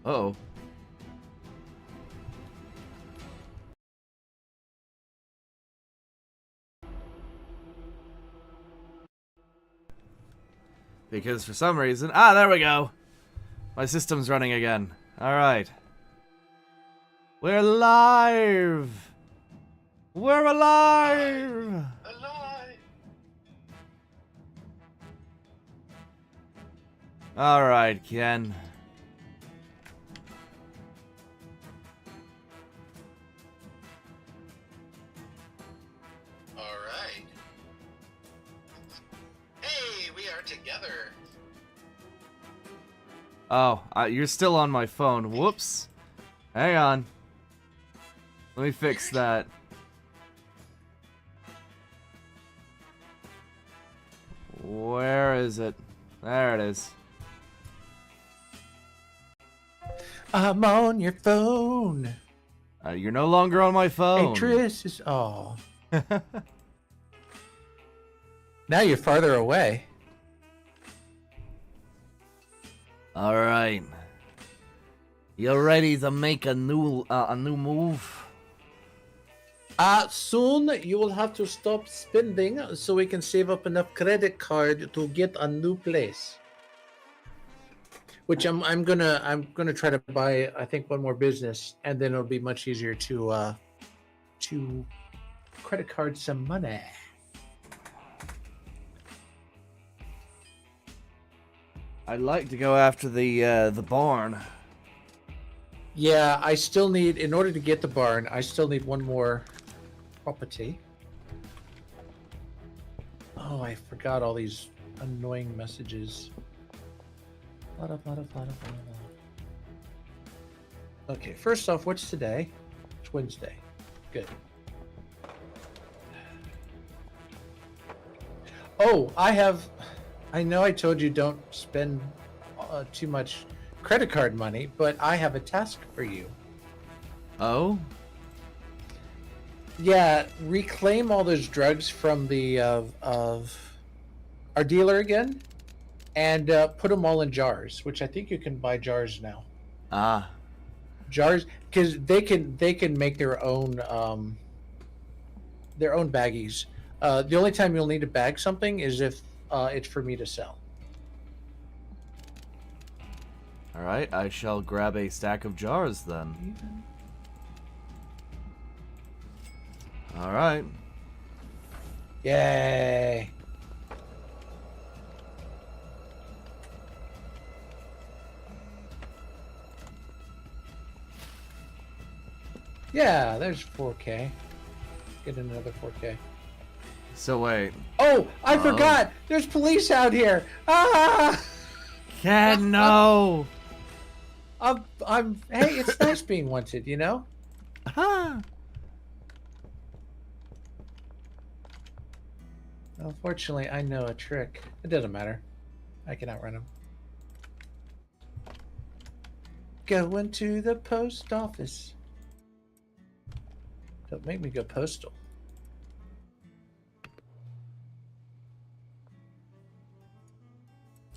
Uh-oh. Because for some reason... Ah, there we go. My system's running again. Alright. We're live! We're alive! Alive! Alright, Ken. Alright. Hey, we are together. Oh, you're still on my phone. Whoops. Hang on. Let me fix that. Where is it? There it is. I'm on your phone. You're no longer on my phone. Hey, Tris is... Oh. Now you're farther away. Alright. You ready to make a new move? Soon you will have to stop spending so we can save up enough credit card to get a new place. Which I'm gonna try to buy, I think, one more business, and then it'll be much easier to credit card some money. I'd like to go after the barn. Yeah, I still need, in order to get the barn, I still need one more property. Oh, I forgot all these annoying messages. Okay, first off, what's today? It's Wednesday. Good. Oh, I know I told you don't spend too much credit card money, but I have a task for you. Oh? Yeah, reclaim all those drugs from the of our dealer again, and put them all in jars. Which I think you can buy jars now. Ah. Jars, because they can make their own baggies. The only time you'll need to bag something is if it's for me to sell. Alright, I shall grab a stack of jars then. Alright. Yay! Yeah, there's 4K. Get another 4K. So wait. Oh, I forgot! There's police out here! Ah! Ken, no! Hey, it's nice being wanted, you know? Ah! Unfortunately, I know a trick. It doesn't matter. I can outrun him. Going to the post office. Don't make me go postal.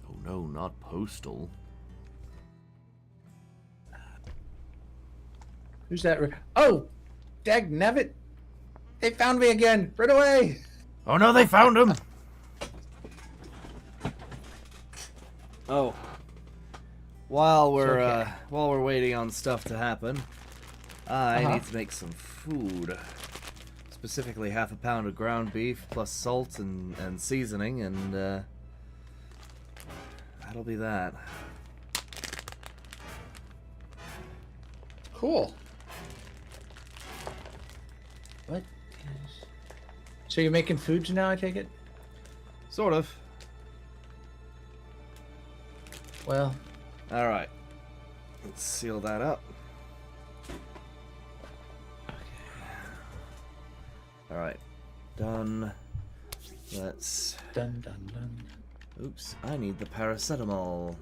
Oh no, not postal. Who's that? Oh! Dagnabbit! They found me again! Run away! Oh no, they found him! Oh. While we're waiting on stuff to happen, I need to make some food. Specifically half a pound of ground beef plus salt and seasoning, and that'll be that. Cool. What is... So you're making foods now, I take it? Sort of. Well... Alright. Let's seal that up. Alright. Done. Let's... Done, done, done. Oops, I need the paracetamol.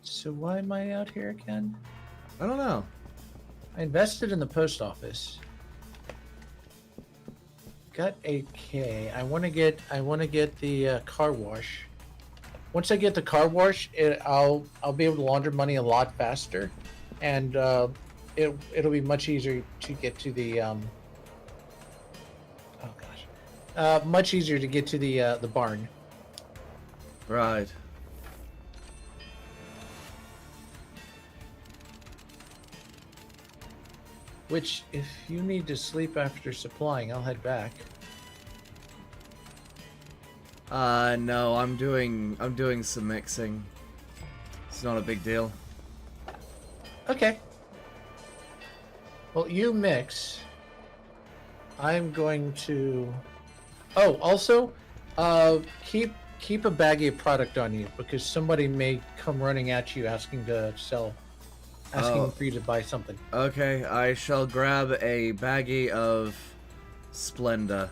So why am I out here again? I don't know. I invested in the post office. Got a K. I want to get the car wash. once I get the car wash, I'll be able to launder money a lot faster, and it'll be much easier to get to the oh gosh, much easier to get to the barn. Right. Which, if you need to sleep after supplying, I'll head back. No, I'm doing some mixing. It's not a big deal. Okay. Well, you mix. I'm going to. Oh, also, keep a baggie of product on you because somebody may come running at you asking Oh. for you to buy something. Okay, I shall grab a baggie of Splenda.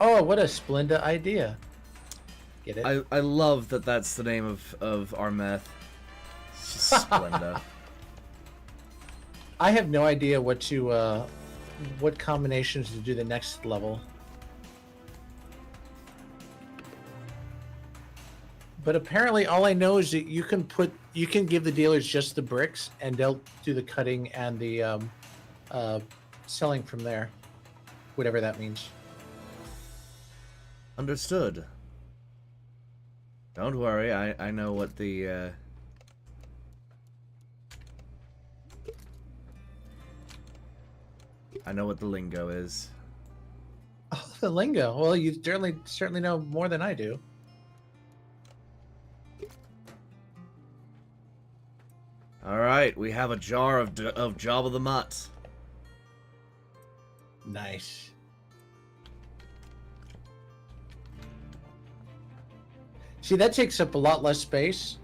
Oh, what a splendid idea! Get it? I love that that's the name of our meth. It's just Splenda. I have no idea what combinations to do the next level. But apparently, all I know is that you can give the dealers just the bricks, and they'll do the cutting and the selling from there, whatever that means. Understood. Don't worry, I know what the I know what the lingo is. Oh, the lingo. Well, you certainly know more than I do. All right, we have a jar of Jabba the Mutt. Nice. See, that takes up a lot less space,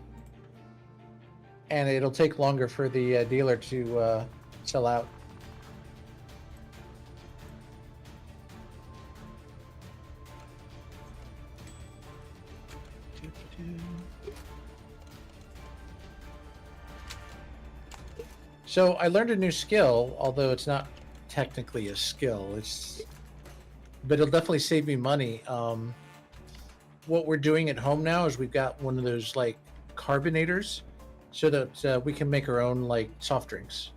and it'll take longer for the dealer to sell out. So I learned a new skill, although it's not technically a skill. But it'll definitely save me money. What we're doing at home now is we've got one of those like carbonators, so that we can make our own like soft drinks,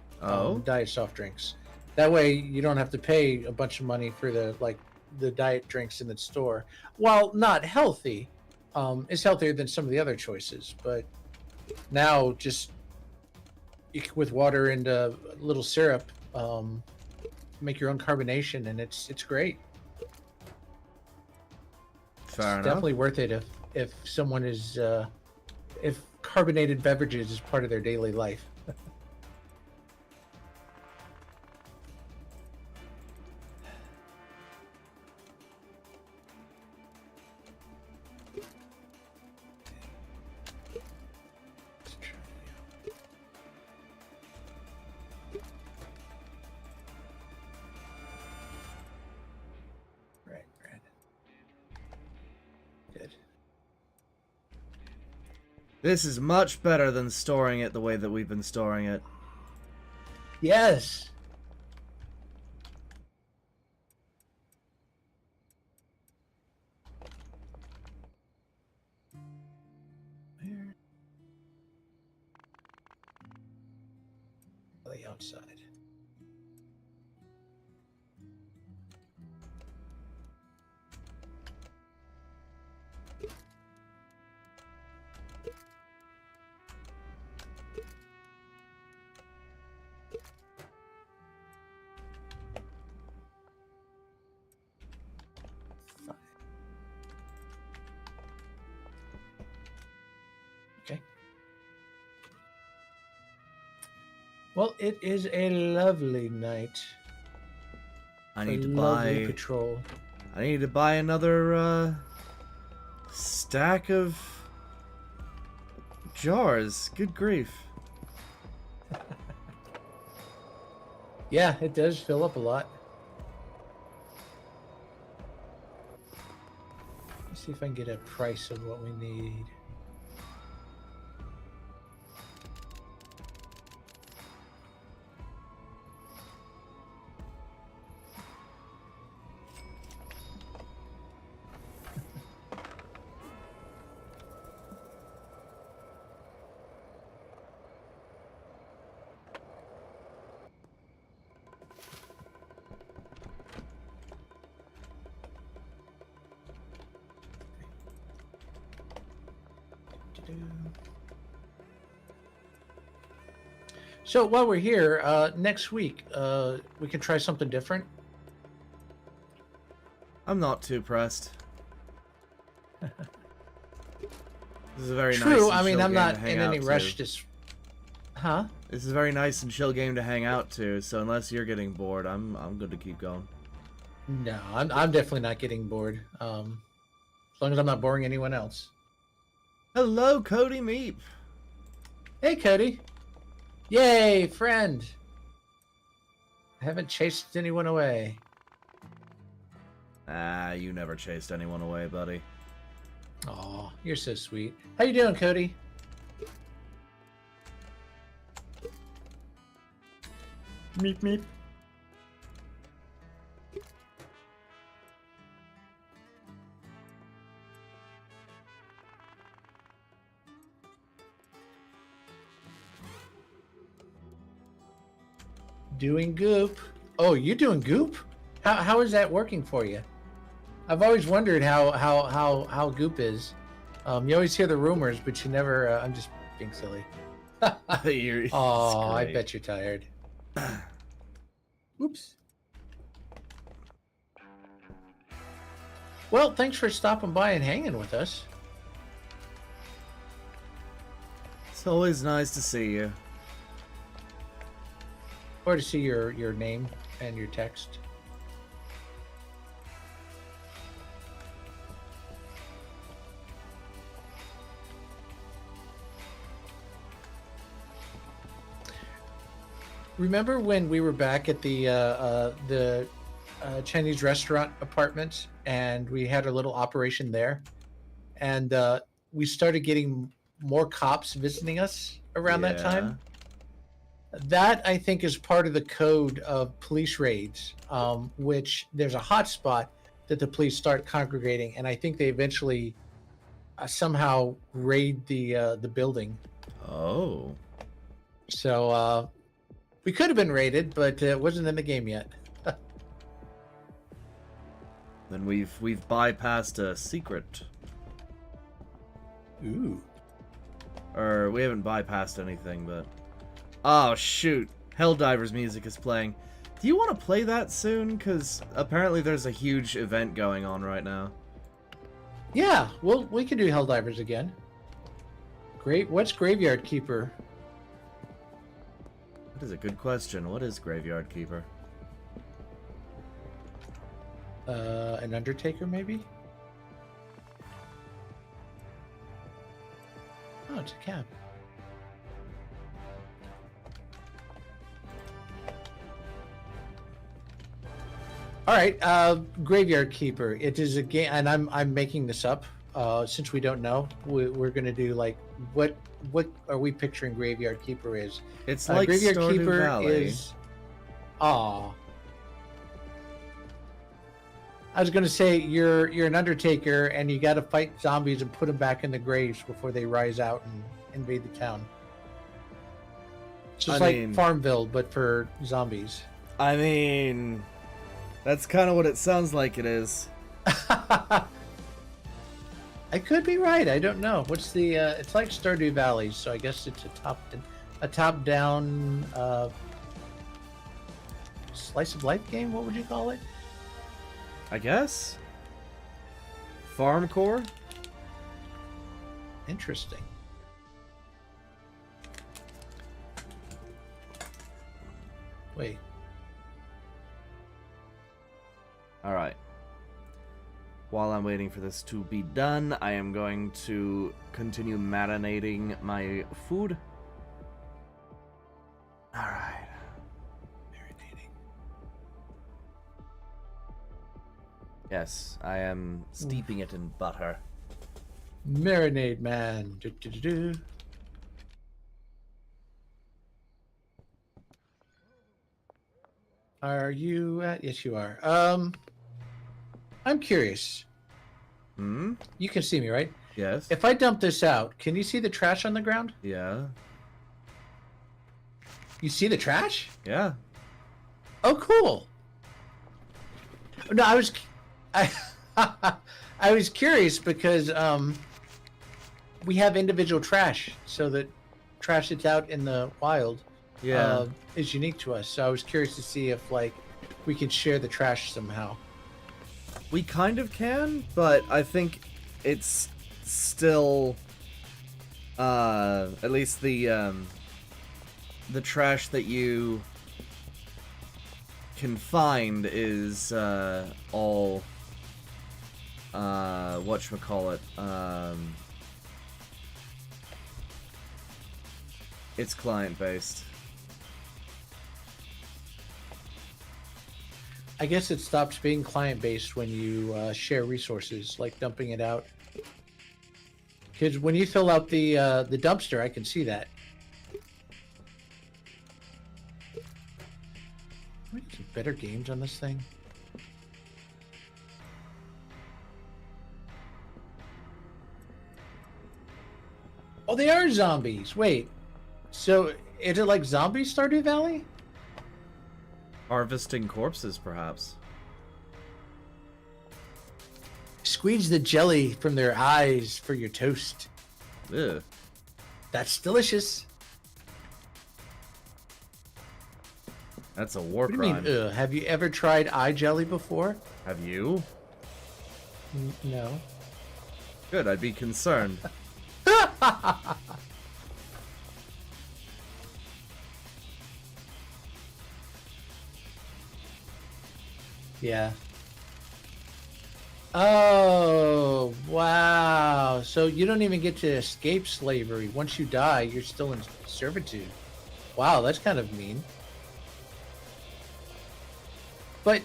diet soft drinks. That way, you don't have to pay a bunch of money for the diet drinks in the store. While not healthy, it's healthier than some of the other choices. But now, just with water and a little syrup, make your own carbonation, and it's great. Fair It's enough. definitely worth it if someone is if carbonated beverages is part of their daily life. Right. Good. This is much better than storing it the way that we've been storing it. Yes. Where? The outside. Okay. Well, it is a lovely night. I need to Lovely buy. patrol. I need to buy another stack of jars. Good grief. Yeah, it does fill up a lot. Let's see if I can get a price of what we need. So while we're here, next week, we can try something different. I'm not too pressed. This is a very nice True. and I mean, chill I'm game not to hang in any out rush to. to. Huh? This is a very nice and chill game to hang out to. So unless you're getting bored, I'm good to keep going. No, I'm definitely not getting bored. As long as I'm not boring anyone else. Hello, Cody Meep. Hey, Cody. Yay, friend. I haven't chased anyone away. Ah, you never chased anyone away, buddy. Aw, you're so sweet. How you doing, Cody? Meep meep. Doing goop. Oh, you doing goop? How is that working for you? I've always wondered how goop is. You always hear the rumors, but you never. I'm just being silly. You're, Oh, I great. bet you're tired. Oops. Well, thanks for stopping by and hanging with us. It's always nice to see you. Or to see your name and your text. Remember when we were back at the Chinese restaurant apartment and we had a little operation there, and we started getting more cops visiting us around that time? That, I think, is part of the code of police raids, which there's a hot spot that the police start congregating, and I think they eventually somehow raid the building. Oh. So we could have been raided, but it wasn't in the game yet. Then we've bypassed a secret. Ooh. Or we haven't bypassed anything, but... Oh, shoot. Helldivers music is playing. Do you want to play that soon? Because apparently there's a huge event going on right now. Yeah, well, we can do Helldivers again. Great. What's Graveyard Keeper? That is a good question. What is Graveyard Keeper? An Undertaker, maybe? Oh, it's a cab. All right, Graveyard Keeper. It is a game, and I'm making this up. Since we don't know, we're gonna do like what are we picturing Graveyard Keeper is? It's like Graveyard Stardew Keeper Valley. is. Aw. I was gonna say you're an Undertaker and you got to fight zombies and put them back in the graves before they rise out and invade the town. It's just I like mean- Farmville, but for zombies. I mean... That's kind of what it sounds like it is. I could be right. I don't know. What's the? It's like Stardew Valley, so I guess it's a top-down slice of life game. What would you call it? I guess? Farm Core? Interesting. Wait. Alright. While I'm waiting for this to be done, I am going to continue marinating my food. Alright. Marinating. Yes, I am steeping it in butter. Marinade man. Do. Are you at? Yes, you are. I'm curious. Hmm? You can see me, right? Yes? If I dump this out, can you see the trash on the ground? Yeah? You see the trash? Yeah? Oh, cool. No, I was curious because we have individual trash, so that trash that's out in the wild Yeah. is unique to us. So I was curious to see if like we could share the trash somehow. We kind of can, but I think it's still at least the trash that you can find is all whatchamacallit, it's client based. I guess it stops being client-based when you share resources, like dumping it out. Because when you fill out the dumpster, I can see that. Can we get some better games on this thing? Oh, they are zombies. Wait, so is it like zombie Stardew Valley? Harvesting corpses, perhaps. Squeeze the jelly from their eyes for your toast. Ugh. That's delicious. That's a war What do you crime. mean, ugh? Have you ever tried eye jelly before? Have you? No. Good, I'd be concerned. Yeah. Oh, wow. So you don't even get to escape slavery. Once you die, you're still in servitude. Wow, that's kind of mean. But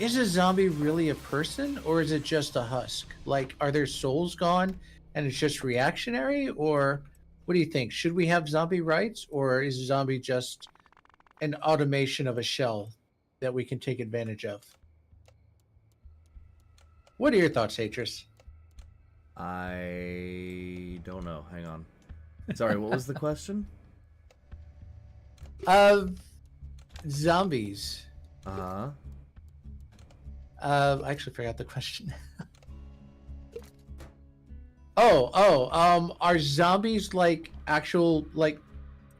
is a zombie really a person, or is it just a husk? Like, are their souls gone and it's just reactionary? Or what do you think? Should we have zombie rights, or is a zombie just an automation of a shell that we can take advantage of? What are your thoughts, Atris? I don't know. Hang on. Sorry, what was the question? Zombies. Uh-huh. I actually forgot the question. Are zombies like actual like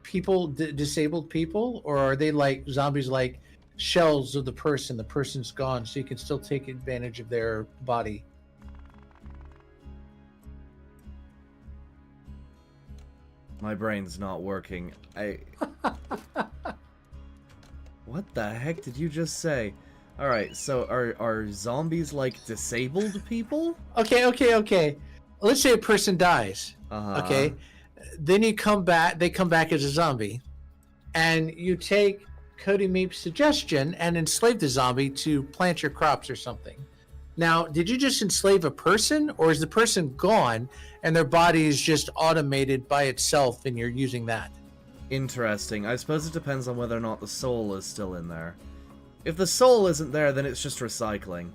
people, disabled people, or are they like zombies like shells of the person? The person's gone, so you can still take advantage of their body. My brain's not working. What the heck did you just say? Alright, so are zombies like disabled people? Okay. Let's say a person dies. Uh-huh. Okay. Then you come back, they come back as a zombie. And you take Cody Meep's suggestion and enslave the zombie to plant your crops or something. Now, did you just enslave a person, or is the person gone and their body is just automated by itself and you're using that? Interesting. I suppose it depends on whether or not the soul is still in there. If the soul isn't there, then it's just recycling.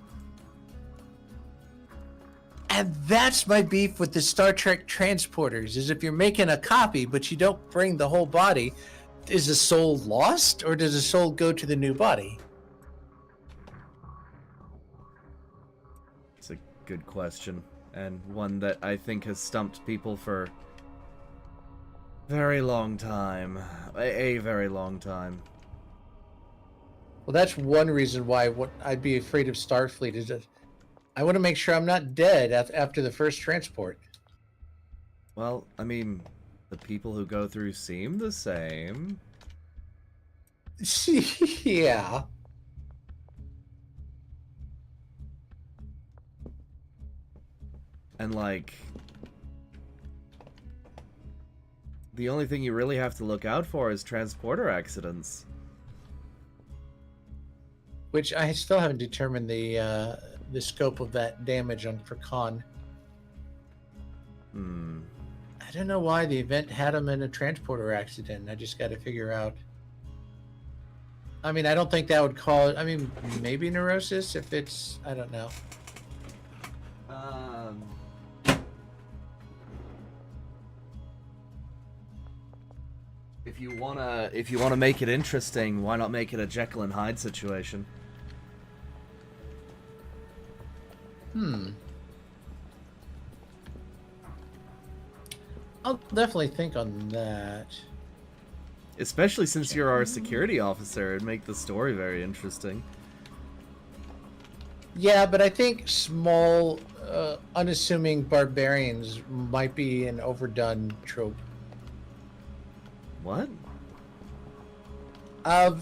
And that's my beef with the Star Trek transporters, is if you're making a copy but you don't bring the whole body, is the soul lost, or does the soul go to the new body? It's a good question, and one that I think has stumped people for very long time. A very long time. Well, that's one reason why I'd be afraid of Starfleet, is that I want to make sure I'm not dead after the first transport. Well, I mean, the people who go through seem the same. Yeah. And, like, the only thing you really have to look out for is transporter accidents. Which I still haven't determined the scope of that damage for Khan. I don't know why the event had him in a transporter accident. I just got to figure out. I mean, I don't think that would cause. I mean, maybe neurosis if it's. I don't know. If you wanna make it interesting, why not make it a Jekyll and Hyde situation? I'll definitely think on that. Especially since you're our security officer, it'd make the story very interesting. Yeah, but I think small, unassuming barbarians might be an overdone trope. What?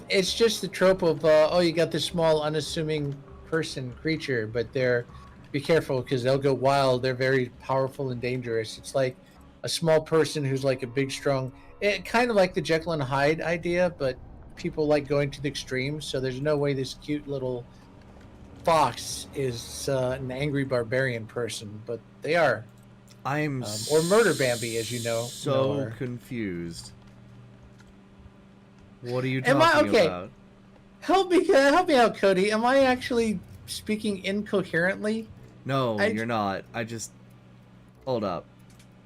It's just the trope of oh, you got this small, unassuming creature, but be careful because they'll go wild. They're very powerful and dangerous. It's like a small person who's like a big, strong. Kind of like the Jekyll and Hyde idea, but people like going to the extremes. So there's no way this cute little fox is an angry barbarian person, but they are. I'm Or Murder Bambi, as you know. so confused. What are you Am I- talking okay. about? Help me out, Cody. Am I actually speaking incoherently? No, I- you're not. I just hold up.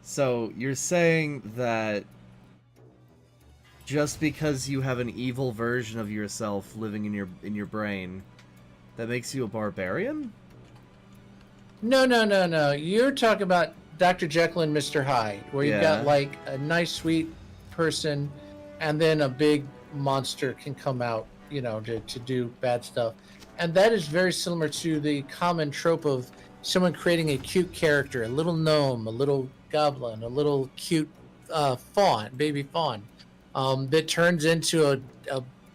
So you're saying that just because you have an evil version of yourself living in your brain, that makes you a barbarian? No. You're talking about Dr. Jekyll and Mr. Hyde, where you've Yeah. got like a nice, sweet person, and then a big monster can come out, to do bad stuff. And that is very similar to the common trope of someone creating a cute character, a little gnome, a little goblin, a little cute baby fawn, that turns into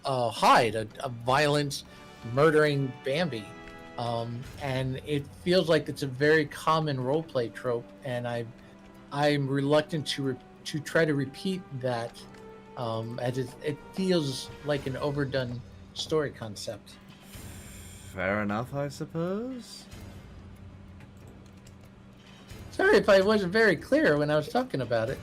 a Hyde, a violent, murdering Bambi. And it feels like it's a very common roleplay trope, and I'm reluctant to try to repeat that, as it feels like an overdone story concept. Fair enough, I suppose. Sorry if I wasn't very clear when I was talking about it.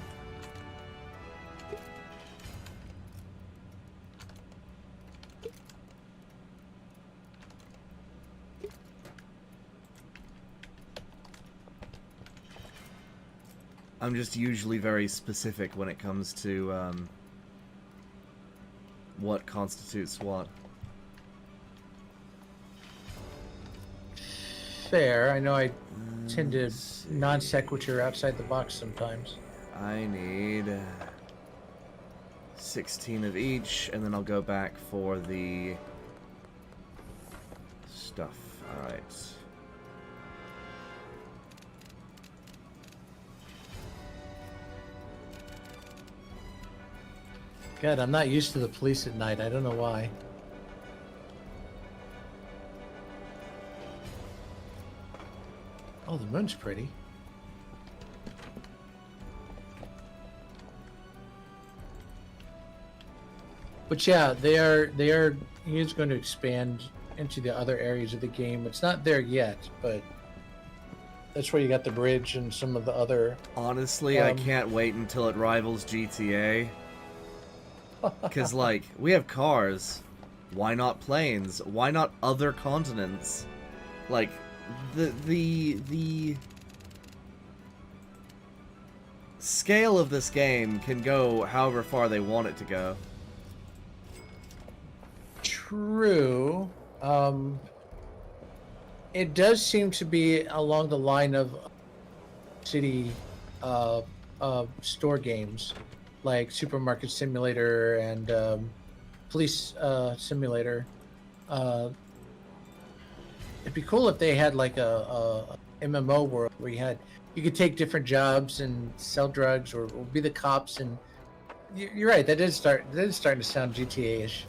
I'm just usually very specific when it comes to what constitutes what. Fair. I know I tend to non sequitur outside the box sometimes. I need 16 of each, and then I'll go back for the stuff. Alright. God, I'm not used to the police at night. I don't know why. Oh, the moon's pretty. But yeah, they are. He is going to expand into the other areas of the game. It's not there yet, but that's where you got the bridge and some of the other. Honestly, I can't wait until it rivals GTA. Because, like, we have cars. Why not planes? Why not other continents? Like, the scale of this game can go however far they want it to go. True. It does seem to be along the line of city store games, like Supermarket Simulator and Police Simulator. It'd be cool if they had like a MMO world where you could take different jobs and sell drugs or be the cops. And you're right, that is starting to sound GTA-ish.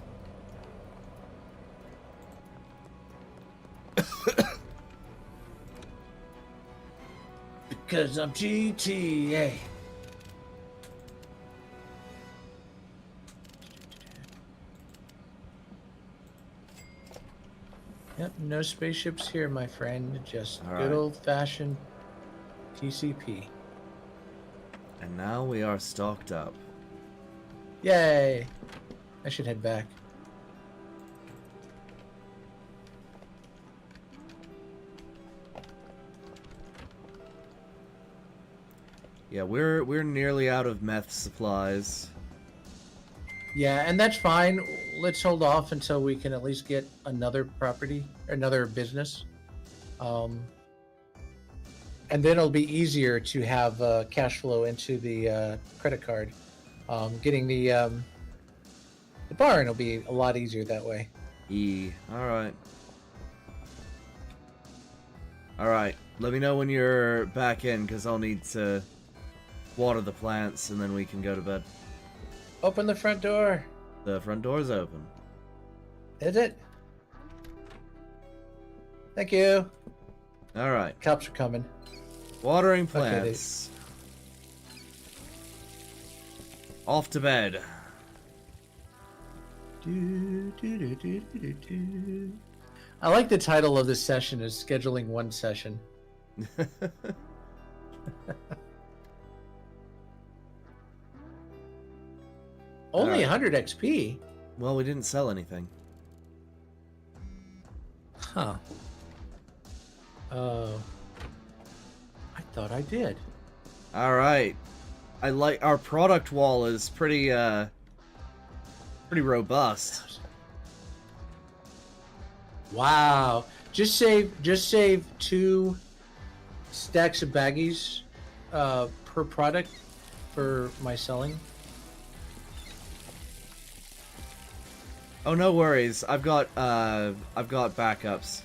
Because I'm GTA. Yep, no spaceships here, my friend. Just All good right. old-fashioned TCP. And now we are stocked up. Yay! I should head back. Yeah, we're nearly out of meth supplies. Yeah, and that's fine. Let's hold off until we can at least get another property, another business. and then it'll be easier to have cash flow into the credit card. Getting the barn will be a lot easier that way. Alright. Alright, let me know when you're back in, because I'll need to water the plants, and then we can go to bed. Open the front door. The front door's open. Is it? Thank you. Alright. Cops are coming. Watering Okay, plants. Off to bed. I like the title of this session is scheduling one session. Only Alright. 100 XP? Well, we didn't sell anything. Huh. Oh. I thought I did. Alright. I like our product wall is pretty robust. Wow. Just save 2 stacks of baggies per product for my selling. Oh, no worries. I've got backups.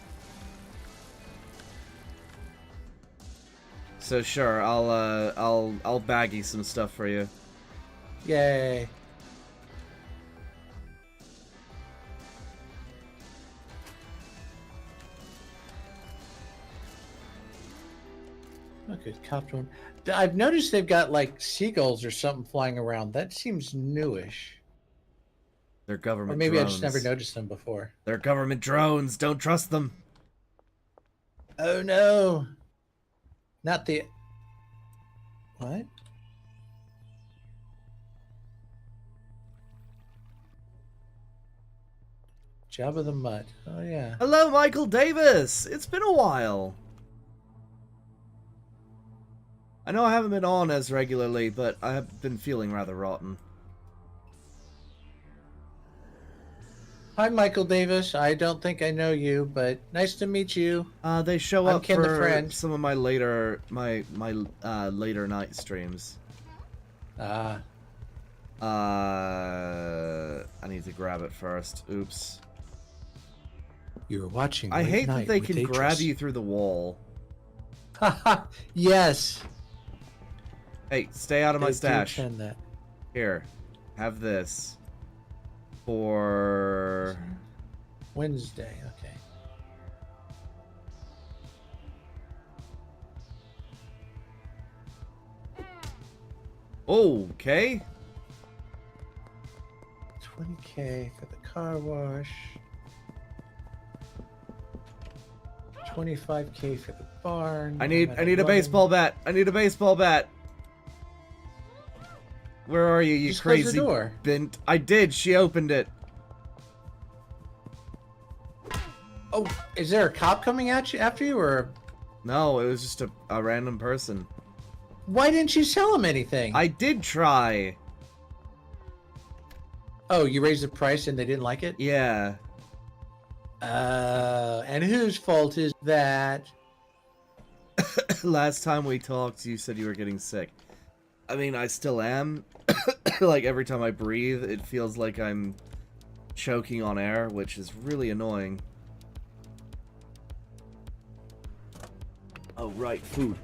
So sure, I'll baggy some stuff for you. Yay. Okay, copter one. I've noticed they've got like seagulls or something flying around. That seems newish. They're government Or maybe drones. I just never noticed them before. They're government drones. Don't trust them. Oh no. Not the... What? Jabba the Mutt. Oh yeah. Hello, Michael Davis. It's been a while. I know I haven't been on as regularly, but I have been feeling rather rotten. Hi, Michael Davis. I don't think I know you, but nice to meet you. They show I'm up Ken the for Friend. some of my later later night streams. Ah, I need to grab it first. Oops. you're watching. I Late hate that Night they with can Atris. grab you through the wall. Haha. Yes. Hey, stay out of my They do stash. tend that. Here, have this. For... Wednesday. Okay. Okay. 20K for the car wash. 25K for the barn. I need a Running. baseball bat. I need a baseball bat. Where are you, you Just close the crazy door. bint? I did. She opened it. Oh, is there a cop coming at you after you, or No, it was just a random person. why didn't you sell him anything? I did try. Oh, you raised the price and they didn't like it? Yeah. And whose fault is that? Last time we talked, you said you were getting sick. I mean, I still am. Like, every time I breathe, it feels like I'm choking on air, which is really annoying. Oh, right, food.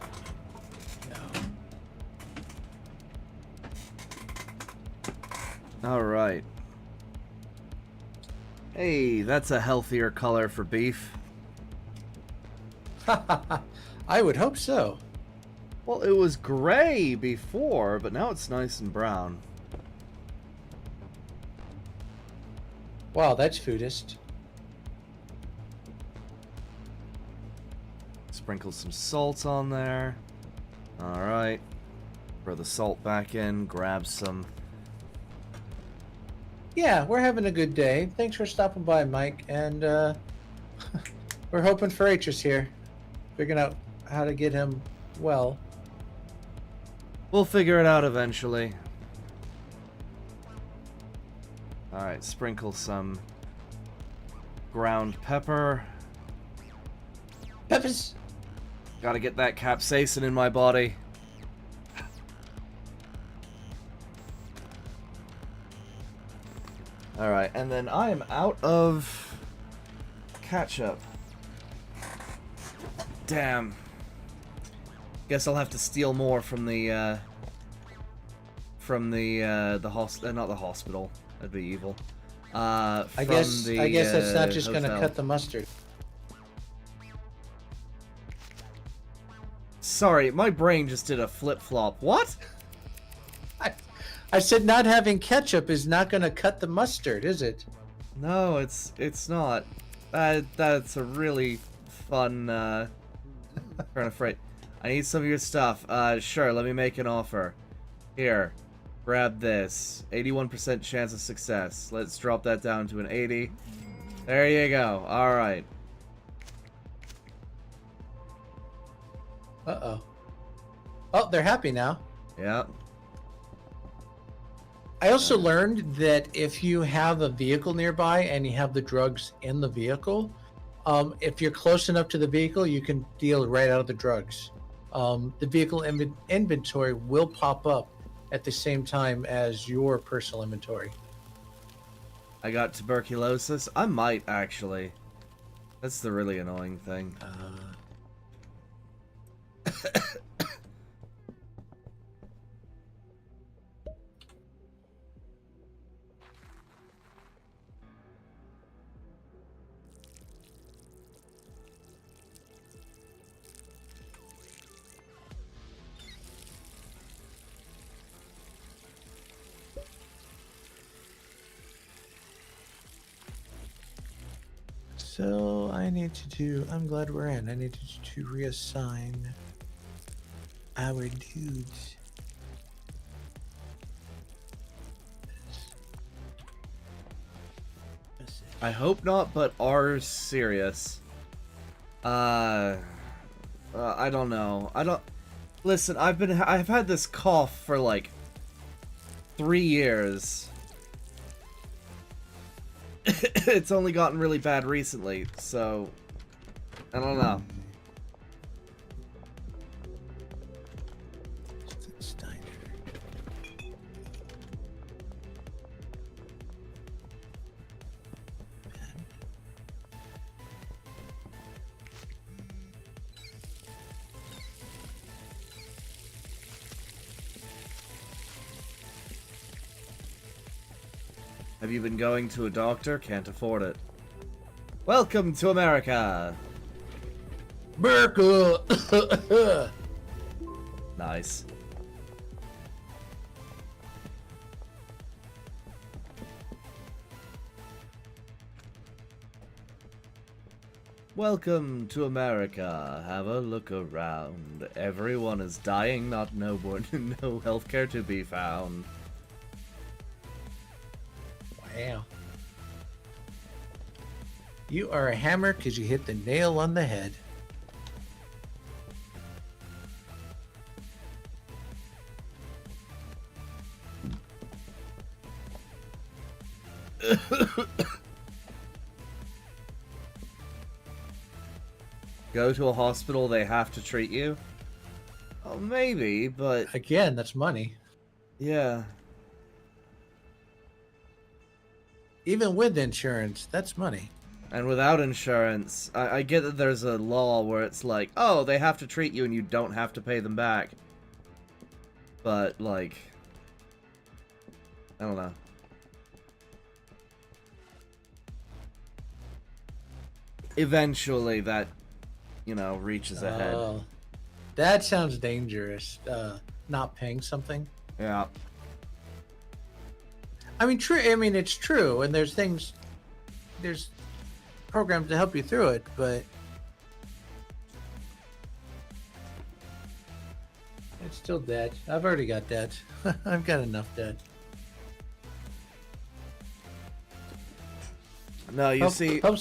Alright. Hey, that's a healthier color for beef. I would hope so. Well, it was gray before, but now it's nice and brown. Wow, that's foodist. Sprinkle some salt on there. Alright. Throw the salt back in, grab some. Yeah, we're having a good day. Thanks for stopping by, Mike. And we're hoping for Atris here. Figuring out how to get him well. We'll figure it out eventually. Alright, sprinkle some ground pepper. Peppers! Gotta get that capsaicin in my body. Alright, and then I am out of ketchup. Damn. Guess I'll have to steal more from the not the hospital. That'd be evil. I guess that's not just hotel. gonna cut the mustard. Sorry, my brain just did a flip-flop. What? I said not having ketchup is not gonna cut the mustard, is it? No, it's not. That's a really fun turn of phrase. I need some of your stuff. Sure, let me make an offer. Here, grab this. 81% chance of success. Let's drop that down to an 80. There you go. Alright. Uh-oh. Oh, they're happy now. Yeah. I also learned that if you have a vehicle nearby and you have the drugs in the vehicle, if you're close enough to the vehicle, you can deal right out of the drugs. The vehicle inventory will pop up at the same time as your personal inventory. I got tuberculosis. I might, actually. That's the really annoying thing. So I need to do, I'm glad we're in. I need to reassign our dudes. I hope not, but are serious. I don't know. Listen, I've had this cough for like 3 years. It's only gotten really bad recently, so I don't know. Have you been going to a doctor? Can't afford it. Welcome to America! America! Nice. Welcome to America. Have a look around. Everyone is dying, not no healthcare to be found. Wow. You are a hammer because you hit the nail on the head. Go to a hospital, they have to treat you? Oh, maybe, but... Again, that's money. Yeah. Even with insurance, that's money. And without insurance, I get that there's a law where it's like, oh, they have to treat you and you don't have to pay them back. But, like... I don't know. Eventually, that, you know, reaches ahead. Oh, that sounds dangerous. Not paying something. Yeah. I mean, true. I mean, it's true, and there's programs to help you through it, but it's still debt. I've already got debt. I've got enough debt. No, you see... Oh,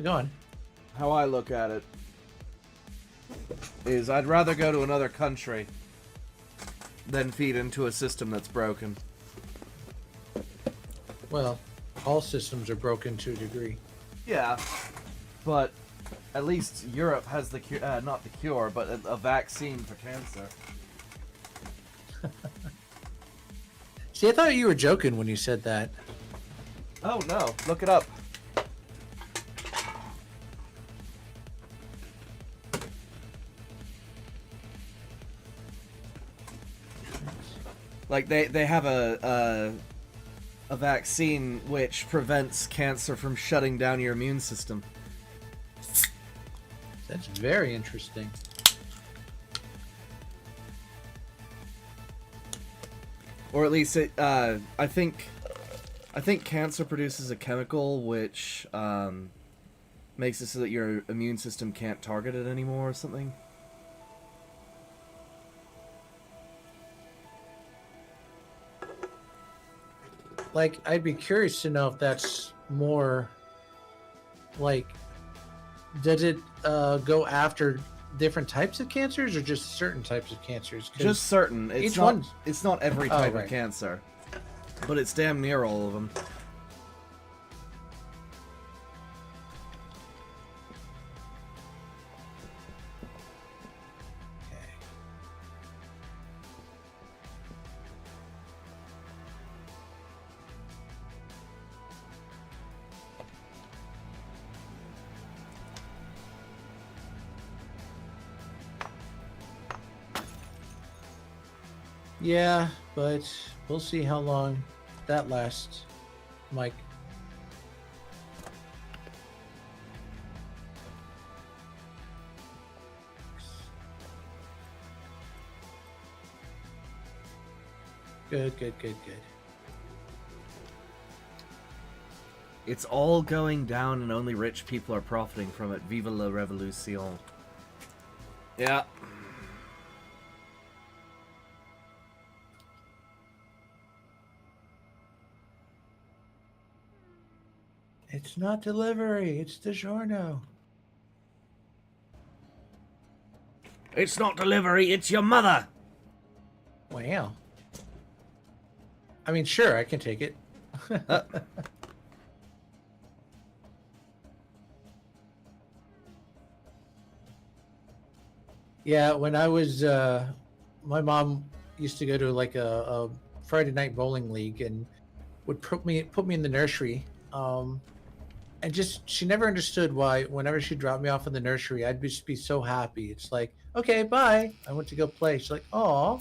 go on. How I look at it is I'd rather go to another country than feed into a system that's broken. Well, all systems are broken to a degree. Yeah, but At least Europe has the cure, not the cure, but a vaccine for cancer. See, I thought you were joking when you said that. Oh no, look it up. Like they have a vaccine which prevents cancer from shutting down your immune system. That's very interesting. Or at least it. I think cancer produces a chemical which makes it so that your immune system can't target it anymore or something. Like, I'd be curious to know if that's more like, does it go after different types of cancers or just certain types of cancers? 'Cause Just certain. It's each not. one- It's not every type right. of cancer, but it's damn near all of them. Yeah, but we'll see how long that lasts, Mike. Good, good, good, good. It's all going down, and only rich people are profiting from it. Viva la revolution! Yeah. It's not delivery, it's DiGiorno. It's not delivery. It's your mother. Wow. I mean, sure, I can take it. Yeah, when I was, my mom used to go to like a Friday night bowling league and would put me in the nursery. And just she never understood why whenever she dropped me off in the nursery, I'd just be so happy. It's like, okay, bye. I went to go play. She's like, oh.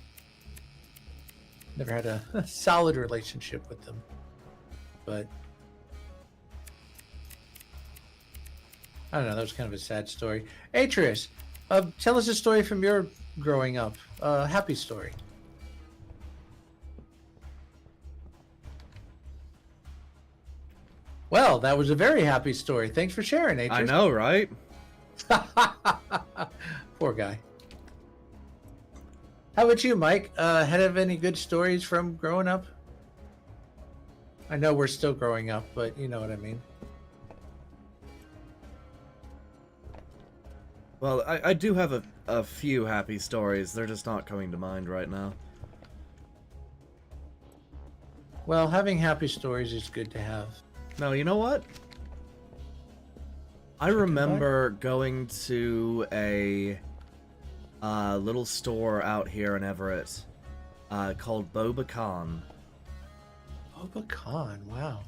Never had a solid relationship with them, but I don't know. That was kind of a sad story. Atreus, tell us a story from your growing up. Happy story. Well, that was a very happy story. Thanks for sharing, Atreus. I know, right? Poor guy. How about you, Mike? Have any good stories from growing up? I know we're still growing up, but you know what I mean. Well, I do have a few happy stories. They're just not coming to mind right now. Well, having happy stories is good to have. No, you know what? I remember going to a little store out here in Everett called Boba Khan. Boba Khan, wow.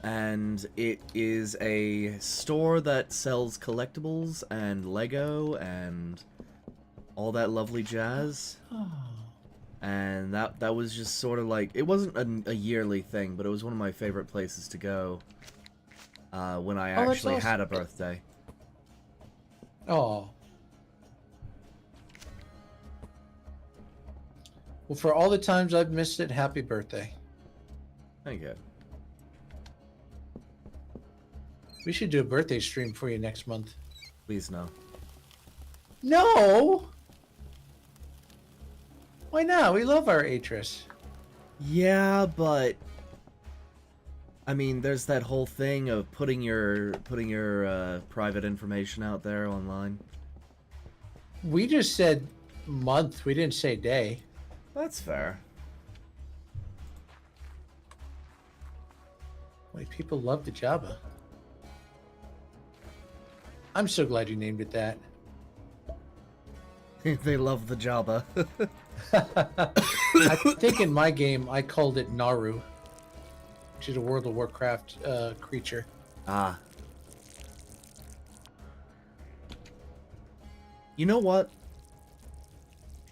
And it is a store that sells collectibles and Lego and all that lovely jazz. Oh. And that was just sort of like, it wasn't a yearly thing, but it was one of my favorite places to go when I that's actually awesome. had a birthday. Oh. Well, for all the times I've missed it, happy birthday. Thank you. We should do a birthday stream for you next month. Please no. No! Why not? We love our Atreus. Yeah, but I mean, there's that whole thing of putting your private information out there online. We just said month. We didn't say day. That's fair. Wait, people love the Jabba. I'm so glad you named it that. They love the Jabba. I think in my game I called it Naru, which is a World of Warcraft creature. Ah. You know what?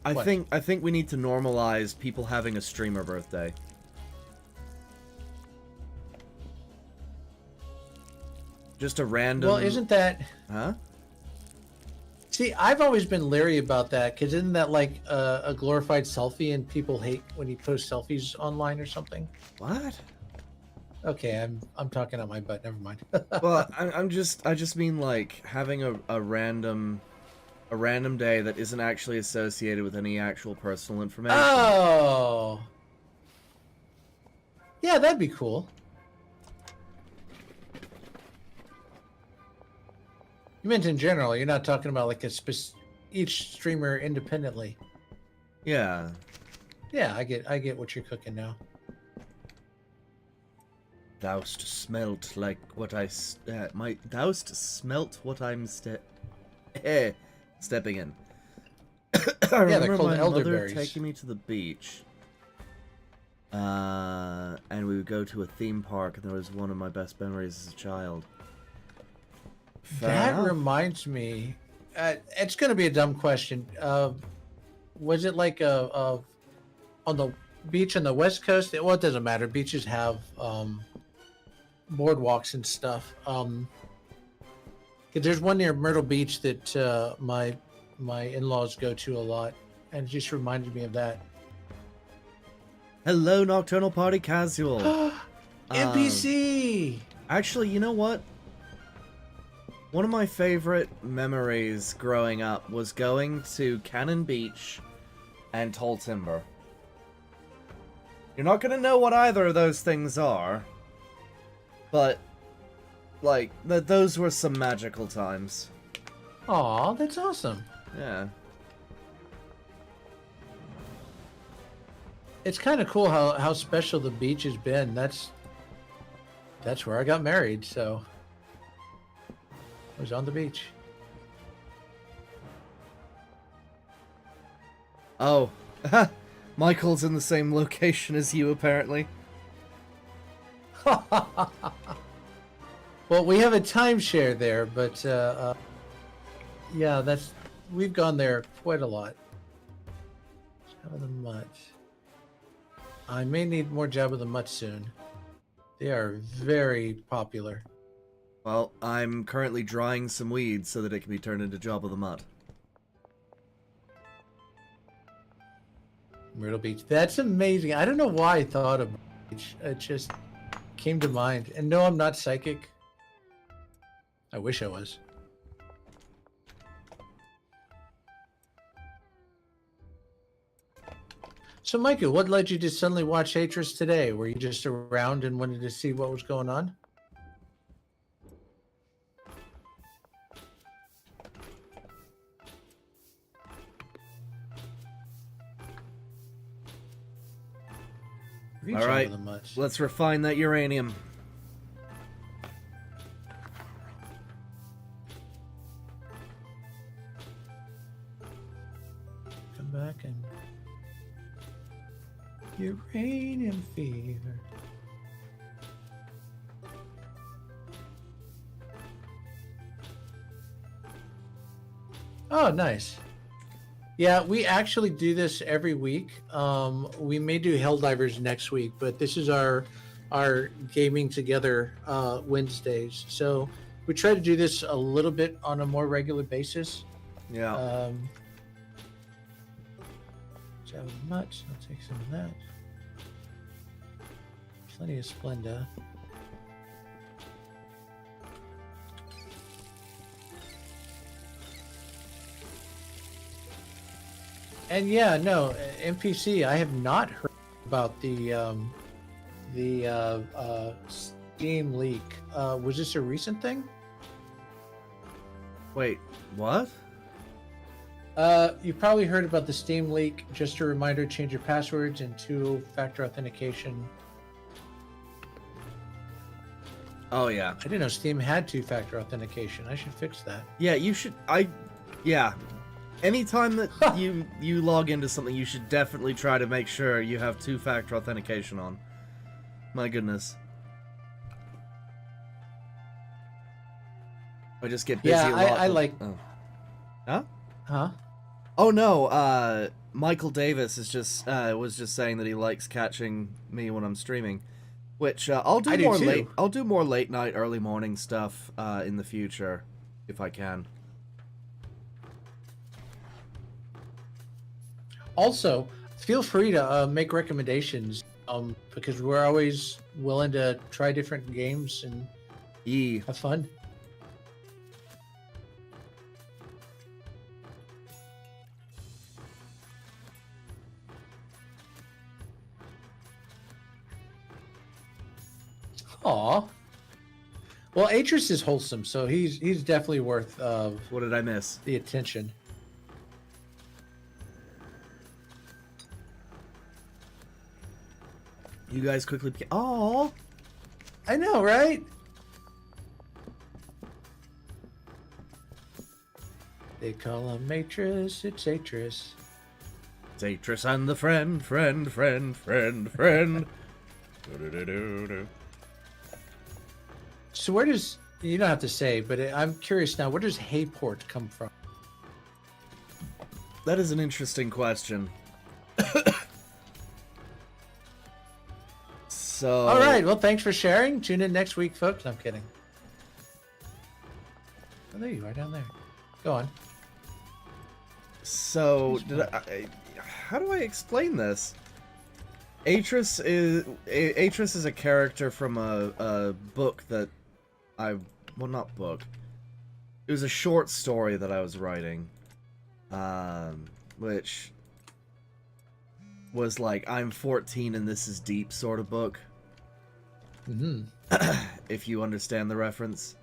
I What? think we need to normalize people having a streamer birthday. Just a random. Well, isn't that? Huh? See, I've always been leery about that because isn't that like a glorified selfie, and people hate when you post selfies online or something? What? Okay, I'm talking out my butt. Never mind. Well, I just mean like having a random day that isn't actually associated with any actual personal information. Oh, yeah, that'd be cool. You meant in general. You're not talking about like each streamer independently. Yeah. Yeah, I get what you're cooking now. Thou'st smelt like what thou'st smelt what I'm stepping in. I Yeah, they're remember called my mother elderberries. taking me to the beach. And we would go to a theme park, and there was one of my best memories as a child. Fair That enough. reminds me. It's going to be a dumb question. Was it like on the beach on the West Coast? Well, it doesn't matter. Beaches have boardwalks and stuff. 'Cause there's one near Myrtle Beach that my in-laws go to a lot, and it just reminded me of that. Hello, Nocturnal Party Casual. NPC. Actually, you know what? One of my favorite memories growing up was going to Cannon Beach and Tall Timber. You're not gonna know what either of those things are, but like those were some magical times. Aw, that's awesome. Yeah. It's kind of cool how special the beach has been. That's where I got married, so I was on the beach. Oh, Michael's in the same location as you, apparently. Well, we have a timeshare there, but yeah, we've gone there quite a lot. Jabba the Mutt. I may need more Jabba the Mutt soon. They are very popular. Well, I'm currently drying some weeds so that it can be turned into Jabba the Mutt. Myrtle Beach. That's amazing. I don't know why I thought of beach. It just came to mind. And no, I'm not psychic. I wish I was. So, Michael, what led you to suddenly watch Atris today? Were you just around and wanted to see what was going on? Reach All over right, the much. let's refine that uranium. Come back and uranium fever. Oh, nice. Yeah, we actually do this every week. We may do Helldivers next week, but this is our gaming together Wednesdays. So we try to do this a little bit on a more regular basis. Yeah. Java much. I'll take some of that. Plenty of Splenda. And yeah, no, NPC. I have not heard about the Steam leak. Was this a recent thing? Wait, what? You probably heard about the Steam leak. Just a reminder: change your passwords and two-factor authentication. Oh yeah. I didn't know Steam had two-factor authentication. I should fix that. Yeah, you should. Yeah. Anytime that you log into something, you should definitely try to make sure you have two-factor authentication on. My goodness. I just get busy Yeah, a lot. I like. Oh. Huh? Huh? Oh no. Michael Davis is just was just saying that he likes catching me when I'm streaming, which I'll do I do more too. late. I'll do more late night, early morning stuff in the future, if I can. Also, feel free to make recommendations because we're always willing to try different games and Yee. have fun. Aw. Well, Atris is wholesome, so he's definitely worth What did I miss? the attention. You guys quickly. Oh. I know, right? They call him Atris, it's Atris. It's Atris and the friend. Do-do-do-do-do. So where does, you don't have to say, but I'm curious now, where does Hayport come from? That is an interesting question. So. All right, well, thanks for sharing. Tune in next week, folks. No, I'm kidding. Oh, there you are, down there. Go on. So, how do I explain this? Atris is a character from a book that well, not book. It was a short story that I was writing, which was like I'm 14 and this is deep sort of book. Mm-hmm. If you understand the reference.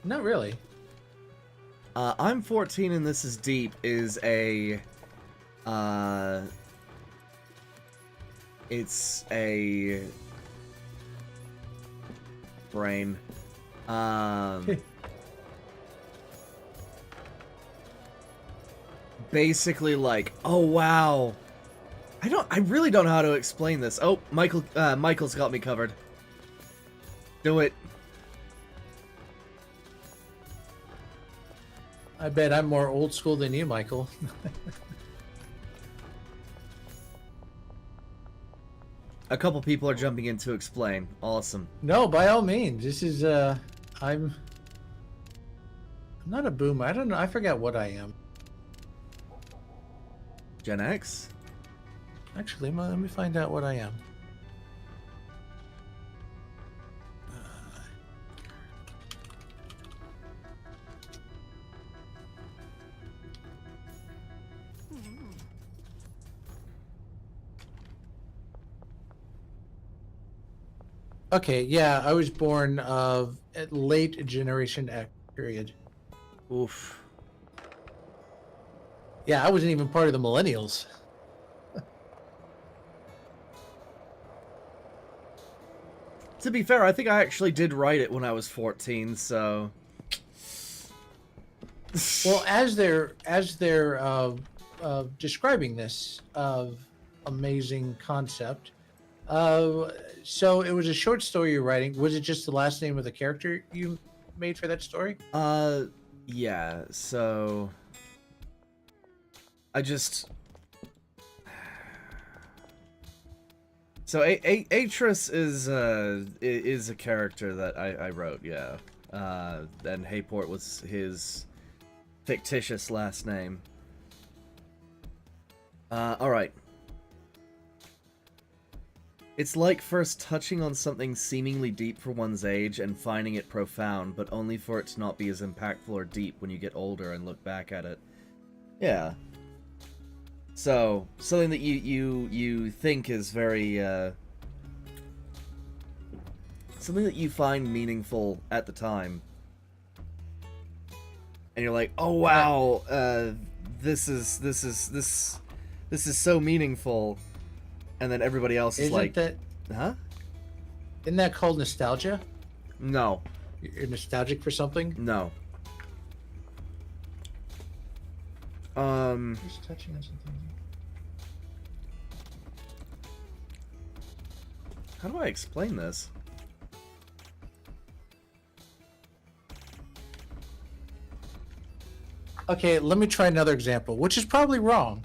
Not really. I'm 14 and this is deep is a it's a brain basically like, oh wow, I really don't know how to explain this. Oh, Michael's got me covered. Do it. I bet I'm more old school than you, Michael. A couple people are jumping in to explain. Awesome. No, by all means. This is I'm not a boomer. I don't know. I forgot what I am. Gen X? Actually, let me find out what I am. Okay, yeah, I was born at late Generation X period. Oof. Yeah, I wasn't even part of the millennials. To be fair, I think I actually did write it when I was 14, so... Well, as they're describing this amazing concept, so it was a short story you're writing. Was it just the last name of the character you made for that story? Yeah, so... I just... So Atris is a character that I wrote, yeah. And Hayport was his fictitious last name. Alright. It's like first touching on something seemingly deep for one's age and finding it profound, but only for it to not be as impactful or deep when you get older and look back at it. Yeah. So, something that you think is very, something that you find meaningful at the time. And you're like, oh wow, this is so meaningful. And then everybody else is Isn't like, that huh? Isn't that called nostalgia? No, You're nostalgic for something? no. Just touching on something. How do I explain this? Okay, let me try another example, which is probably wrong.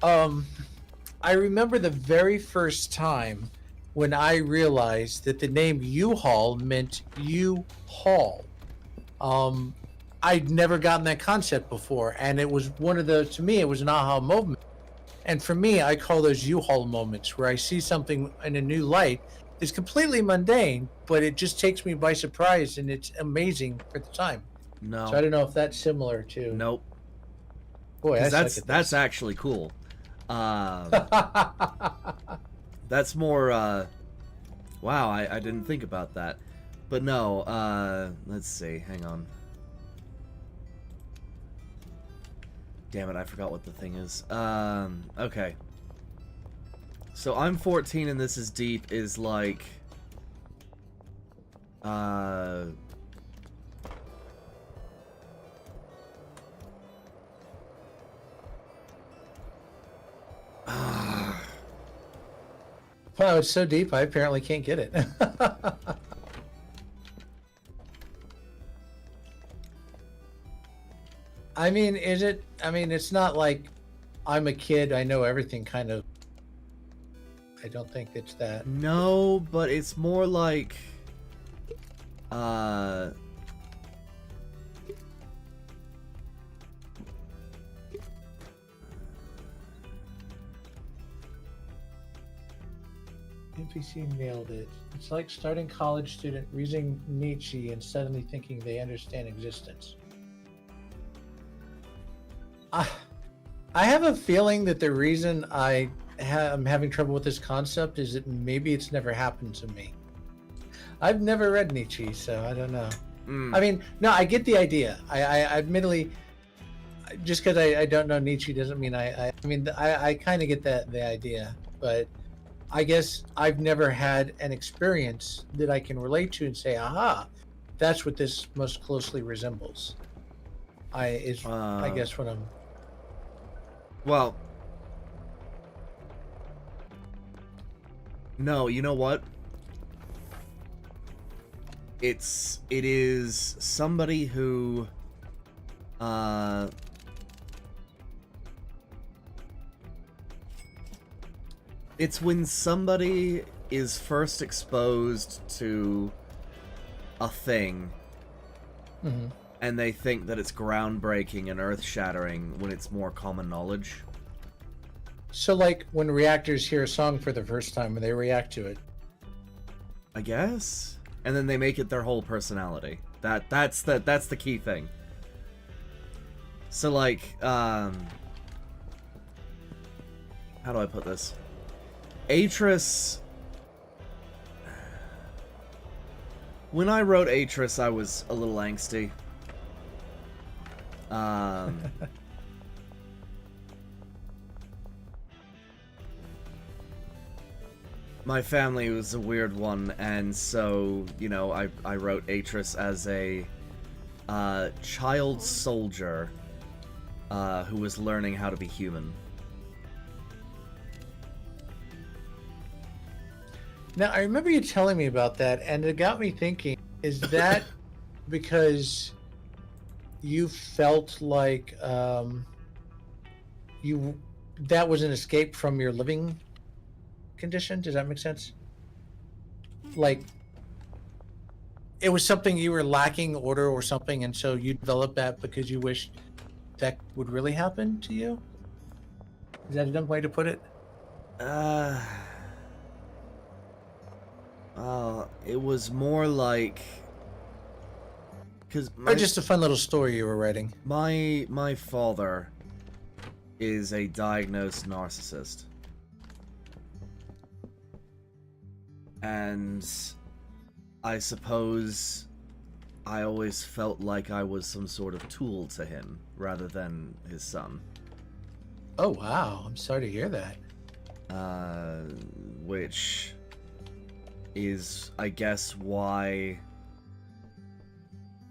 I remember the very first time when I realized that the name U-Haul meant U-Haul. I'd never gotten that concept before, and it was one of the, to me, it was an aha moment. And for me, I call those U-Haul moments where I see something in a new light. It's completely mundane, but it just takes me by surprise, and it's amazing for the time. No. So I don't know if that's similar to. Nope. Boy, I 'Cause suck at that's this. actually cool. That's more. Wow, I didn't think about that. But no. Let's see. Hang on. Damn it! I forgot what the thing is. Okay. So I'm 14 and this is deep. Is like. Wow, it's so deep, I apparently can't get it. I mean, is it? I mean, it's not like I'm a kid, I know everything kind of. I don't think it's that. No, but it's more like. NPC nailed it. It's like starting college student reading Nietzsche and suddenly thinking they understand existence. I have a feeling that the reason I'm having trouble with this concept is that maybe it's never happened to me. I've never read Nietzsche, so I don't know. I mean, no, I get the idea. I admittedly, just because I don't know Nietzsche doesn't mean I mean, I kind of get the idea, but I guess I've never had an experience that I can relate to and say, aha, that's what this most closely resembles. I guess what I'm. Well. No, you know what? It is somebody who it's when somebody is first exposed to a thing Mhm. and they think that it's groundbreaking and earth-shattering when it's more common knowledge. So, like when reactors hear a song for the first time and they react to it. I guess. And then they make it their whole personality. That's the key thing. So like, how do I put this? Atris. When I wrote Atris, I was a little angsty. My family was a weird one, and so, you know, I wrote Atris as a child soldier who was learning how to be human. Now, I remember you telling me about that, and it got me thinking, is that because you felt like that was an escape from your living condition? Does that make sense? Like, it was something you were lacking order or something, and so you developed that because you wished that would really happen to you? Is that a dumb way to put it? It was more like... Cause Or just a fun little story you were writing? my father is a diagnosed narcissist. And I suppose I always felt like I was some sort of tool to him rather than his son. Oh, wow. I'm sorry to hear that. Which is, I guess, why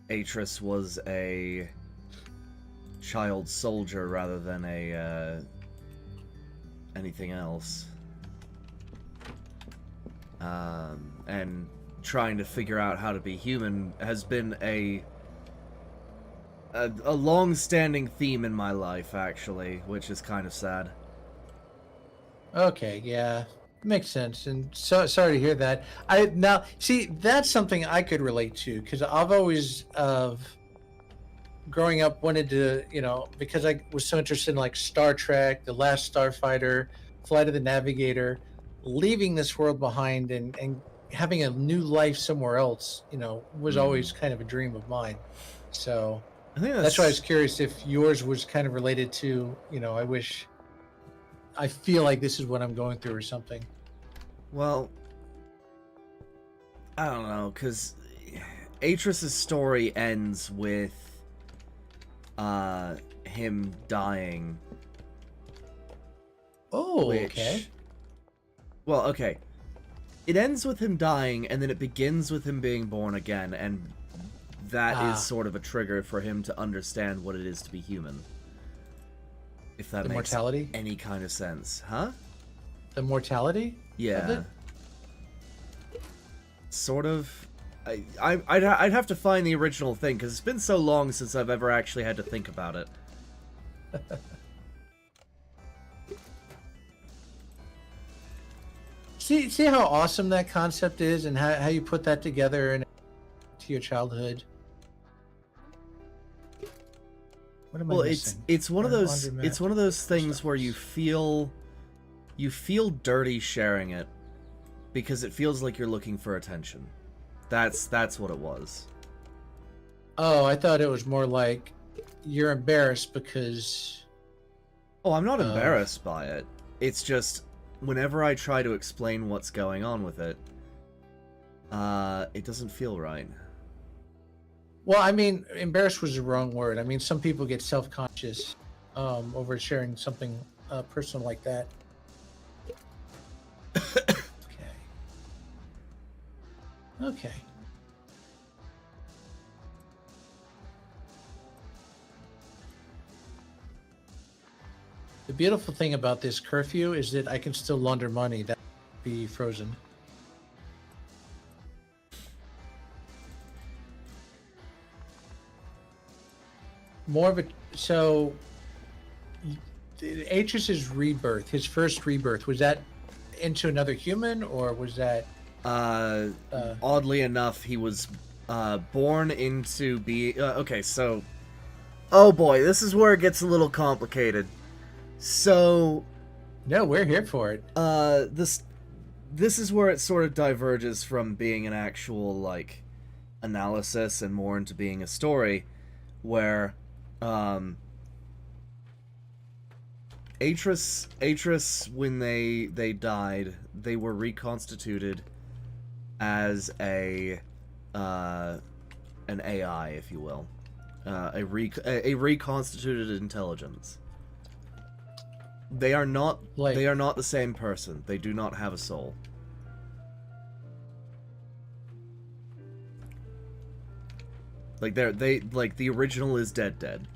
Atris was a child soldier rather than a anything else. And trying to figure out how to be human has been a long-standing theme in my life, actually, which is kind of sad. Okay, yeah, makes sense. And so sorry to hear that. I now see that's something I could relate to because I've always, growing up, wanted to, because I was so interested in like Star Trek, The Last Starfighter, Flight of the Navigator, leaving this world behind and having a new life somewhere else, was always kind of a dream of mine. So I think that's why I was curious if yours was kind of related to, I feel like this is what I'm going through or something. Well, I don't know, because Atris's story ends with him dying. Oh, which, okay. Well, okay. It ends with him dying, and then it begins with him being born again, and that is sort of a trigger for him to understand what it is to be human. If that The makes mortality? any kind of sense. Huh? The mortality? Yeah. Sort of. I'd have to find the original thing, because it's been so long since I've ever actually had to think about it. See how awesome that concept is and how you put that together and to your childhood. What am I missing? It's one of those Laundromat. it's one of those things where you feel dirty sharing it because it feels like you're looking for attention. That's what it was. Oh, I thought it was more like you're embarrassed because... Oh, I'm not embarrassed by it. It's just whenever I try to explain what's going on with it, it doesn't feel right. Well, I mean, embarrassed was the wrong word. I mean, some people get self-conscious over sharing something personal like that. Okay. The beautiful thing about this curfew is that I can still launder money that would be frozen. More of a so Atris's rebirth, his first rebirth, was that into another human or was that oddly enough, he was born into okay, so oh boy, this is where it gets a little complicated. So no, we're here for it. This is where it sort of diverges from being an actual like analysis and more into being a story where Atris when they died, they were reconstituted as an AI, if you will, a reconstituted intelligence. They are not the same person. They do not have a soul. Like the original is dead.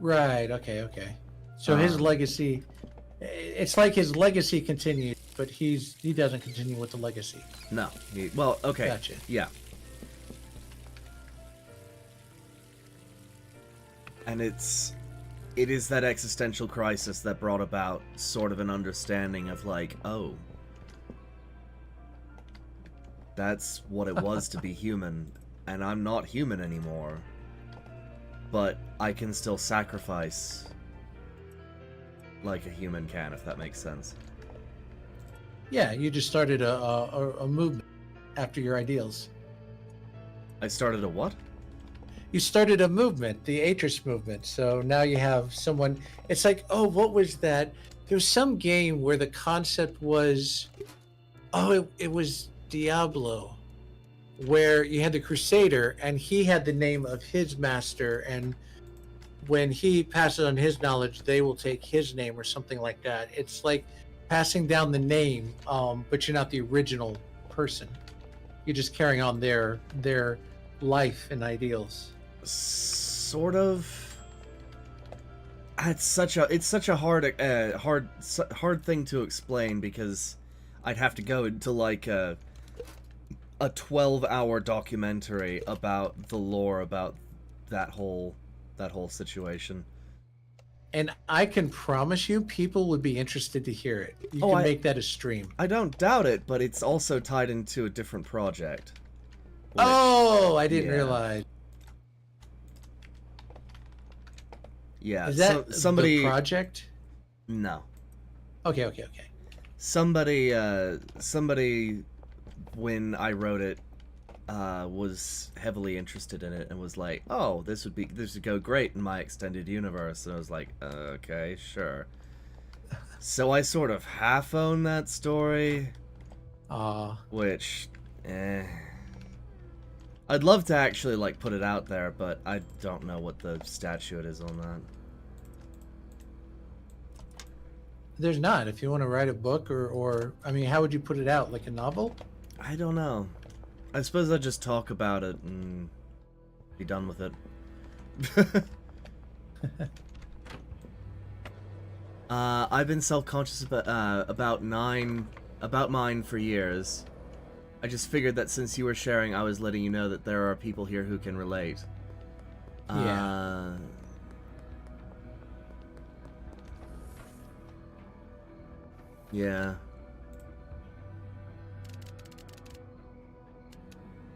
Right. Okay. So his legacy, it's like his legacy continues, but he doesn't continue with the legacy. No. Well, okay. Gotcha. Yeah. And it is that existential crisis that brought about sort of an understanding of like, oh, that's what it was to be human, and I'm not human anymore, but I can still sacrifice like a human can, if that makes sense. Yeah, you just started a movement after your ideals. I started a what? You started a movement, the Atris movement. So now you have someone. It's like, oh, what was that? There was some game where the concept was, it was Diablo, where you had the Crusader and he had the name of his master, and when he passes on his knowledge, they will take his name or something like that. It's like passing down the name, but you're not the original person. You're just carrying on their life and ideals. Sort of. It's such a hard thing to explain because I'd have to go into like a 12-hour documentary about the lore about that whole situation. And I can promise you, people would be interested to hear it. You can make that a stream. I don't doubt it, but it's also tied into a different project. Oh, I didn't realize. Yeah, is that somebody the project? No. Okay. Somebody, when I wrote it, was heavily interested in it and was like, "Oh, this would go great in my extended universe." And I was like, "Okay, sure." So I sort of half own that story, which, I'd love to actually like put it out there, but I don't know what the statute is on that. There's not. If you want to write a book or I mean, how would you put it out? Like a novel? I don't know. I suppose I'd just talk about it and be done with it. I've been self-conscious about mine for years. I just figured that since you were sharing, I was letting you know that there are people here who can relate. Yeah. Yeah.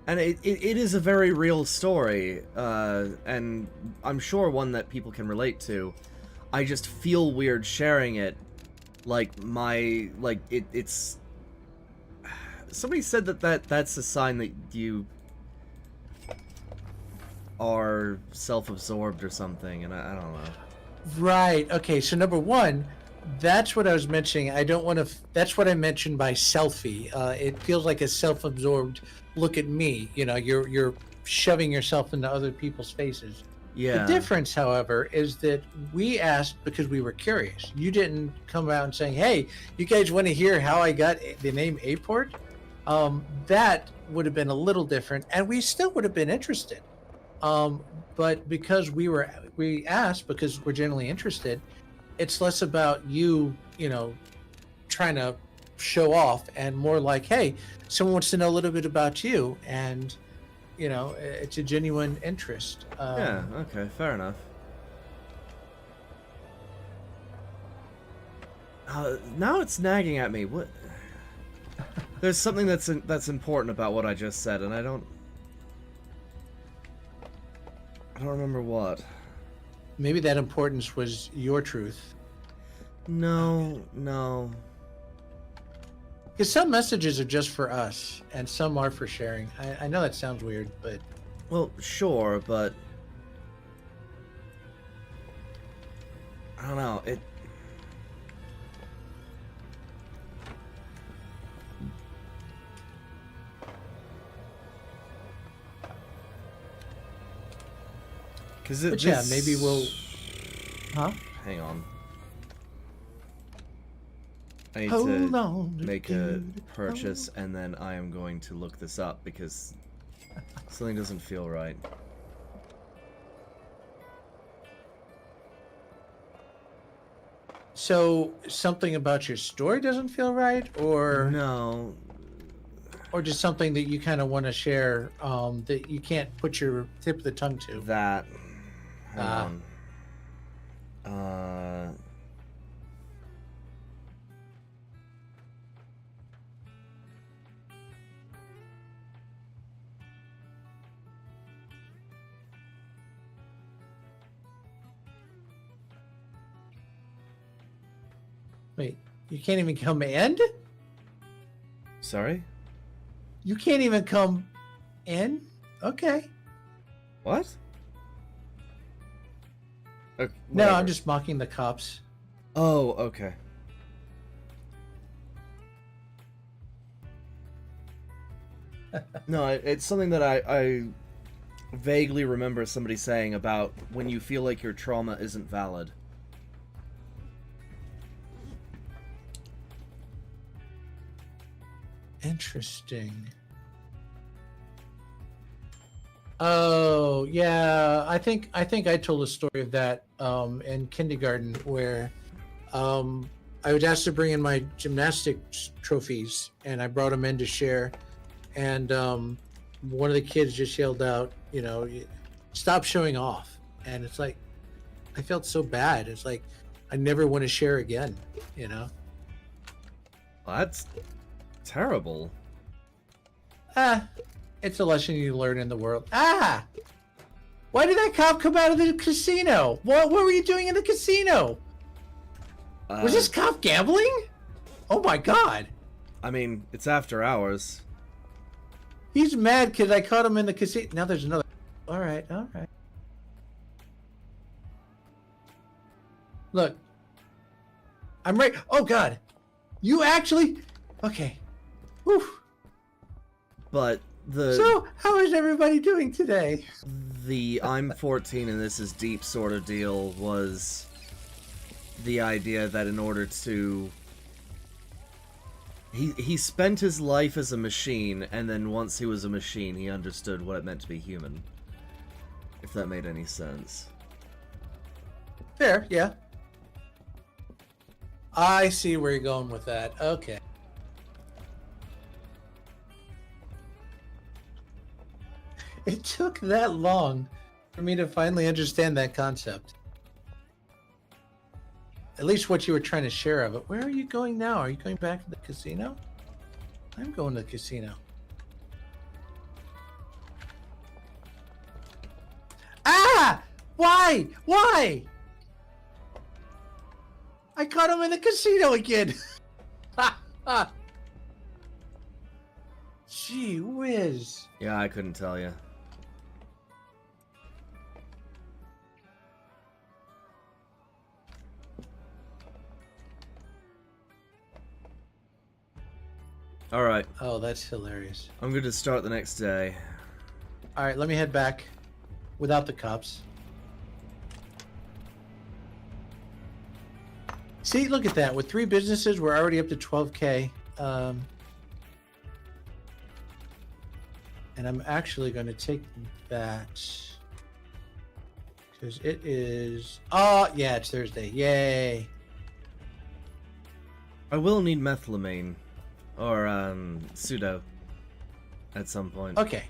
And it is a very real story, and I'm sure one that people can relate to. I just feel weird sharing it, it's... Somebody said that's a sign that you are self-absorbed or something, and I don't know. Right. Okay. So number one, that's what I was mentioning. I don't want to. That's what I mentioned by selfie. It feels like a self-absorbed look at me. You know, you're shoving yourself into other people's faces. Yeah. The difference, however, is that we asked because we were curious. You didn't come out and saying, "Hey, you guys want to hear how I got the name Aport?" That would have been a little different, and we still would have been interested. But because we asked because we're generally interested, it's less about you trying to show off and more like, hey, someone wants to know a little bit about you, and it's a genuine interest. Yeah, okay, fair enough. Now it's nagging at me. What? There's something that's important about what I just said, and I don't remember what. Maybe that importance was your truth. No. Because some messages are just for us, and some are for sharing. I know that sounds weird, but... Well, sure, but... I don't know, it... But yeah, maybe we'll... Huh? Hang on. I need Hold to on, make a purchase, and then I am going to look this up, because something doesn't feel right. So, something about your story doesn't feel right, or... No. Or just something that you kind of want to share, that you can't put your tip of the tongue to? That... Hang on. Wait, you can't even come in? Sorry? You can't even come in? Okay. What? No, Whatever. I'm just mocking the cops. Oh, okay. No, it's something that I vaguely remember somebody saying about when you feel like your trauma isn't valid. Interesting. Oh yeah, I think I told a story of that in kindergarten where I was asked to bring in my gymnastics trophies, and I brought them in to share, and one of the kids just yelled out, you know, "Stop showing off!" And it's like, I felt so bad. It's like I never want to share again, you know. Well, that's terrible. It's a lesson you learn in the world. Why did that cop come out of the casino? What were you doing in the casino? Was this cop gambling? Oh my god. I mean, it's after hours. He's mad because I caught him in the casino. Now there's another. All right. Look. I'm right. Oh god. You actually. Okay. Whew. But So, how is everybody doing today? the I'm 14 and this is deep sort of deal was the idea that in order to he spent his life as a machine, and then once he was a machine he understood what it meant to be human, if that made any sense. Fair, yeah. I see where you're going with that. Okay. It took that long for me to finally understand that concept. At least what you were trying to share of it. Where are you going now? Are you going back to the casino? I'm going to the casino. Why? Why? I caught him in the casino again. Gee whiz. Yeah, I couldn't tell you. Alright, Oh, that's hilarious. I'm going to start the next day. All right, let me head back without the cops. See, look at that. With 3 businesses, we're already up to 12K. And I'm actually going to take that because it is. Oh, yeah, it's Thursday. Yay! I will need methylamine. Or, pseudo. At some point. Okay.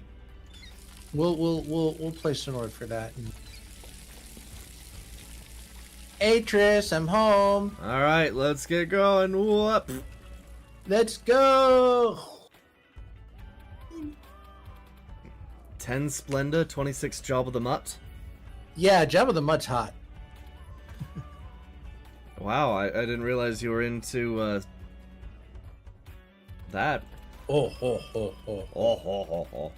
We'll place an order for that. Atris, I'm home. Alright, let's get going. Whoop! Let's go. 10 Splenda, 26 Job of the Mutt. Yeah, Jabba the Mutt's hot. Wow, I didn't realize you were into, that. Oh, ho, ho, ho. Oh, ho, ho, ho.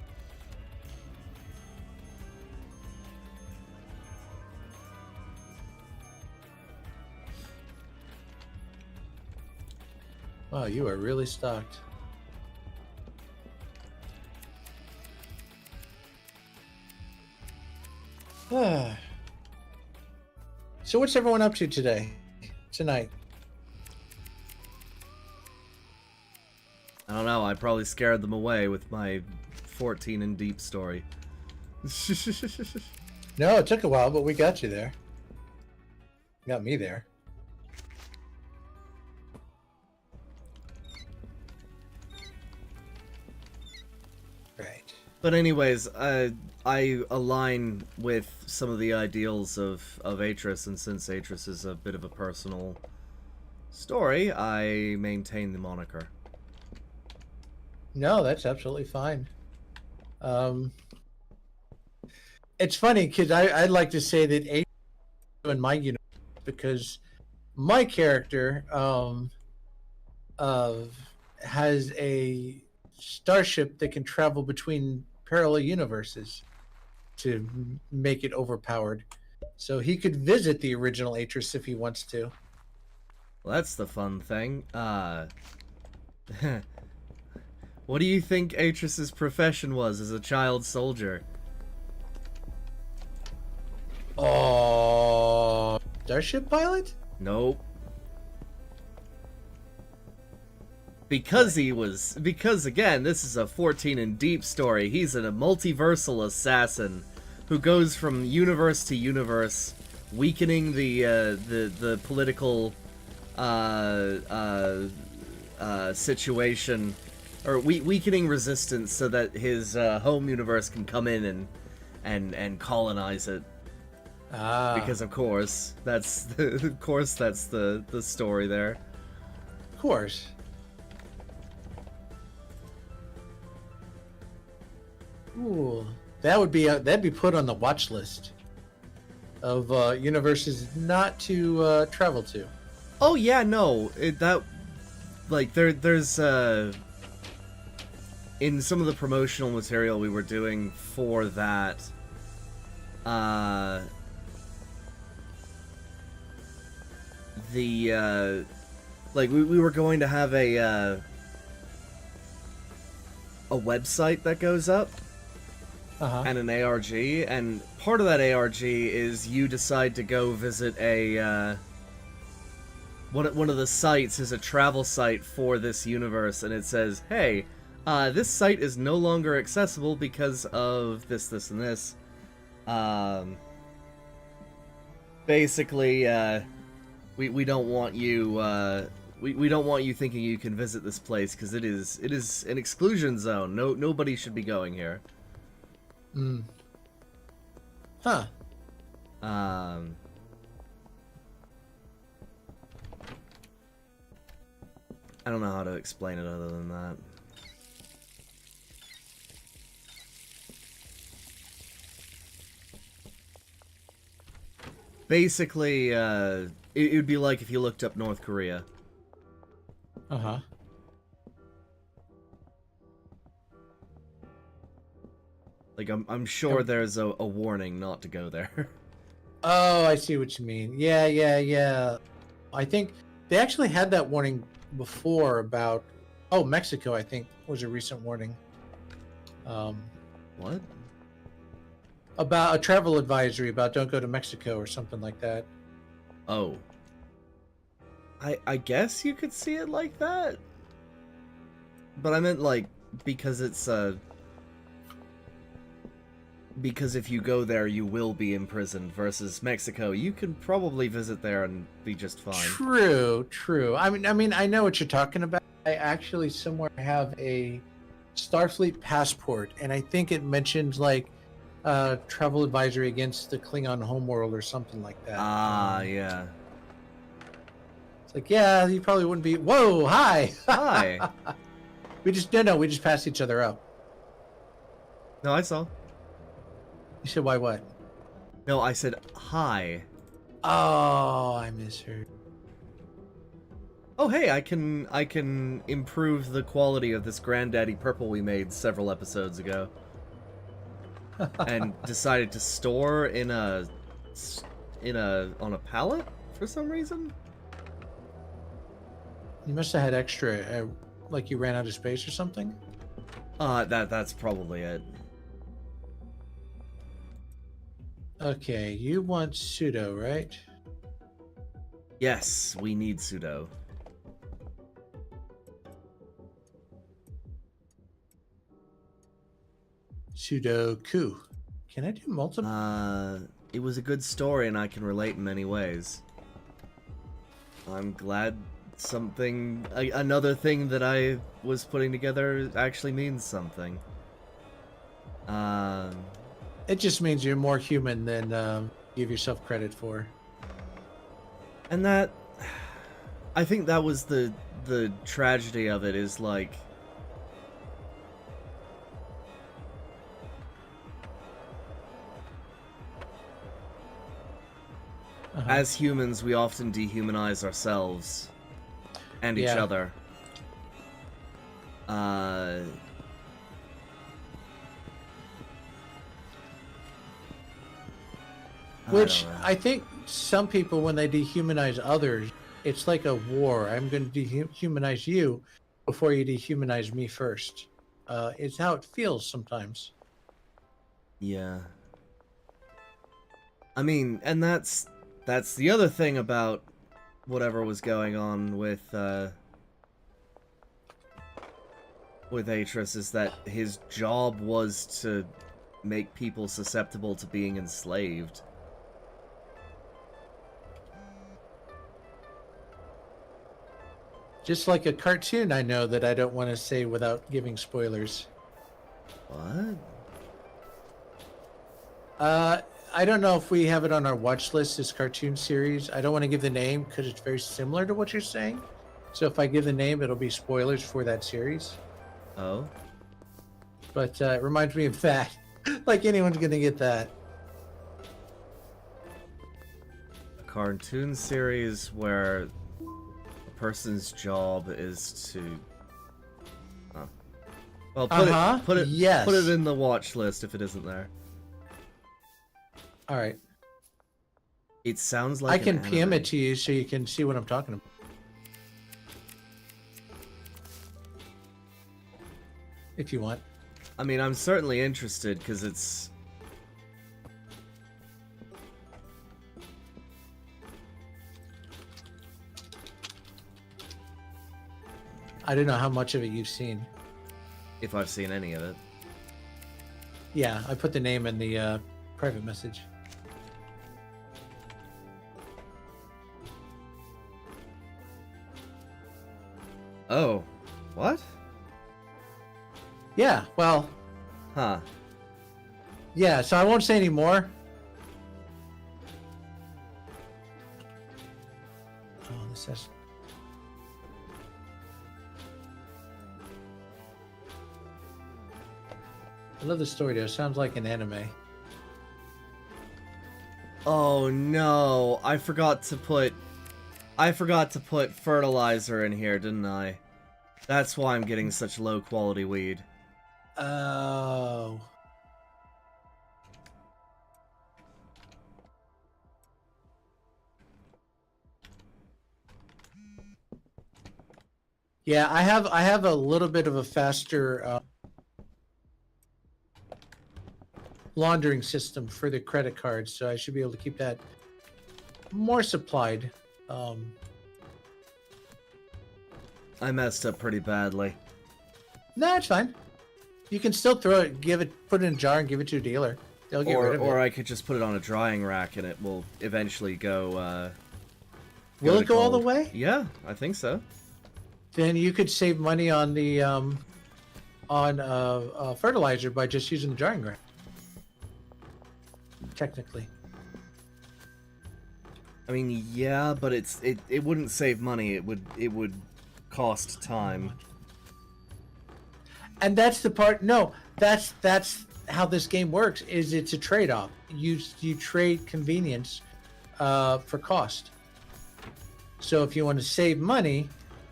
Wow, you are really stocked. So what's everyone up to tonight? I don't know, I probably scared them away with my 14 and deep story. No, it took a while, but we got you there. Got me there. Right. But anyways, I align with some of the ideals of Atris, and since Atris is a bit of a personal story, I maintain the moniker. No, that's absolutely fine. It's funny because I'd like to say that Atris in my universe, because my character has a starship that can travel between parallel universes to make it overpowered. So he could visit the original Atris if he wants to. Well, that's the fun thing. What do you think Atris's profession was as a child soldier? Oh, starship pilot? Nope. because again, this is a 14 and deep story. He's a multiversal assassin who goes from universe to universe, weakening the political situation, or weakening resistance, so that his home universe can come in and colonize it. Because of course that's the story there. Of course. Ooh, that'd be put on the watch list of universes not to travel to. Oh yeah, no, there's in some of the promotional material we were doing for that, we were going to have a website that goes up. And an ARG, and part of that ARG is you decide to go visit a one of the sites is a travel site for this universe, and it says, hey, this site is no longer accessible because of this, and this. Basically, we don't want you we don't want you thinking you can visit this place, because it is an exclusion zone. Nobody should be going here. Huh. I don't know how to explain it other than that. Basically, it would be like if you looked up North Korea. Like, I'm sure there's a warning not to go there. Oh, I see what you mean. Yeah. I think they actually had that warning before about... Oh, Mexico, I think, was a recent warning. What? About a travel advisory about don't go to Mexico or something like that. Oh. I guess you could see it like that? But I meant, like, because it's, because if you go there, you will be imprisoned, versus Mexico. You can probably visit there and be just fine. True. I mean, I know what you're talking about. I actually somewhere have a Starfleet passport, and I think it mentioned, like, travel advisory against the Klingon homeworld or something like that. Yeah. It's like, yeah, you probably wouldn't be... Whoa, hi! Hi! we just passed each other up. No, I saw. You said, why what? No, I said hi. Oh, I misheard. Oh, hey, I can improve the quality of this Granddaddy Purple we made several episodes ago. And decided to store on a pallet for some reason. You must have had extra, like you ran out of space or something? That's probably it. Okay, you want pseudo, right? Yes, we need pseudo. Sudoku. Can I do multiple? It was a good story and I can relate in many ways. I'm glad another thing that I was putting together actually means something. It just means you're more human than give yourself credit for. And that, I think that was the tragedy of it, is like, as humans, we often dehumanize ourselves and each other. Which I think some people, when they dehumanize others, it's like a war. I'm going to dehumanize you before you dehumanize me first. It's how it feels sometimes. Yeah. I mean, and that's the other thing about whatever was going on with with Atris is that his job was to make people susceptible to being enslaved. Just like a cartoon I know that I don't want to say without giving spoilers. What? I don't know if we have it on our watch list, this cartoon series. I don't want to give the name because it's very similar to what you're saying. So if I give the name, it'll be spoilers for that series. Oh? But it reminds me of that. Like anyone's going to get that. A cartoon series where a person's job is to... Oh. Well, put it Yes. put it in the watch list if it isn't there. All right. It sounds like I can an PM anime. it to you so you can see what I'm talking about. If you want. I mean, I'm certainly interested because it's... I don't know how much of it you've seen. if I've seen any of it. Yeah, I put the name in the private message. Oh. What? Yeah, well, Huh. yeah, so I won't say any more. Oh, this has... I love the story though. It sounds like an anime. Oh no, I forgot to put fertilizer in here, didn't I? That's why I'm getting such low quality weed. Oh. Yeah, I have a little bit of a faster laundering system for the credit cards, so I should be able to keep that more supplied. I messed up pretty badly. No, it's fine. You can still throw it, put it in a jar and give it to a dealer. They'll get rid of Or it. I could just put it on a drying rack and it will eventually go, Will to it go all the cold. way? Yeah, I think so. Then you could save money on the fertilizer by just using the drying rack. Technically. I mean, yeah, but it wouldn't save money. It would cost time. And that's the part. No, that's how this game works. Is it's a trade-off. You trade convenience for cost. So if you want to save money,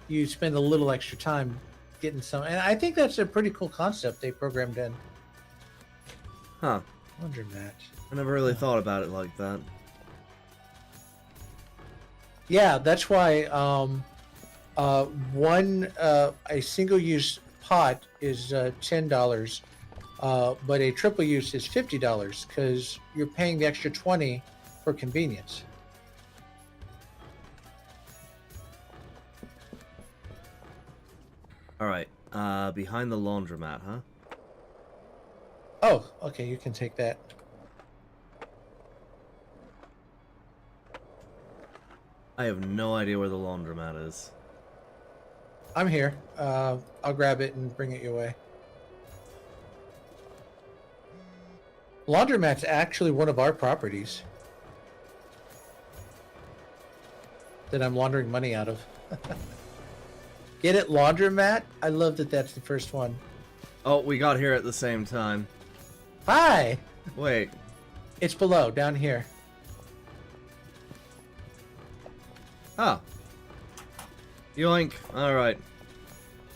you spend a little extra time getting some. And I think that's a pretty cool concept they programmed in. Huh. Wonder that. I never really thought about it like that. Yeah, that's why a single-use pot is $10, but a triple use is $50 because you're paying the extra 20 for convenience. All right. Behind the laundromat, huh? Oh, okay, you can take that. I have no idea where the laundromat is. I'm here. I'll grab it and bring it your way. Laundromat's actually one of our properties that I'm laundering money out of. Get it, laundromat? I love that that's the first one. Oh, we got here at the same time. Hi! Wait. It's below, down here. Oh. Yoink. All right.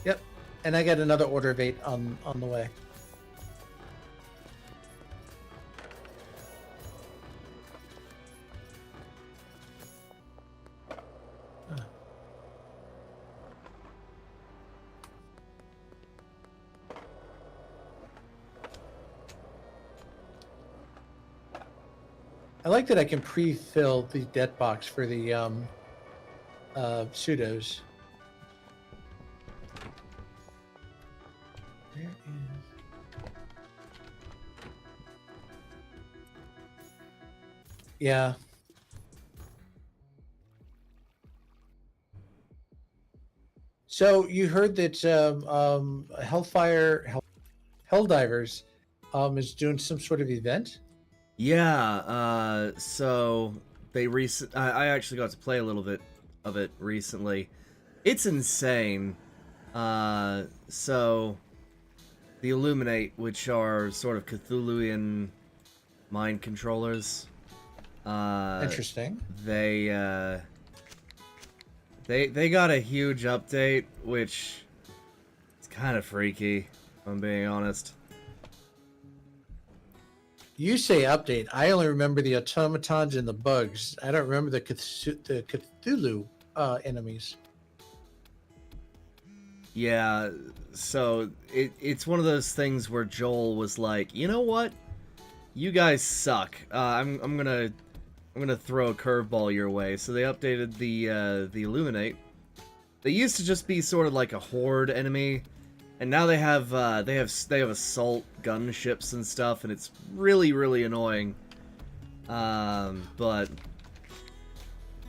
Yep. And I got another order of 8 on the way. I like that I can pre-fill the debt box for the pseudos. Yeah. So you heard that Helldivers is doing some sort of event? Yeah, so I actually got to play a little bit of it recently. It's insane. So the Illuminate, which are sort of Cthulhuian mind controllers, Interesting. they got a huge update, which is kind of freaky, if I'm being honest. You say update. I only remember the automatons and the bugs. I don't remember the Cthulhu enemies. Yeah, so it's one of those things where Joel was like, you know what? You guys suck. I'm gonna throw a curveball your way. So they updated the Illuminate. They used to just be sort of like a horde enemy, and now they have assault gunships and stuff, and it's really annoying. But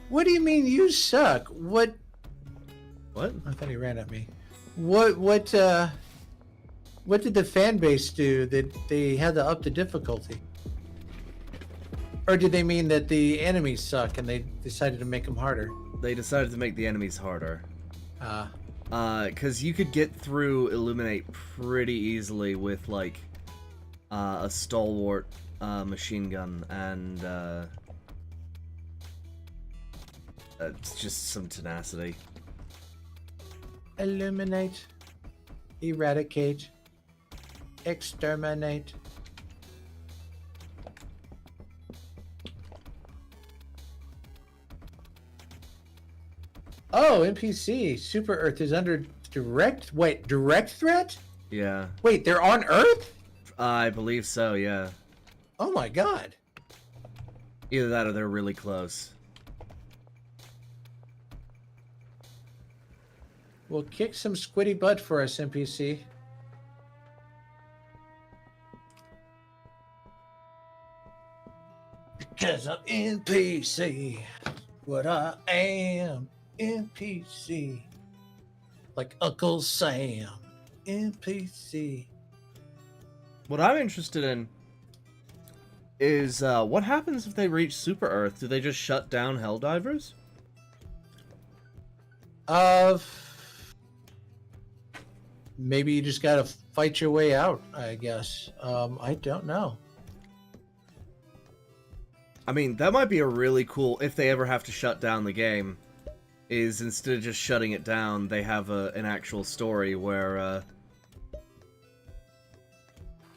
What do you mean you suck? What? what? I thought he ran at me. What did the fan base do that they had to up the difficulty? Or did they mean that the enemies suck and they decided to make them harder? They decided to make the enemies harder. Ah. Because you could get through Illuminate pretty easily with, like, a stalwart machine gun and it's just some tenacity. Illuminate, eradicate, exterminate. Oh, NPC. Super Earth is under direct threat? Yeah, Wait, they're on Earth? I believe so, yeah. Oh my god. Either that or they're really close. Well, kick some squiddy butt for us, NPC. Because I'm NPC. What I am, NPC. Like Uncle Sam, NPC. What I'm interested in is what happens if they reach Super Earth? Do they just shut down Helldivers? Maybe you just gotta fight your way out, I guess. I don't know. I mean, that might be a really cool, if they ever have to shut down the game, is instead of just shutting it down, they have an actual story where,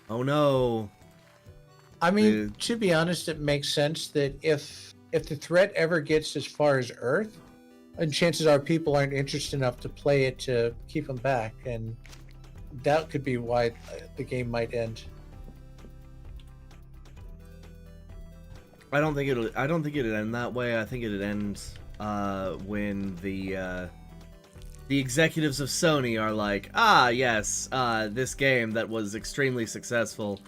oh no. I mean, to be honest, it makes sense that if the threat ever gets as far as Earth, and chances are people aren't interested enough to play it to keep them back, and that could be why the game might end. I don't think it'd end that way. I think it'd end when the executives of Sony are like, ah, yes, this game that was extremely successful,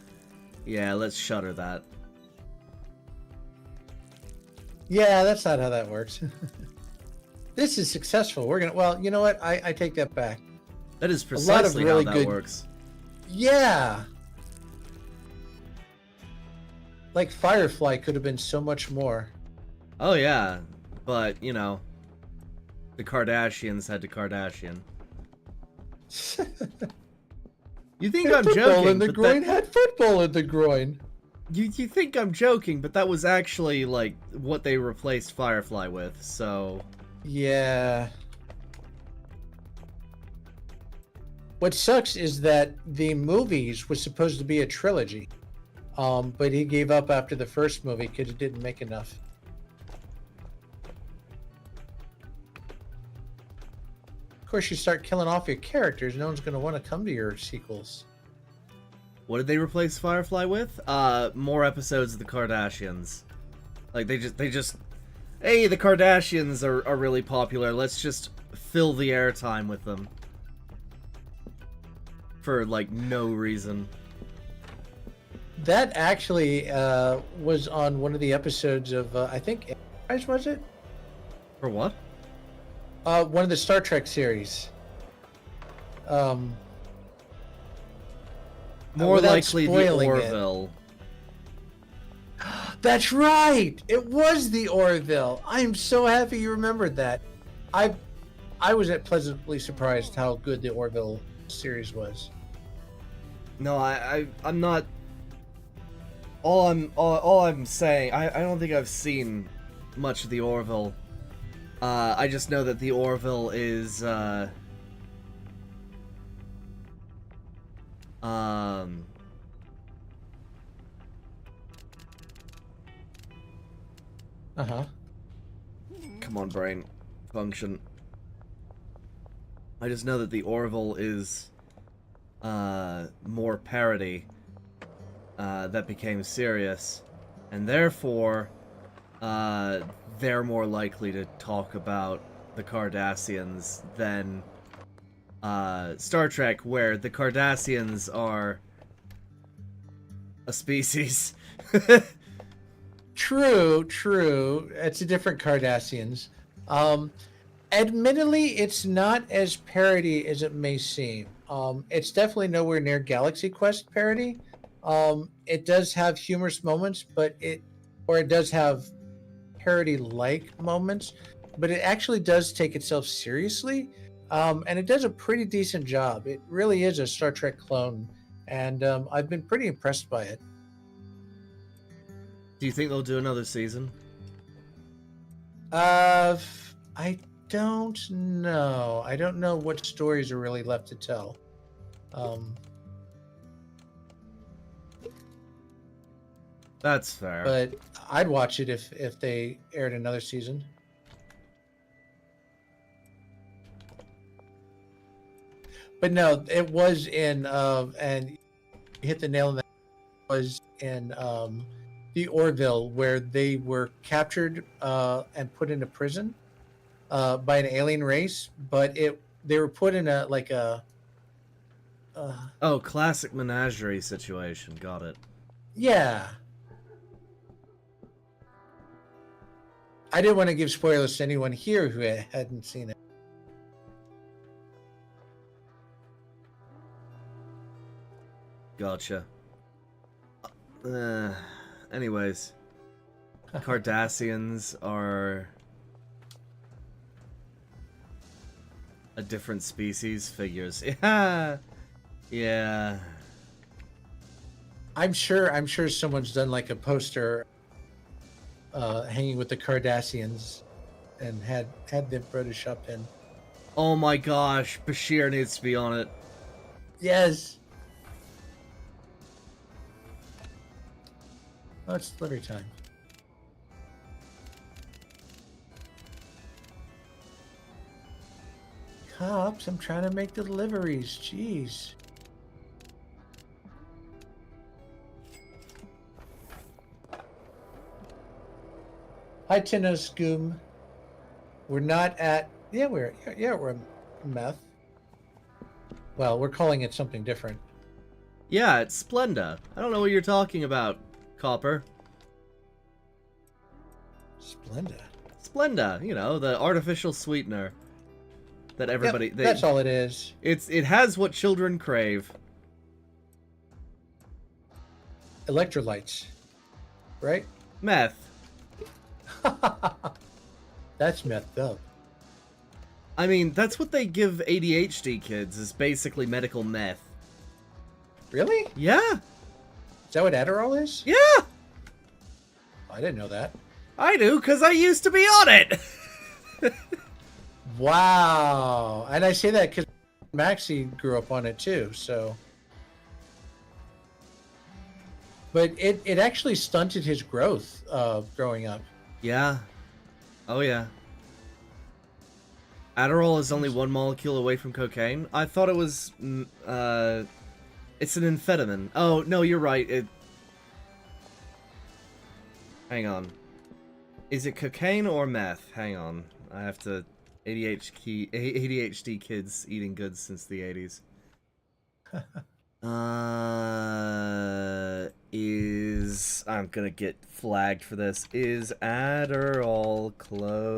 yeah, let's shutter that. Yeah, that's not how that works. This is successful. We're gonna. Well, you know what? I take that back. That is precisely really how that good- works. Yeah. Like Firefly could have been so much more. Oh yeah, but you know, the Kardashians had to Kardashian. You think I'm Football joking? in the but groin that- had football in the groin. you think I'm joking, but that was actually like what they replaced Firefly with. So Yeah. What sucks is that the movies was supposed to be a trilogy, but he gave up after the first movie because it didn't make enough. Of course, you start killing off your characters, no one's going to want to come to your sequels. what did they replace Firefly with? More episodes of the Kardashians. Like they just, hey, the Kardashians are really popular. Let's just fill the airtime with them. for like no reason. That actually was on one of the episodes of I think Enterprise, was it? For what? One of the Star Trek series. More without likely the spoiling it. Orville. That's right. It was the Orville. I am so happy you remembered that. I was pleasantly surprised how good the Orville series was. No, I'm not. All I'm saying, I don't think I've seen much of the Orville. I just know that the Orville is come on, brain, function. I just know that the Orville is more parody that became serious, and therefore they're more likely to talk about the Cardassians than Star Trek, where the Cardassians are a species. True. It's a different Cardassians. Admittedly, it's not as parody as it may seem. It's definitely nowhere near Galaxy Quest parody. It does have humorous moments, but it does have parody-like moments, but it actually does take itself seriously, and it does a pretty decent job. It really is a Star Trek clone, and I've been pretty impressed by it. Do you think they'll do another season? I don't know. I don't know what stories are really left to tell. That's fair. But I'd watch it if they aired another season. But no, it was in and you hit the nail on the head. It was in the Orville, where they were captured and put into prison by an alien race, but they were put in a oh, classic menagerie situation. Got it. yeah. I didn't want to give spoilers to anyone here who hadn't seen it. Gotcha. Anyways, Cardassians are a different species. Figures. Yeah. Yeah. I'm sure someone's done like a poster hanging with the Cardassians and had them Photoshop in. Oh my gosh, Bashir needs to be on it. Yes. Oh, it's delivery time. Cops, I'm trying to make deliveries. Jeez. Hi, Tinoscoom. We're not at... we're at meth. Well, we're calling it something different. Yeah, it's Splenda. I don't know what you're talking about, Copper. Splenda. Splenda, you know, the artificial sweetener that everybody... Yep, that's all it is. It has what children crave. Electrolytes. Right? Meth. That's methed up. I mean, that's what they give ADHD kids, is basically medical meth. Really? Yeah. Is that what Adderall is? Yeah. I didn't know that. I do, because I used to be on it. Wow. And I say that because Maxie grew up on it too, so... But it actually stunted his growth growing up. Yeah. Oh, yeah. Adderall is only one molecule away from cocaine? I thought it was... it's an amphetamine. Oh, no, you're right. Hang on. Is it cocaine or meth? Hang on. I have to... ADHD kids eating goods since the 80s. I'm gonna get flagged for this. Is Adderall closer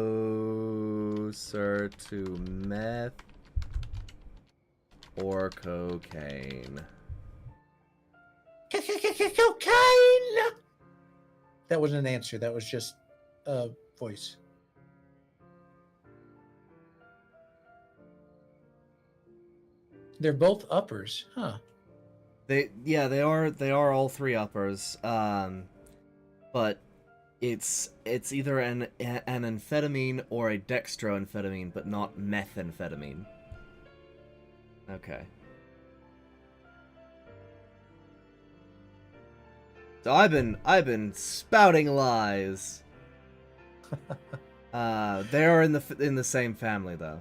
to meth or cocaine? Cocaine! That wasn't an answer. That was just a voice. They're both uppers, huh? They are all three uppers. But it's either an amphetamine or a dextroamphetamine, but not methamphetamine. Okay. So I've been spouting lies. They are in the same family though.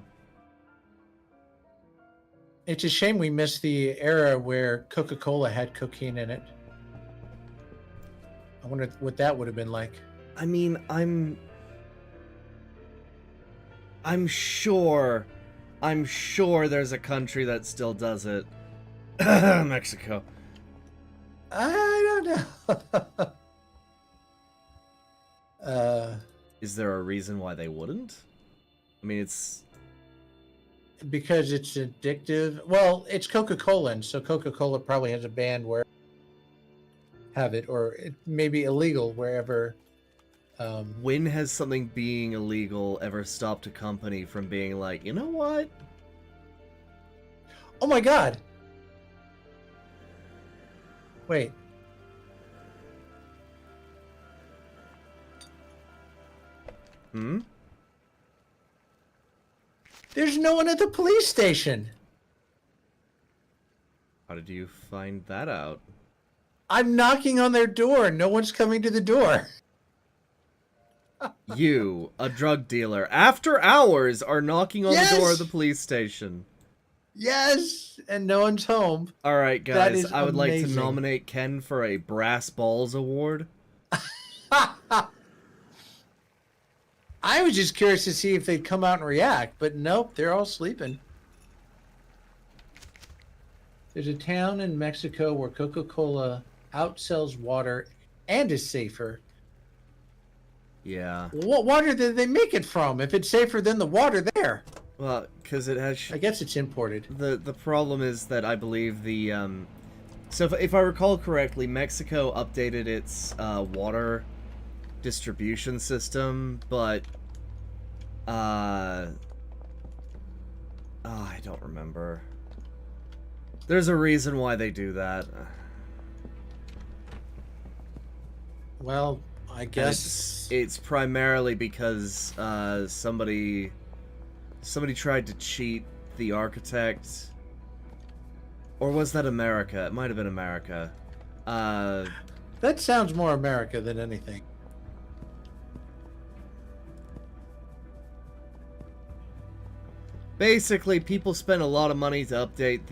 It's a shame we missed the era where Coca-Cola had cocaine in it. I wonder what that would have been like. I mean, I'm sure there's a country that still does it. Mexico. I don't know. Is there a reason why they wouldn't? I mean, it's Because it's addictive. Well, it's Coca-Cola, and so Coca-Cola probably has a ban where have it, or it may be illegal wherever. When has something being illegal ever stopped a company from being like, you know what? Oh my God! Wait. Hmm? There's no one at the police station. How did you find that out? I'm knocking on their door. No one's coming to the door. You, a drug dealer, after hours are knocking on the door of the police station. Yes, and no one's home. Alright, That guys, is I would like to amazing. nominate Ken for a Brass Balls Award. I was just curious to see if they'd come out and react, but nope, they're all sleeping. There's a town in Mexico where Coca-Cola outsells water and is safer. Yeah. What water did they make it from? If it's safer than the water there, Well, because it has... I guess it's imported. The problem is that I believe the... So if I recall correctly, Mexico updated its water distribution system, but... I don't remember. There's a reason why they do that. Well, I And guess it's primarily because somebody tried to cheat the architect, or was that America? It might have been America. that sounds more America than anything. Basically, people spent a lot of money to update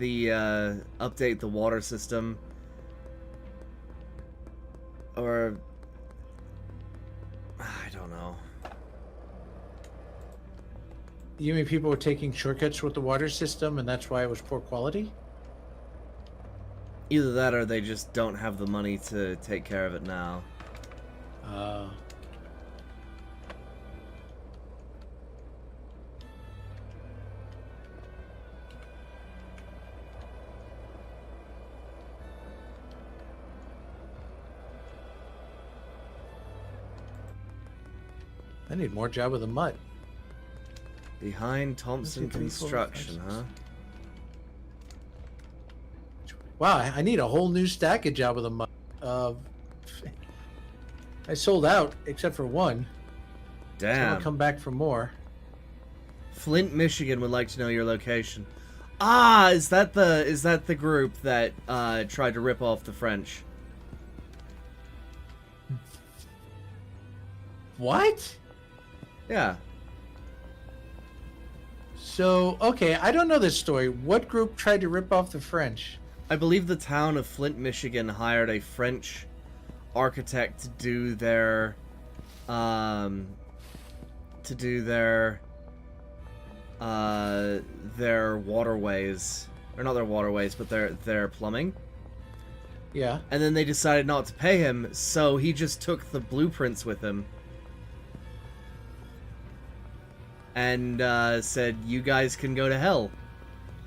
the water system, or I don't know. You mean people were taking shortcuts with the water system, and that's why it was poor quality? Either that, or they just don't have the money to take care of it now. I need more job with the mud. Behind Thompson 1, 2, 3, 4, 5, Construction, 6. huh? Wow, I need a whole new stack of Jabba the Mud. I sold out except for one. So Damn. I'll come back for more. Flint, Michigan would like to know your location. Ah, is that the group that tried to rip off the French? What? Yeah. So, okay, I don't know this story. What group tried to rip off the French? I believe the town of Flint, Michigan hired a French architect to do their waterways or not their waterways, but their plumbing. Yeah. And then they decided not to pay him, so he just took the blueprints with him. And said, "You guys can go to hell."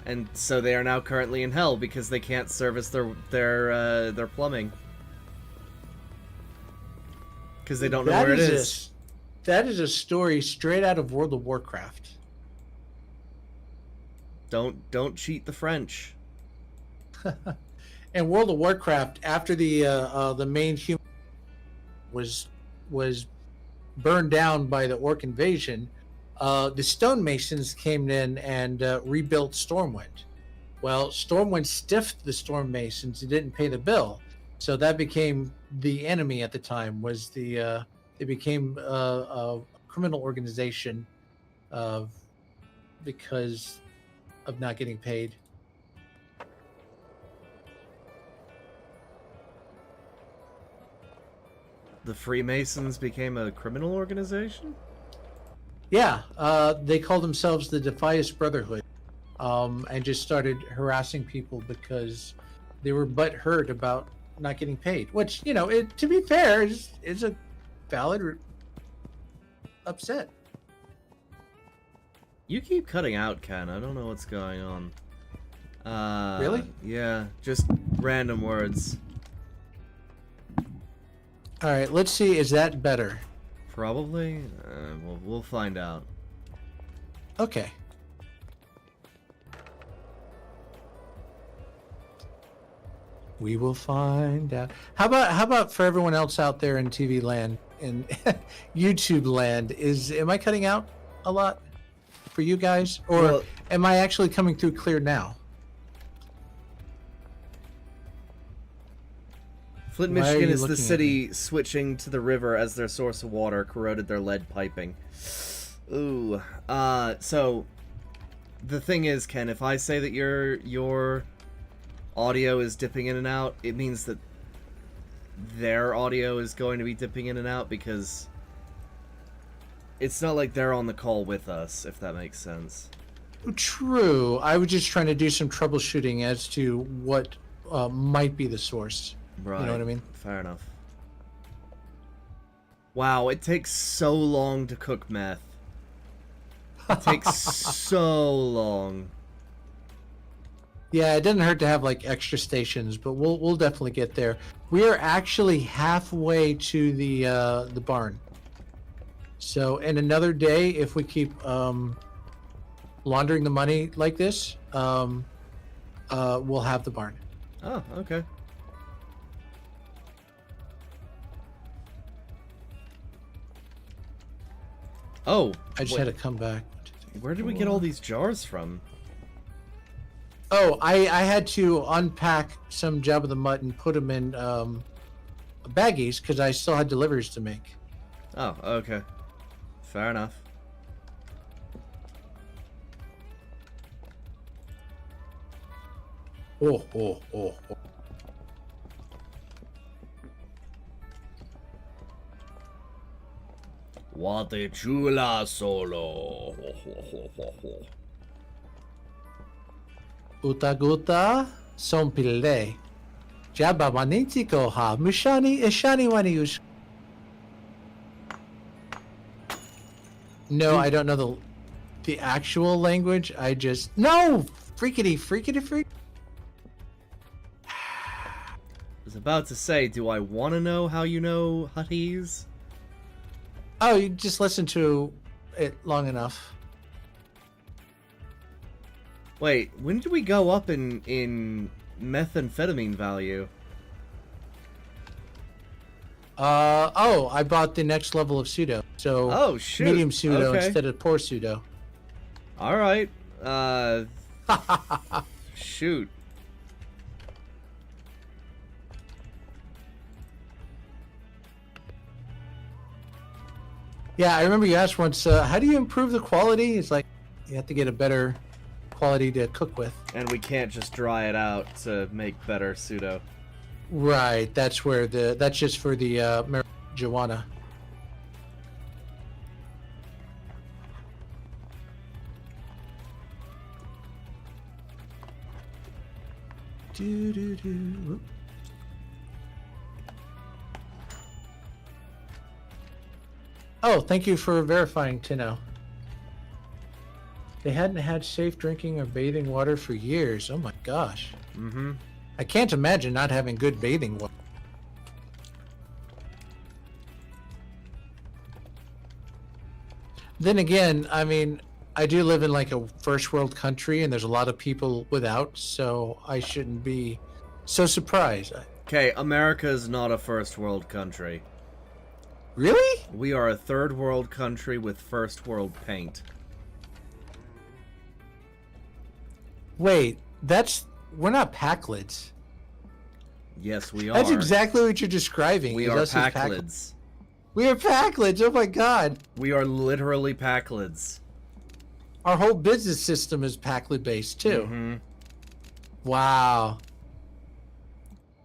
And so they are now currently in hell because they can't service their plumbing. Because they don't know where it is. That is a story straight out of World of Warcraft. Don't cheat the French. In World of Warcraft, after the main human was burned down by the orc invasion, the stonemasons came in and rebuilt Stormwind. Well, Stormwind stiffed the stonemasons and didn't pay the bill, so that became the enemy at the time. It became a criminal organization because of not getting paid. The Freemasons became a criminal organization? Yeah, they called themselves the Defias Brotherhood, and just started harassing people because they were butthurt about not getting paid. Which, to be fair, is a valid upset. You keep cutting out, Ken. I don't know what's going on. Really? Yeah, just random words. All right, let's see. Is that better? Probably. We'll find out. Okay. We will find out. How about for everyone else out there in TV land, in YouTube land? Am I cutting out a lot for you guys, or Well, am I actually coming through clear now? Flint, Why are Michigan you is the looking at city switching to the river as their source of water corroded their lead piping. Ooh. So the thing is, Ken, if I say that your audio is dipping in and out, it means that their audio is going to be dipping in and out because it's not like they're on the call with us, if that makes sense. True. I was just trying to do some troubleshooting as to what might be the source. Right. You know what I mean? Fair enough. Wow, it takes so long to cook meth. It takes so long. Yeah, it doesn't hurt to have like extra stations, but we'll definitely get there. We are actually halfway to the barn. So in another day, if we keep laundering the money like this, we'll have the barn. Oh, okay. Oh, I just wait, had to come back. where did we get all these jars from? Oh, I had to unpack some Jabba the Mutt and put them in baggies because I still had deliveries to make. Oh, okay. Fair enough. Oh. What a chula solo. Utaguta son pille. Jabba maniti koha. Mushani ishani waniush. No, I don't know the actual language. I just no freakity freak. I was about to say, do I want to know how you know Huttese? Oh, you just listen to it long enough. Wait, when did we go up in methamphetamine value? I bought the next level of pseudo. So Oh, shoot. medium pseudo Okay. instead of poor pseudo. All right. Shoot. Yeah, I remember you asked once, how do you improve the quality? It's like you have to get a better quality to cook with. And we can't just dry it out to make better pseudo. Right, that's just for the marijuana. Do-do-do. Oh, thank you for verifying, Tino. They hadn't had safe drinking or bathing water for years. Oh my gosh. Mm-hmm. I can't imagine not having good bathing water. Then again, I mean, I do live in like a first world country and there's a lot of people without, so I shouldn't be so surprised. Okay, America is not a first world country. Really? We are a third world country with first world paint. Wait, we're not Packlids. Yes, we are. That's exactly what you're describing. We is are us as Packlids. We are Packlids. Oh my god. We are literally Packlids. Our whole business system is Packlid based too. Mm-hmm. Wow.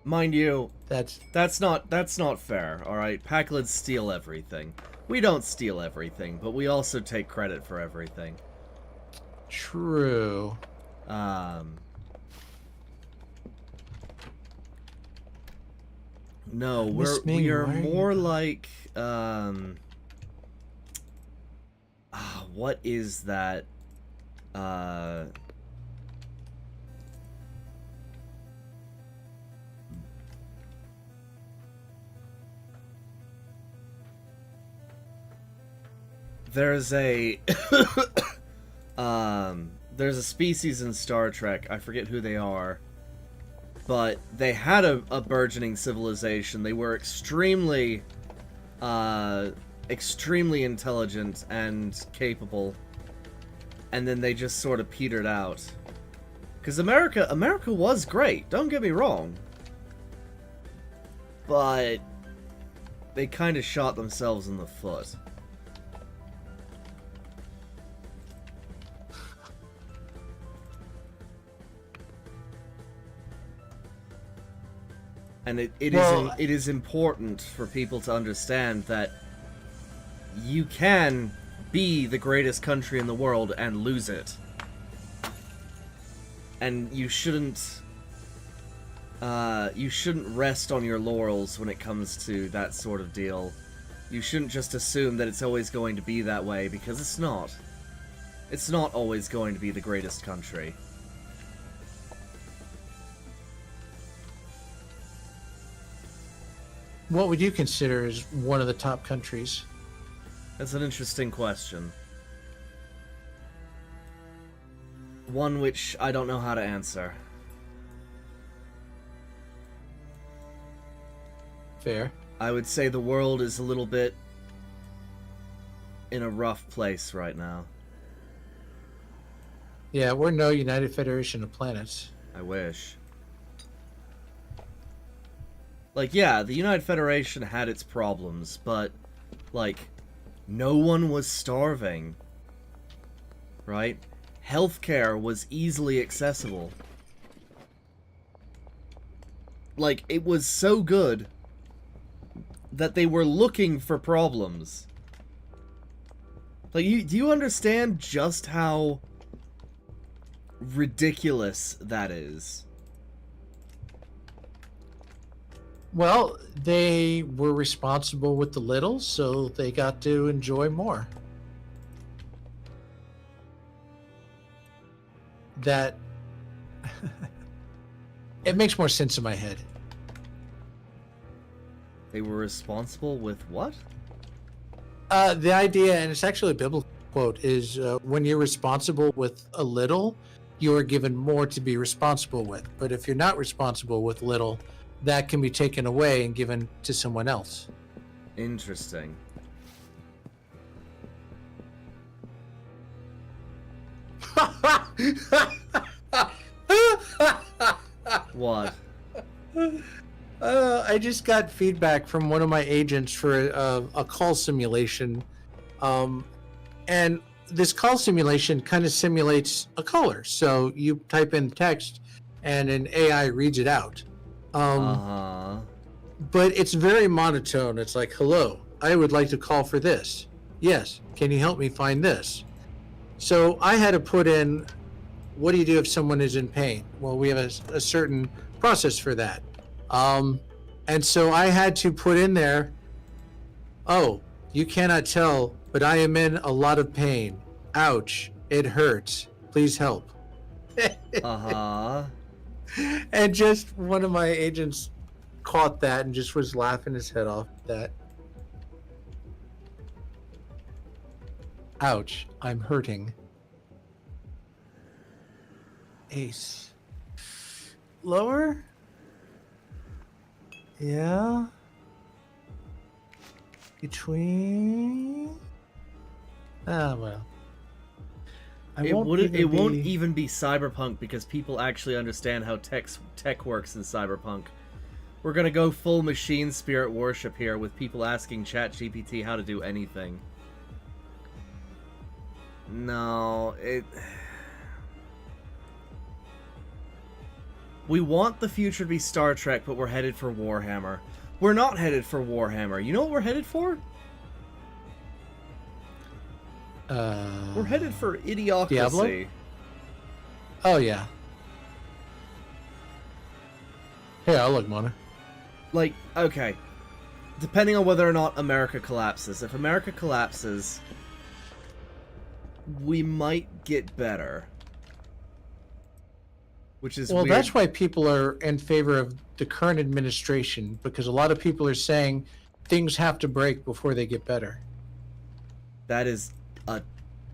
Mind you, That's not fair, alright? Packlids steal everything. We don't steal everything, but we also take credit for everything. true. No, Miss we Ming, are why are you- more like, what is that? There's a, there's a species in Star Trek, I forget who they are, but they had a burgeoning civilization. They were extremely intelligent and capable, and then they just sort of petered out. Because America was great, don't get me wrong, but they kind of shot themselves in the foot. And it is important for people to understand that you can be the greatest country in the world and lose it. And you shouldn't rest on your laurels when it comes to that sort of deal. You shouldn't just assume that it's always going to be that way, because it's not. It's not always going to be the greatest country. What would you consider as one of the top countries? That's an interesting question. One which I don't know how to answer. Fair. I would say the world is a little bit in a rough place right now. Yeah, we're no United Federation of Planets. I wish. Like, yeah, the United Federation had its problems, but, like, no one was starving. Right? Healthcare was easily accessible. Like, it was so good that they were looking for problems. Like, do you understand just how ridiculous that is? Well, they were responsible with the little, so they got to enjoy more. That... it makes more sense in my head. They were responsible with what? The idea, and it's actually a biblical quote, is when you're responsible with a little, you are given more to be responsible with. But if you're not responsible with little, that can be taken away and given to someone else. Interesting. What? I just got feedback from one of my agents for a call simulation. And this call simulation kind of simulates a caller. So you type in text and an AI reads it out. But it's very monotone. It's like, hello, I would like to call for this. Yes, can you help me find this? So I had to put in what do you do if someone is in pain? Well, we have a certain process for that. And so I had to put in there, oh, you cannot tell, but I am in a lot of pain. Ouch, it hurts. Please help. Uh-huh. And just one of my agents caught that and just was laughing his head off at that. Ouch, I'm hurting. Ace. Lower? Yeah. Between. Ah, well. It won't even be Cyberpunk because people actually understand how tech works in Cyberpunk. We're gonna go full machine spirit worship here with people asking ChatGPT how to do anything. No, we want the future to be Star Trek, but we're headed for Warhammer. We're not headed for Warhammer. You know what we're headed for? We're headed for Idiocracy. Diablo? Oh, yeah. Here, I'll look, Mona. Like, okay. Depending on whether or not America collapses. If America collapses, we might get better. Which is well, weird. that's why people are in favor of the current administration, because a lot of people are saying things have to break before they get better. That is a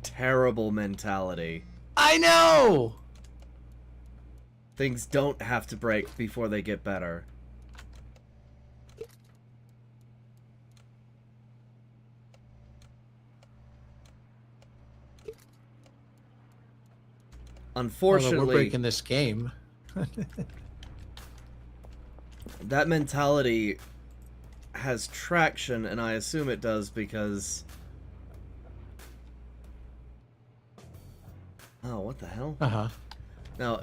terrible mentality. I know! Things don't have to break before they get better. Unfortunately, well, we're breaking this game. That mentality has traction, and I assume it does because... Oh, what the hell? Uh-huh. Now,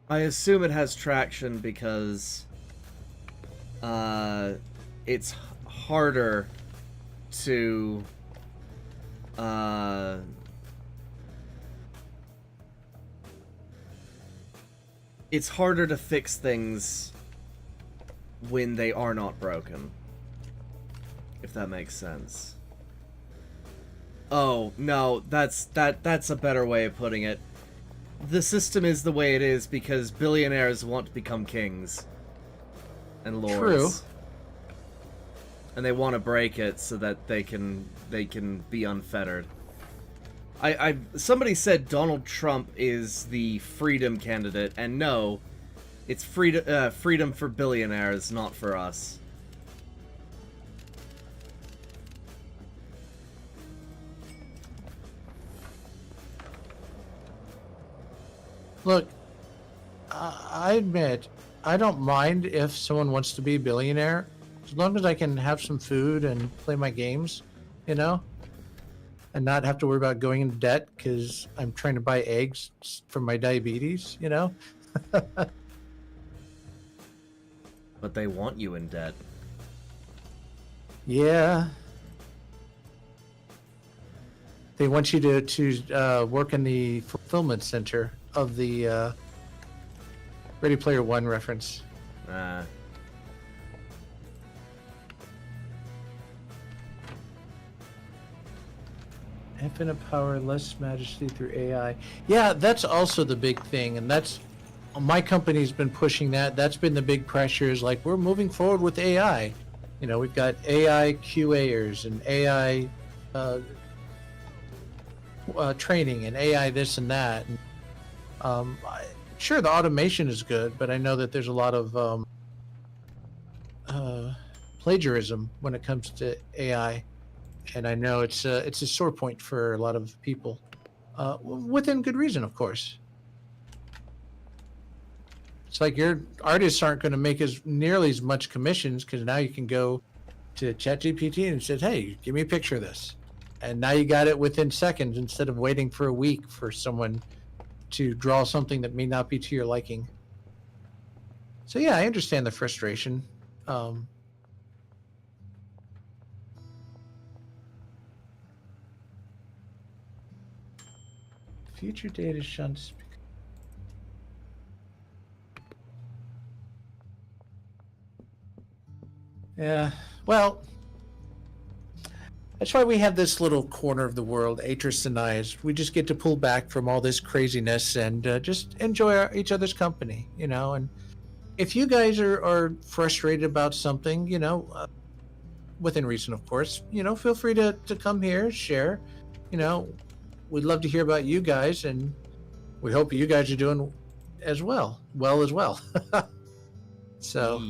I assume it has traction because it's harder to it's harder to fix things when they are not broken, if that makes sense. Oh, no, that's a better way of putting it. The system is the way it is because billionaires want to become kings and lords. True. And they want to break it so that they can be unfettered. Somebody said Donald Trump is the freedom candidate, and no, it's freedom for billionaires, not for us. Look, I admit, I don't mind if someone wants to be a billionaire, as long as I can have some food and play my games, you know? And not have to worry about going into debt because I'm trying to buy eggs for my diabetes, you know? But they want you in debt. Yeah. They want you to work in the fulfillment center of the Ready Player One reference. Infinite power, less majesty through AI. Yeah, that's also the big thing, and that's my company's been pushing that. That's been the big pressure. Is like we're moving forward with AI. You know, we've got AI QAers and AI training and AI this and that. And, sure, the automation is good, but I know that there's a lot of plagiarism when it comes to AI. And I know it's a sore point for a lot of people, within good reason, of course. It's like your artists aren't going to make nearly as much commissions because now you can go to ChatGPT and says, "Hey, give me a picture of this," and now you got it within seconds instead of waiting for a week for someone to draw something that may not be to your liking. So yeah, I understand the frustration. Future data shunts. Yeah, well, that's why we have this little corner of the world, Atris and I. Is we just get to pull back from all this craziness and just enjoy each other's company, you know. And if you guys are frustrated about something, you know, within reason, of course, you know, feel free to come here, share. You know, we'd love to hear about you guys, and we hope you guys are doing as well. So.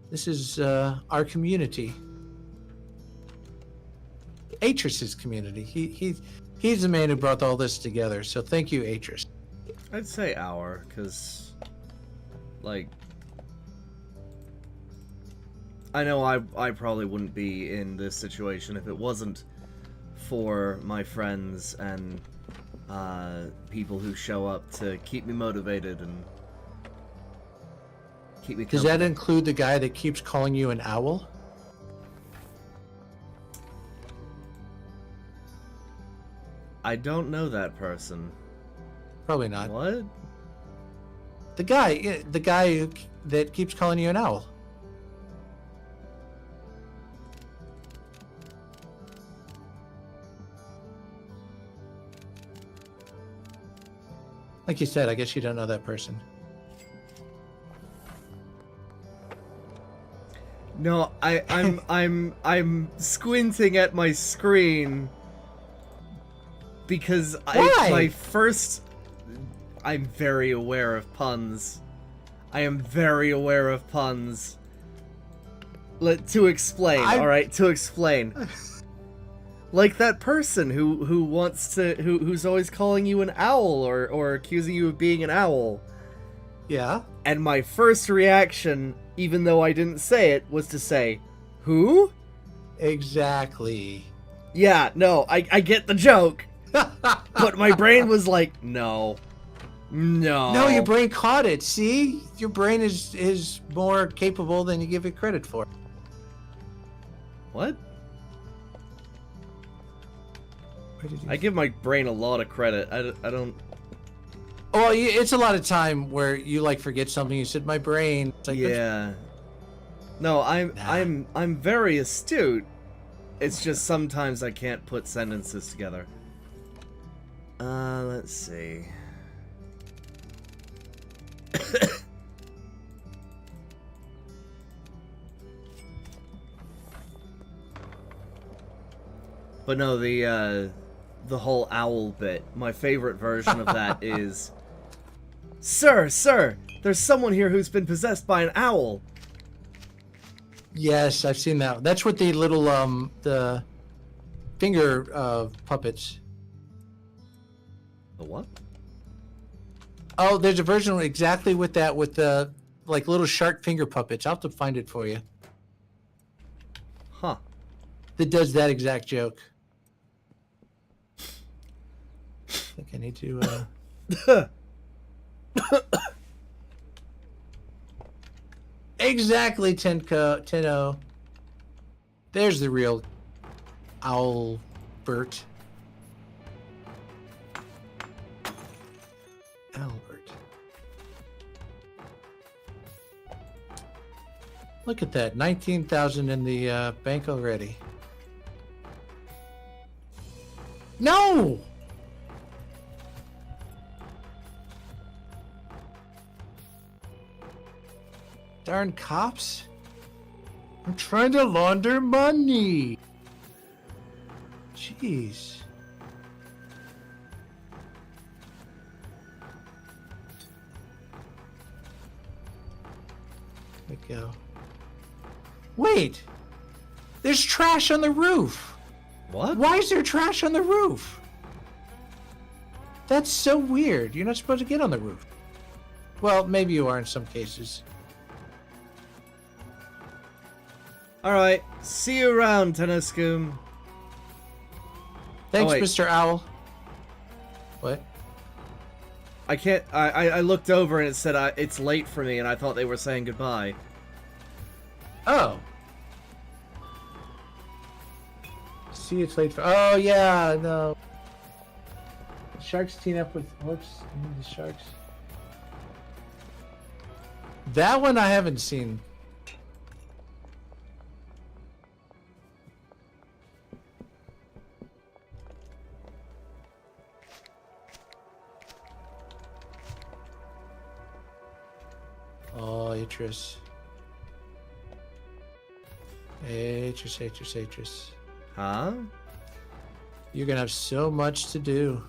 This is our community, Atris's community. He's the man who brought all this together. So thank you, Atris. I'd say our, because, like, I know I probably wouldn't be in this situation if it wasn't for my friends and people who show up to keep me motivated and keep me Does that include the guy that keeps calling you an owl? I don't know that person. Probably not. What? The guy that keeps calling you an owl. Like you said, I guess you don't know that person. No, I'm squinting at my screen because Why? I'm very aware of puns. I am very aware of puns. To explain, alright, to explain. Like that person who's always calling you an owl or accusing you of being an owl. Yeah. And my first reaction, even though I didn't say it, was to say, who? Exactly. Yeah, no, I get the joke. But my brain was like, no. No, your brain caught it. See? Your brain is more capable than you give it credit for. What? Where did you... I give my brain a lot of credit. I don't... Well, it's a lot of time where you like forget something. You said my brain. It's like, yeah. No, I'm very astute. It's just sometimes I can't put sentences together. Let's see. But no, the whole owl bit. My favorite version of that is, Sir, there's someone here who's been possessed by an owl. Yes, I've seen that. That's what the little the finger puppets. The what? Oh, there's a version exactly with that, with the like little shark finger puppets. I'll have to find it for you. Huh. That does that exact joke. I think I need to. Exactly, Tenno. There's the real Owlbert. Albert. Look at that, 19,000 in the bank already. No! Darn cops. I'm trying to launder money. Jeez. There we go. Wait! There's trash on the roof! What? Why is there trash on the roof? That's so weird. You're not supposed to get on the roof. Well, maybe you are in some cases. Alright, see you around, Tenniscoom. Thanks, Oh, wait. Mr. Owl. What? I can't. I looked over and it said it's late for me, and I thought they were saying goodbye. Oh. See, it's late for... Oh, yeah, no. Sharks team up with whoops. The sharks. That one I haven't seen. Oh, Atris. Atris. Huh? You're gonna have so much to do.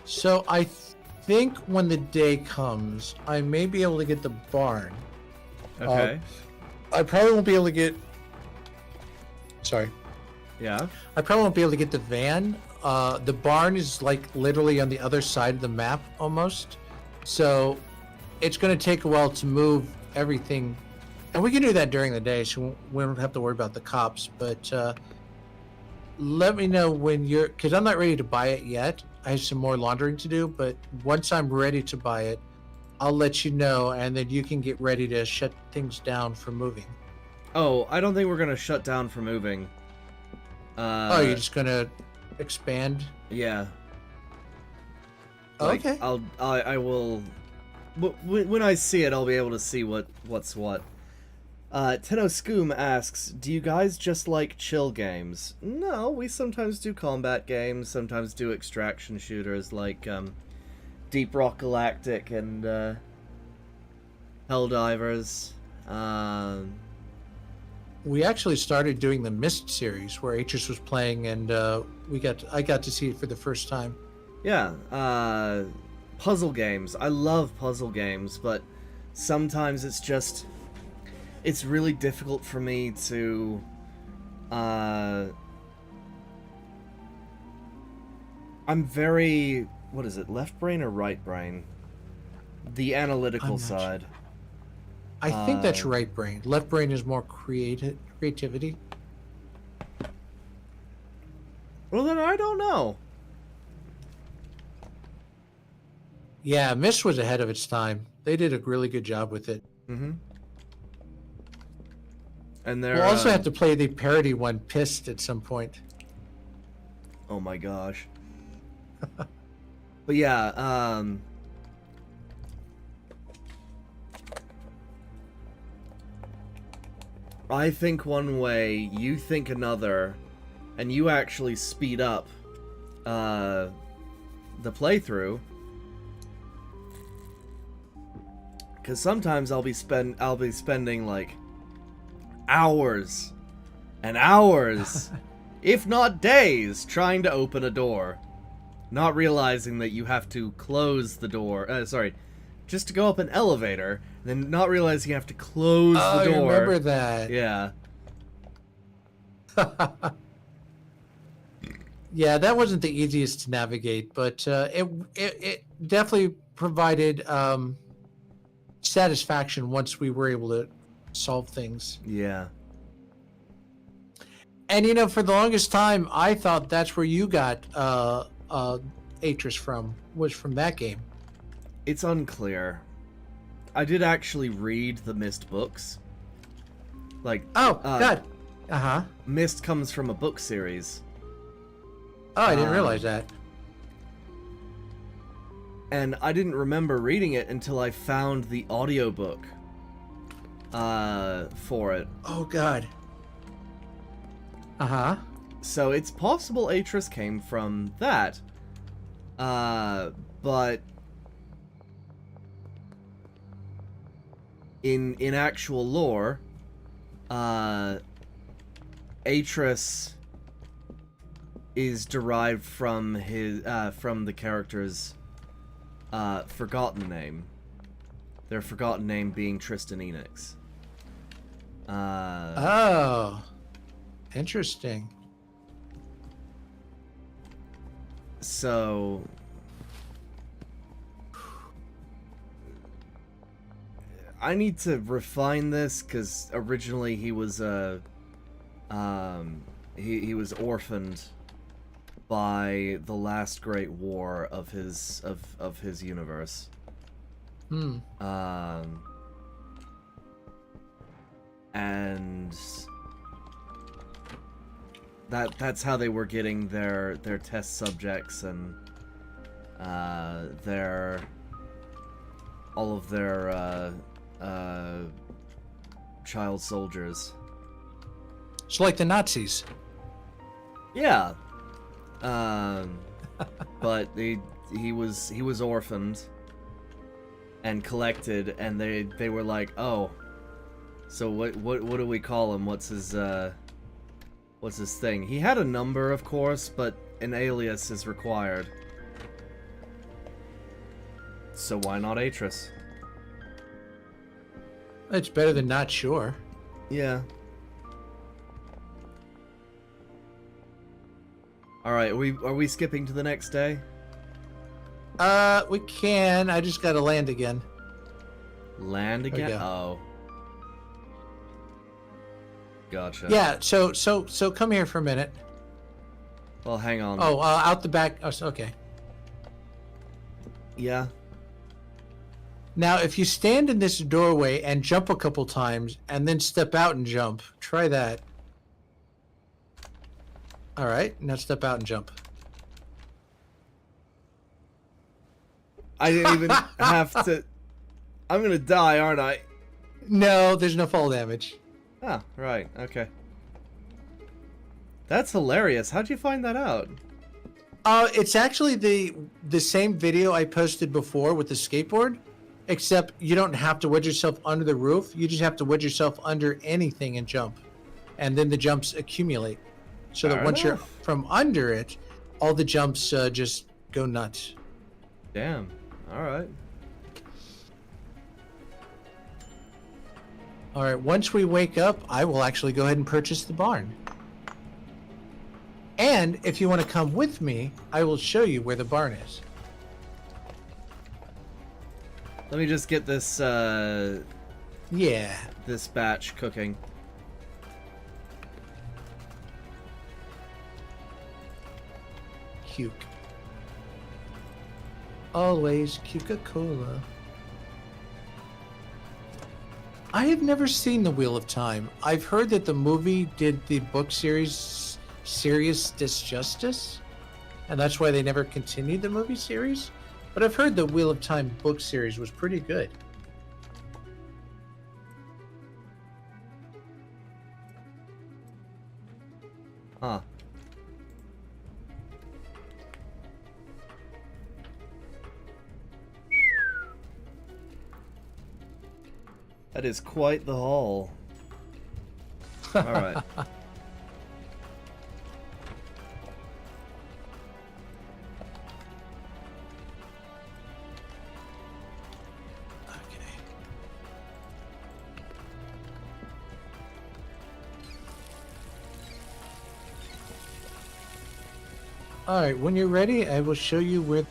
So I think when the day comes, I may be able to get the barn. Okay. I probably won't be able to get. Sorry. Yeah. I probably won't be able to get the van. The barn is like literally on the other side of the map almost. So it's going to take a while to move everything. And we can do that during the day, so we don't have to worry about the cops. But let me know when you're. Because I'm not ready to buy it yet. I have some more laundering to do. But once I'm ready to buy it, I'll let you know. And then you can get ready to shut things down for moving. Oh, I don't think we're gonna shut down for moving. Oh, you're just going to expand? Yeah. Okay. I will. When I see it, I'll be able to see what's what. Tenno Scoom asks, "Do you guys just like chill games?" No, we sometimes do combat games. Sometimes do extraction shooters like Deep Rock Galactic and Helldivers. We actually started doing the Myst series where Atris was playing, and I got to see it for the first time. Yeah, puzzle games. I love puzzle games, but sometimes it's really difficult for me to I'm very, what is it, left brain or right brain? The analytical side. Sure. I think that's right brain. Left brain is more creativity. Well, then I don't know. Yeah, Myst was ahead of its time. They did a really good job with it. Mm-hmm. And they're We'll also have to play the parody one, Pissed, at some point. Oh my gosh. But yeah, I think one way, you think another, and you actually speed up the playthrough. Because sometimes I'll be spending like hours and hours, if not days, trying to open a door, not realizing that you have to close the door. Just to go up an elevator, and then not realizing you have to close the door. I remember that. Yeah. Yeah, that wasn't the easiest to navigate, but it definitely provided satisfaction once we were able to solve things. Yeah. And for the longest time, I thought that's where you got Atris from, was from that game. It's unclear. I did actually read the Myst books. Like, God. Myst comes from a book series. Oh, I didn't realize that. And I didn't remember reading it until I found the audiobook for it. Oh, God. So it's possible Atris came from that. But in actual lore, Atris is derived from the character's forgotten name. Their forgotten name being Tristan Enix. Oh, interesting. So I need to refine this because originally he was he was orphaned by the last great war of his universe. and that's how they were getting their test subjects and all of their child soldiers. It's like the Nazis. Yeah. But he was orphaned and collected, and they were like, oh, so what do we call him? What's his thing? He had a number, of course, but an alias is required. So why not Atris? It's better than not sure. Yeah. All right, are we skipping to the next day? We can. I just gotta land again. Land again? go. Oh. Gotcha. Yeah. So come here for a minute. Well, hang on. Oh, out the back. Oh, okay. Yeah. Now, if you stand in this doorway and jump a couple times, and then step out and jump, try that. All right. Now step out and jump. I didn't even have to. I'm gonna die, aren't I? No, there's no fall damage. Ah, right. Okay. That's hilarious. How'd you find that out? It's actually the same video I posted before with the skateboard, except you don't have to wedge yourself under the roof. You just have to wedge yourself under anything and jump, and then the jumps accumulate, so that Fair once you're enough. from under it, all the jumps just go nuts. Damn. All right. All right, once we wake up, I will actually go ahead and purchase the barn. And if you want to come with me, I will show you where the barn is. Let me just get this Yeah. this batch cooking. Cuke. Always Coca-Cola. I have never seen The Wheel of Time. I've heard that the movie did the book series serious disjustice, and that's why they never continued the movie series. But I've heard the Wheel of Time book series was pretty good. Huh. That is quite the haul. All right. Okay. All right, when you're ready, I will show you where.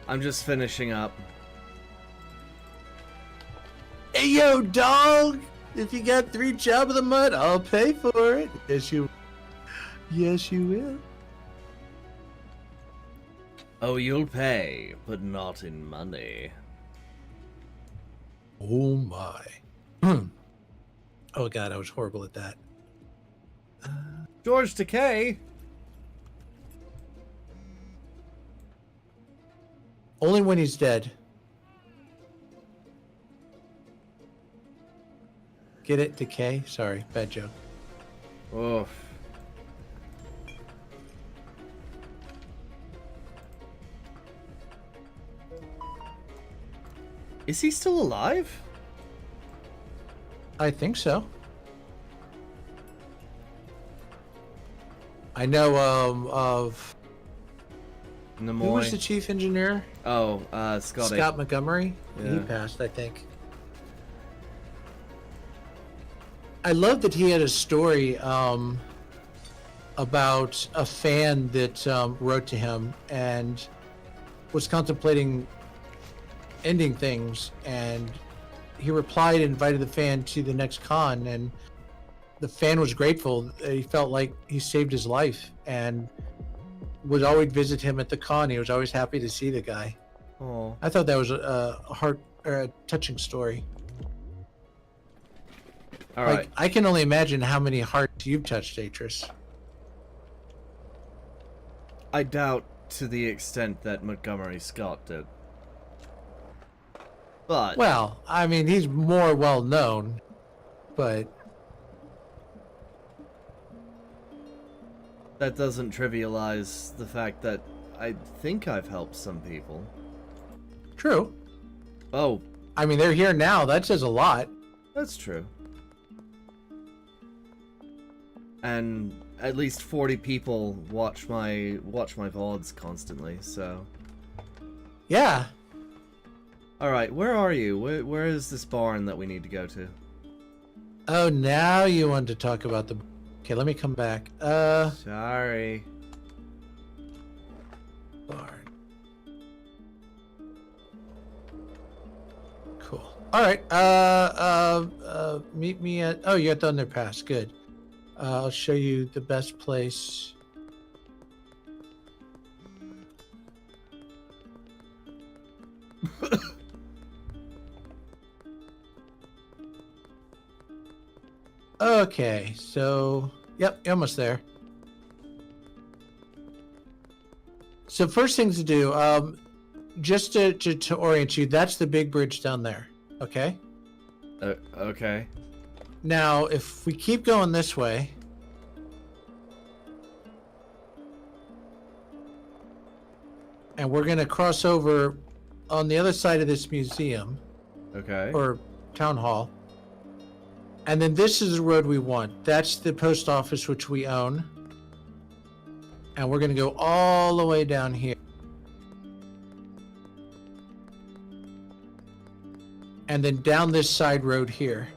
I'm just finishing up. Hey, yo, dog! If you got 3 Job of the Mud, I'll pay for it. Yes, you. Yes, you will. Oh, you'll pay, but not in money. Oh my. Oh god, I was horrible at that. George Takei. Only when he's dead. Get it? Decay? Sorry, bad joke. Oof. Is he still alive? I think so. I know of who was Nimoy. the chief engineer? Oh, Scotty. Scott Montgomery. He Yeah. passed, I think. I love that he had a story about a fan that wrote to him and was contemplating ending things, and he replied and invited the fan to the next con, and the fan was grateful. He felt like he saved his life, and would always visit him at the con. He was always happy to see the guy. Oh. I thought that was a touching story. All right. Like, I can only imagine how many hearts you've touched, Atris. I doubt to the extent that Montgomery Scott did. But Well, I mean, he's more well known, but that doesn't trivialize the fact that I think I've helped some people. true. Oh, I mean, they're here now. That says a lot. that's true. And at least 40 people watch my VODs constantly, so. Yeah. Alright, where are you? Where is this barn that we need to go to? Oh, now you want to talk about the... Okay, let me come back. Sorry. Barn. Cool. All right. Meet me at... Oh, you're at the underpass. Good. I'll show you the best place. Okay, so... Yep, you're almost there. So first things to do, just to orient you, that's the big bridge down there, okay? Okay. Now, if we keep going this way... And we're going to cross over on the other side of this museum, Okay. or town hall. And then this is the road we want. That's the post office, which we own. And we're going to go all the way down here. And then down this side road here.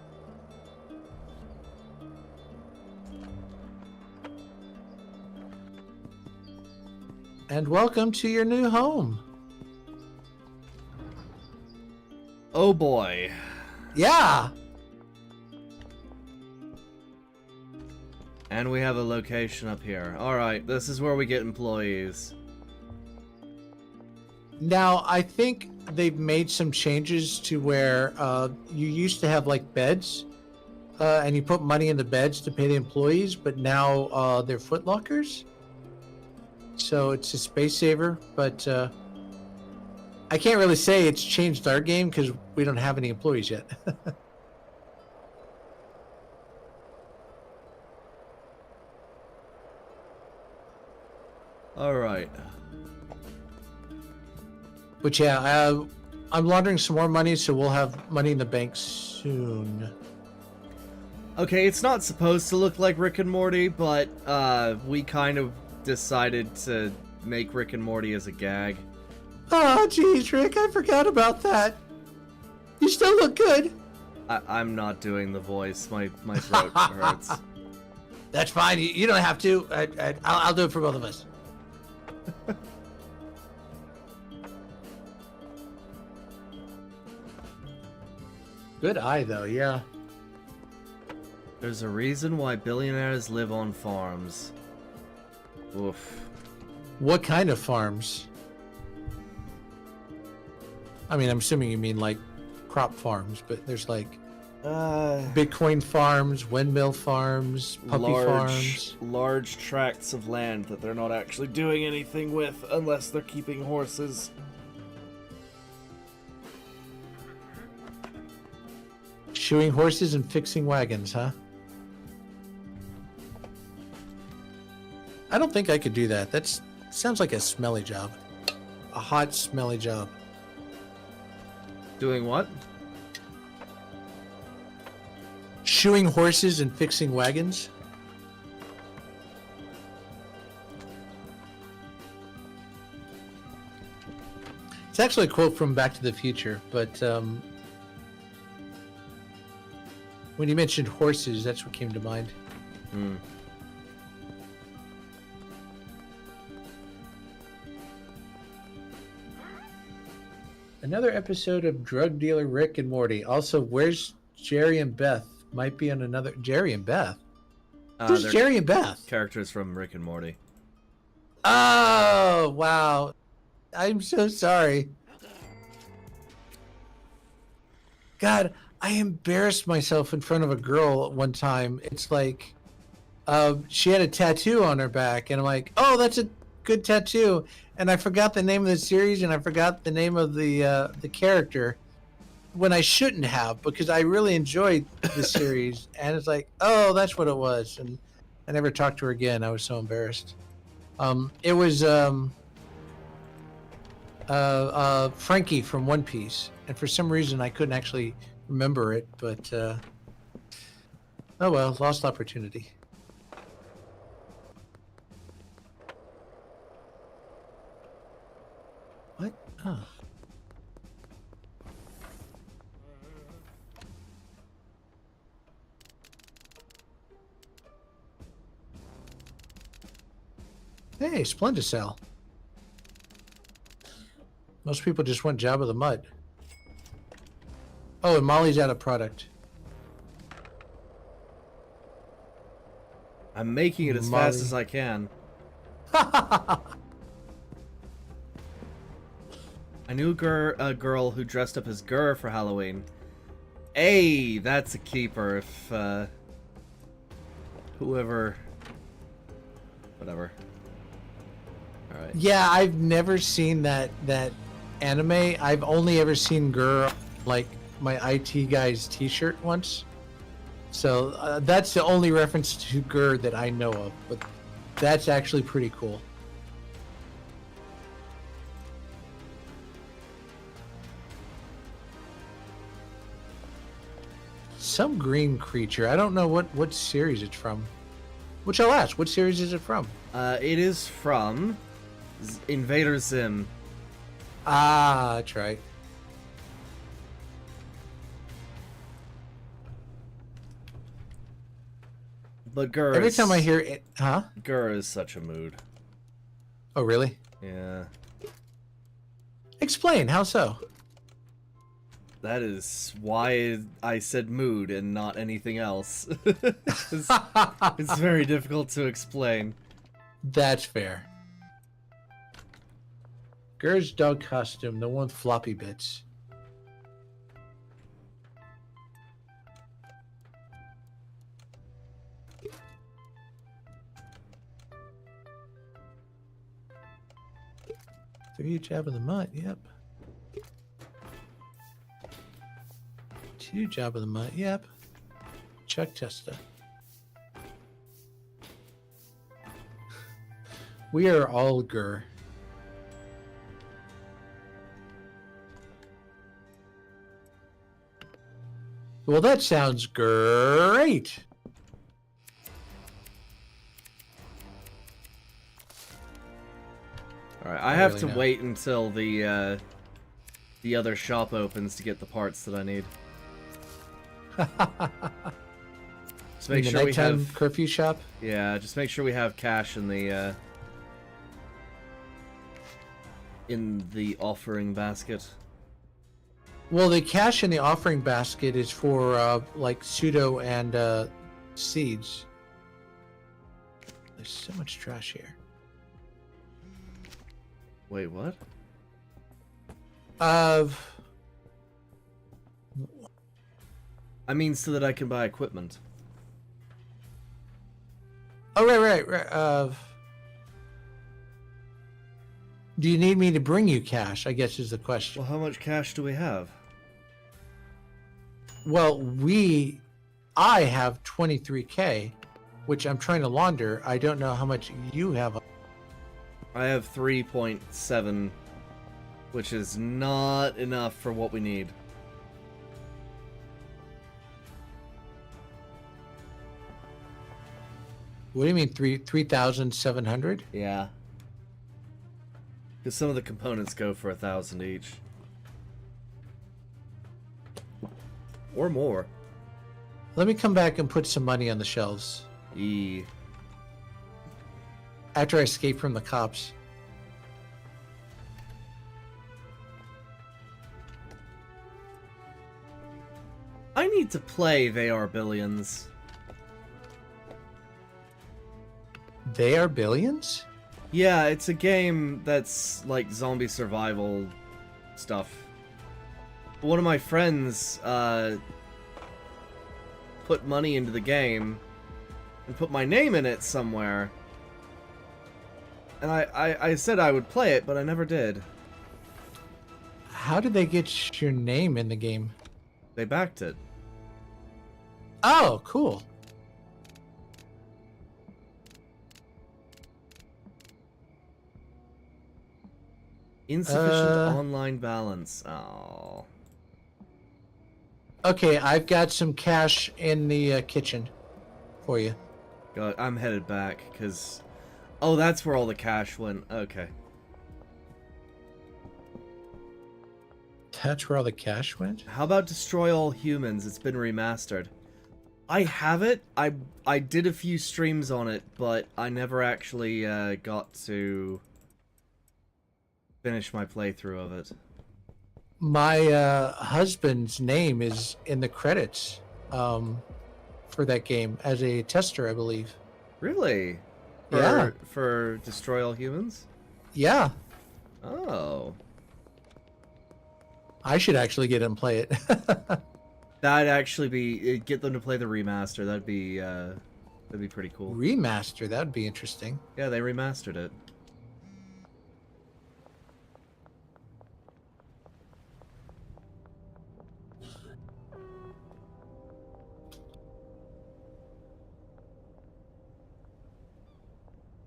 And welcome to your new home. Oh boy. Yeah. And we have a location up here. Alright, this is where we get employees. Now, I think they've made some changes to where you used to have like beds, and you put money in the beds to pay the employees, but now they're foot lockers. So it's a space saver, but I can't really say it's changed our game because we don't have any employees yet. Alright. But yeah, I'm laundering some more money, so we'll have money in the bank soon. Okay, it's not supposed to look like Rick and Morty, but we kind of decided to make Rick and Morty as a gag. Oh, geez, Rick, I forgot about that. You still look good. I'm not doing the voice. My throat hurts. That's fine. You don't have to. I'll do it for both of us. Good eye, though. Yeah. There's a reason why billionaires live on farms. Oof. What kind of farms? I mean, I'm assuming you mean like crop farms, but there's like Bitcoin farms, windmill farms, puppy farms. Large tracts of land that they're not actually doing anything with unless they're keeping horses. Shoeing horses and fixing wagons, huh? I don't think I could do that. That sounds like a smelly job. A hot, smelly job. Doing what? Shoeing horses and fixing wagons? It's actually a quote from Back to the Future, but when you mentioned horses, that's what came to mind. Hmm. Another episode of Drug Dealer Rick and Morty. Also, where's Jerry and Beth? Might be on another... Jerry and Beth? Who's They're Jerry and Beth? characters from Rick and Morty. Oh, wow. I'm so sorry. God, I embarrassed myself in front of a girl at one time. It's like, she had a tattoo on her back, and I'm like, oh, that's a good tattoo. And I forgot the name of the series, and I forgot the name of the character when I shouldn't have, because I really enjoyed the series. And it's like, oh, that's what it was. And I never talked to her again. I was so embarrassed. It was Frankie from One Piece, and for some reason I couldn't actually remember it. But oh well, lost opportunity. What? Oh. Hey, Splendicell. Most people just want Jabba the Mutt. Oh, and Molly's out of product. I'm making it as Molly. fast as I can. I knew a girl who dressed up as Gur for Halloween. Hey, that's a keeper if, whoever... Whatever. Alright. Yeah, I've never seen that anime. I've only ever seen Gur like my IT guy's T-shirt once. So that's the only reference to Gur that I know of. But that's actually pretty cool. Some green creature. I don't know what series it's from. Which I'll ask. What series is it from? It is from Invader Zim. Ah, that's right. But Gur Every is, time I hear it, huh? Gur is such a mood. Oh, really? Yeah. Explain. How so? That is why I said mood and not anything else. It's very difficult to explain. That's fair. Gur's dog costume, the one with floppy bits. Three Jabba the Mutt, yep. Two Jabba the Mutt, yep. Chuck Testa. We are all Gur. Well, that sounds great. Alright, I have to really know. wait until the other shop opens to get the parts that I need. Just make In the sure we nighttime have... curfew shop. Yeah, just make sure we have cash in the offering basket. Well, the cash in the offering basket is for like pseudo and seeds. There's so much trash here. Wait, what? I mean, so that I can buy equipment. Oh, right. Do you need me to bring you cash? I guess is the question. Well, how much cash do we have? Well, I have 23K, which I'm trying to launder. I don't know how much you have. I have 3.7, which is not enough for what we need. What do you mean 3,700? Yeah. Because some of the components go for 1,000 each. Or more. Let me come back and put some money on the shelves after I escape from the cops. I need to play They Are Billions. They are billions? Yeah, it's a game that's like zombie survival stuff. One of my friends put money into the game and put my name in it somewhere. And I said I would play it, but I never did. How did they get your name in the game? They backed it. Oh, cool. Insufficient online balance. Oh. Okay, I've got some cash in the kitchen for you. God, I'm headed back, because... Oh, that's where all the cash went. Okay. That's where all the cash went? How about Destroy All Humans? It's been remastered. I have it. I did a few streams on it, but I never actually got to finish my playthrough of it. My husband's name is in the credits for that game as a tester, I believe. Really? Yeah. For Destroy All Humans? Yeah. Oh. I should actually get him and play it. That'd actually be... Get them to play the remaster. That'd be pretty cool. Remaster, that would be interesting. Yeah, they remastered it.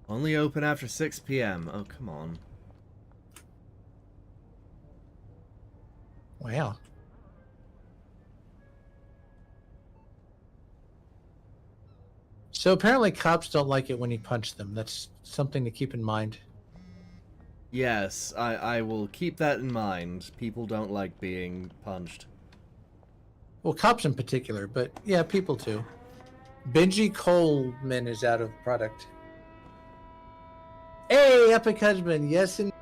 Only open after 6 p.m. Oh, come on. Wow. So apparently cops don't like it when you punch them. That's something to keep in mind. Yes, I will keep that in mind. People don't like being punched. Well, cops in particular, but yeah, people too. Benji Coleman is out of product. Hey, Epic Husband, yes, in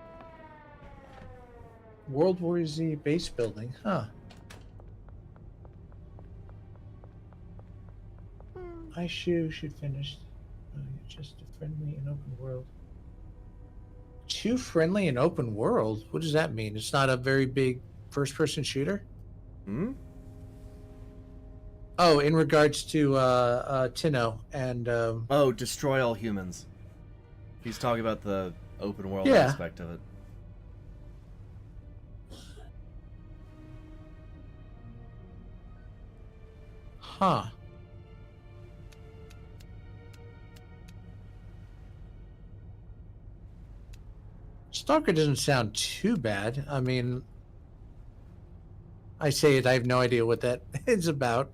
World War Z base building, huh? I should finish. Just a friendly and open world. Too friendly and open world? What does that mean? It's not a very big first-person shooter? Hmm? Oh, in regards to Tinno and Oh, Destroy All Humans. He's talking about the open world Yeah. aspect of it. huh. Stalker doesn't sound too bad. I mean, I say it, I have no idea what that is about.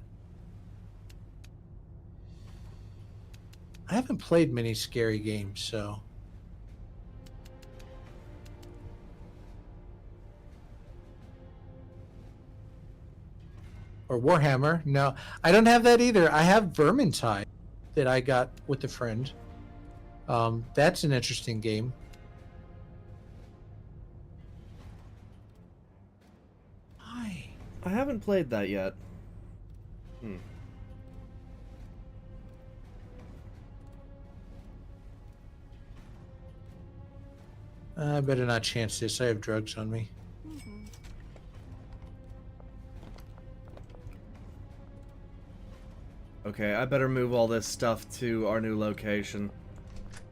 I haven't played many scary games, so. Or Warhammer. No, I don't have that either. I have Vermintide that I got with a friend. That's an interesting game. Hi. I haven't played that yet. Hmm. I better not chance this. I have drugs on me. Okay, I better move all this stuff to our new location.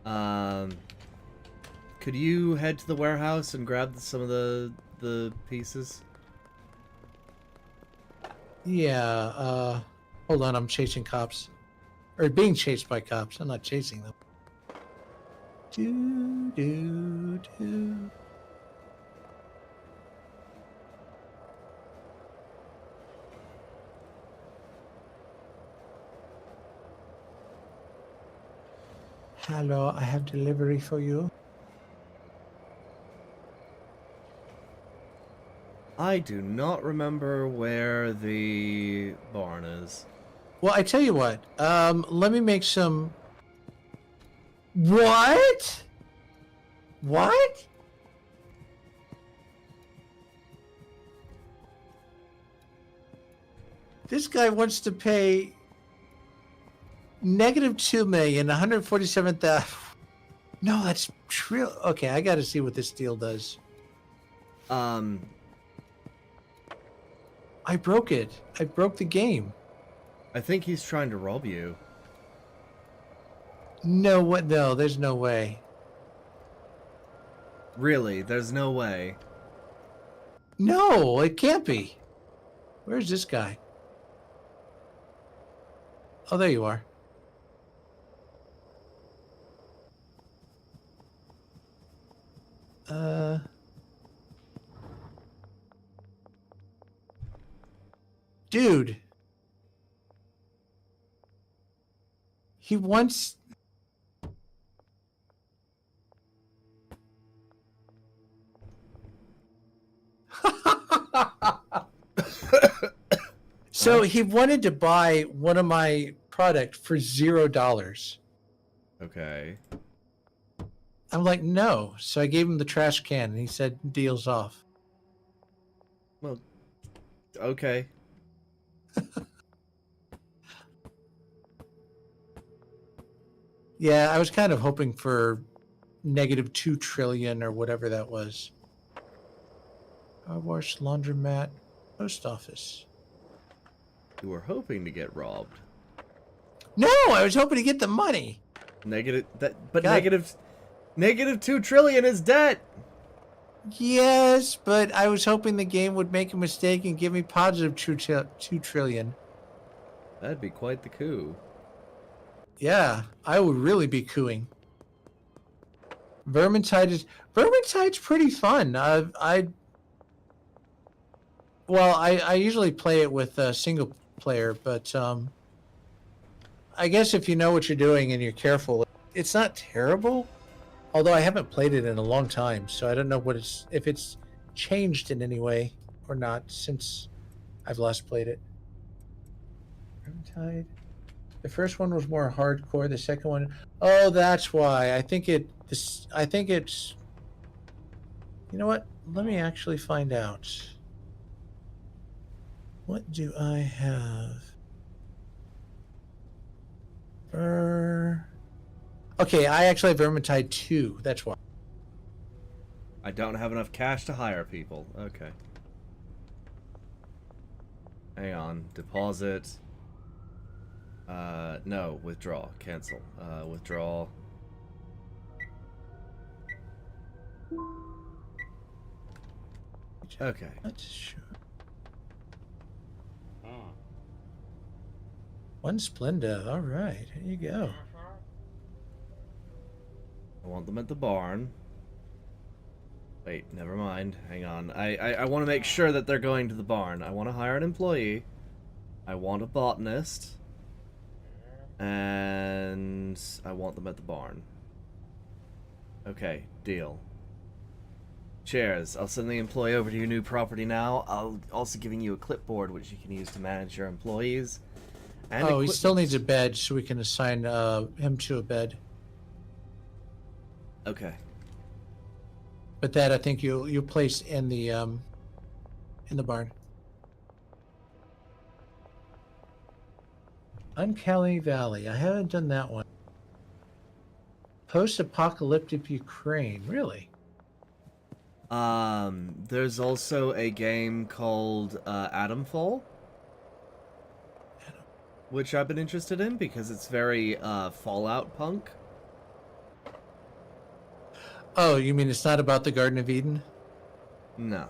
Could you head to the warehouse and grab some of the pieces? Yeah, hold on, I'm chasing cops. Or being chased by cops. I'm not chasing them. Do, do, do. Hello, I have delivery for you. I do not remember where the barn is. Well, I tell you what. Let me make some. What? What? This guy wants to pay -2,147,000. No, that's true. Okay, I got to see what this deal does. Um, I broke it. I broke the game. I think he's trying to rob you. No, what? No, there's no way. Really, there's no way. No, it can't be. Where's this guy? Oh, there you are. Dude. He wants... So he wanted to buy one of my product for $0. Okay. I'm like, no. So I gave him the trash can and he said, deal's off. Well, okay. Yeah, I was kind of hoping for -2 trillion or whatever that was. Car wash, laundromat, post office. You were hoping to get robbed. No, I was hoping to get the money. Negative that, but God. negative 2 trillion is debt. Yes, but I was hoping the game would make a mistake and give me positive 2 trillion. That'd be quite the coup. Yeah, I would really be cooing. Vermintide's pretty fun. I usually play it with a single player, but I guess if you know what you're doing and you're careful, it's not terrible. Although I haven't played it in a long time, so I don't know if it's changed in any way or not since I've last played it. Vermintide. The first one was more hardcore. The second one, oh, that's why. I think it's. You know what? Let me actually find out. What do I have? Okay, I actually have Vermintide 2. That's why. I don't have enough cash to hire people. Okay. Hang on. Deposit. No. Withdraw. Cancel. Withdraw. Okay. That's sure. One Splenda. All right, here you go. I want them at the barn. Wait, never mind. Hang on. I want to make sure that they're going to the barn. I want to hire an employee. I want a botanist. And I want them at the barn. Okay, deal. Cheers. I'll send the employee over to your new property now. I'll also giving you a clipboard which you can use to manage your employees. And Oh, he still needs a bed, so we can assign him to a bed. Okay. But that I think you'll place in the barn. Uncanny Valley. I haven't done that one. Post-apocalyptic Ukraine. Really? There's also a game called Atomfall, which I've been interested in because it's very Fallout punk. Oh, you mean it's not about the Garden of Eden? No.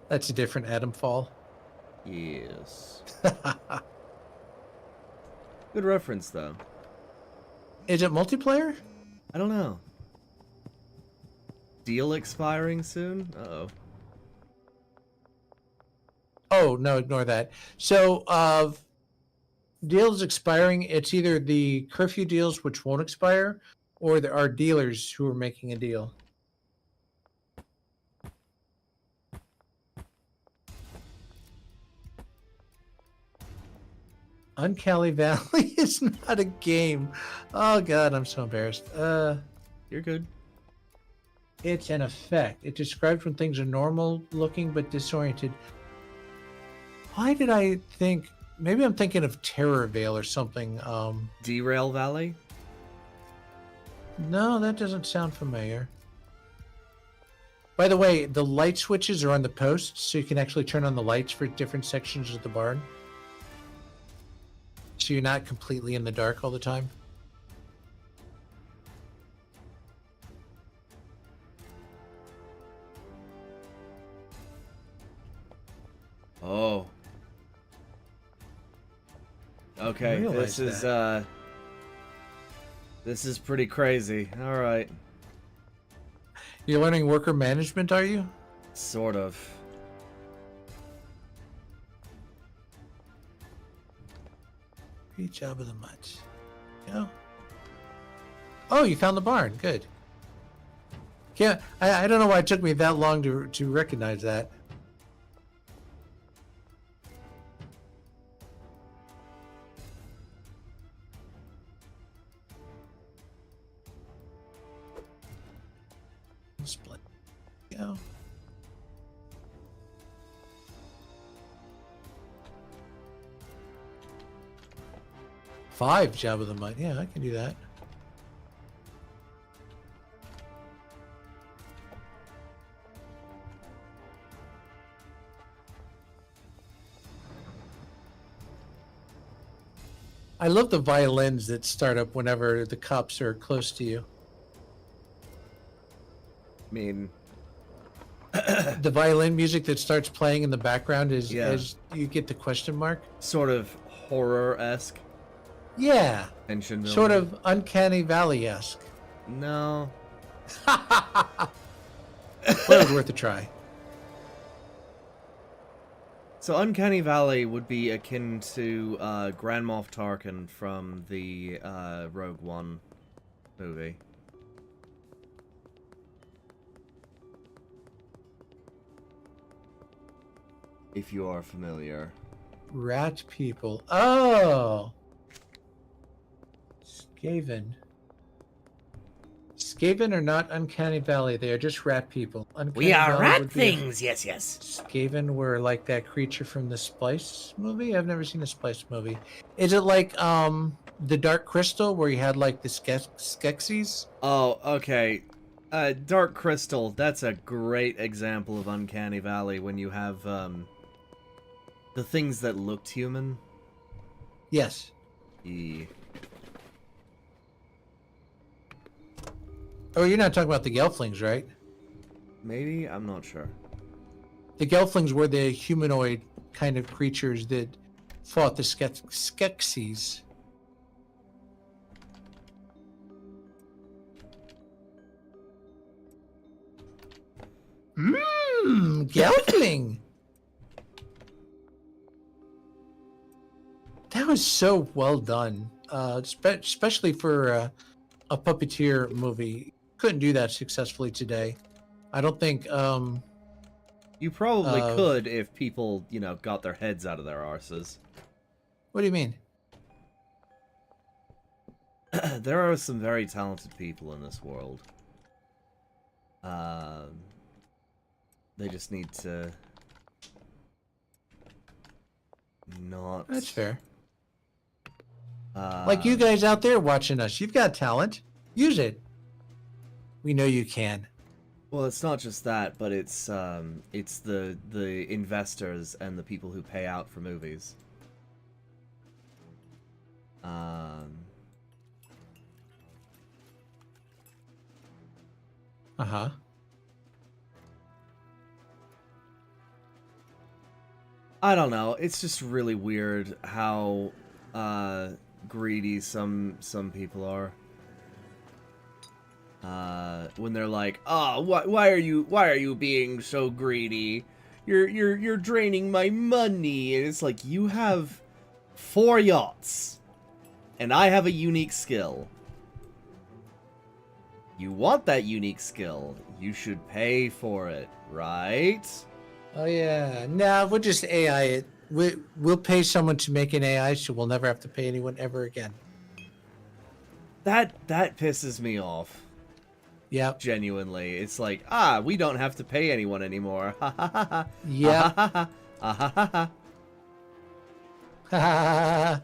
That's a different Atomfall. Yes. Good reference, though. Is it multiplayer? I don't know. Deal expiring soon? Uh-oh. Oh, no, ignore that. So, deals expiring, it's either the curfew deals, which won't expire, or there are dealers who are making a deal. Uncanny Valley is not a game. Oh, God, I'm so embarrassed. You're good. It's an effect. It describes when things are normal looking but disoriented. Why did I think... Maybe I'm thinking of Terror Veil or something. Derail Valley? No, that doesn't sound familiar. By the way, the light switches are on the posts, so you can actually turn on the lights for different sections of the barn. So you're not completely in the dark all the time. Oh. Okay, realize this is pretty crazy. All right. You're learning worker management, are you? Sort of. Great job of the mutt. Yeah. Oh, you found the barn. Good. Yeah, I don't know why it took me that long to recognize that. Split. Go. Five Jabba the Mutt. Yeah, I can do that. I love the violins that start up whenever the cops are close to you. I mean, The violin music that starts playing in the background is Yeah. as you get the question mark. sort of horror-esque Yeah, tension building. sort of Uncanny Valley-esque. No. But it was worth a try. So Uncanny Valley would be akin to Grand Moff Tarkin from the Rogue One movie. If you are familiar. Rat people. Oh! Skaven. Skaven are not Uncanny Valley. They are just rat people. Uncanny Valley would be- yes, yes. Skaven were like that creature from the Splice movie. I've never seen the Splice movie. Is it like the Dark Crystal where you had like the Skeksis? Oh, okay. Dark Crystal, that's a great example of Uncanny Valley when you have the things that looked human. Yes. E. Oh, you're not talking about the Gelflings, right? Maybe? I'm not sure. The Gelflings were the humanoid kind of creatures that fought the Skeksis. Gelfling! That was so well done, especially for a puppeteer movie. Couldn't do that successfully today. I don't think. You probably Uh, could if people, you know, got their heads out of their arses. What do you mean? There are some very talented people in this world. They just need to not. That's fair. Uh, Like you guys out there watching us, you've got talent. Use it. We know you can. Well, it's not just that, but it's the investors and the people who pay out for movies. Uh-huh. I don't know. It's just really weird how greedy some people are. When they're like, "Oh, why are you being so greedy? You're draining my money." And it's like, you have 4 yachts, and I have a unique skill. You want that unique skill, you should pay for it, right? Oh yeah. Nah, we'll just AI it. We'll pay someone to make an AI, so we'll never have to pay anyone ever again. That pisses me off. Yep. Genuinely. It's like, we don't have to pay anyone anymore. Ha ha ha ha. Yep. Ha ha ha ha ha ha.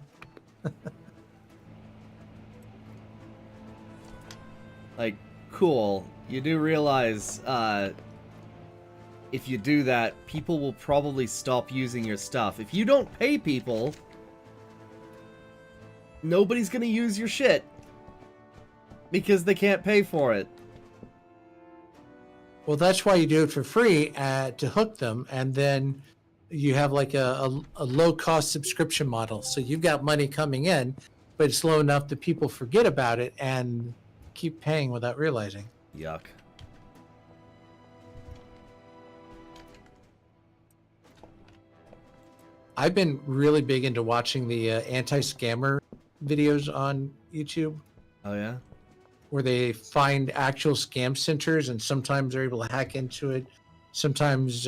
cool, you do realize, if you do that, people will probably stop using your stuff. If you don't pay people, nobody's gonna use your shit. Because they can't pay for it. Well, that's why you do it for free to hook them, and then you have like a low-cost subscription model. So you've got money coming in, but it's low enough that people forget about it and keep paying without realizing. Yuck. I've been really big into watching the anti-scammer videos on YouTube, Oh yeah? where they find actual scam centers, and sometimes they're able to hack into it, sometimes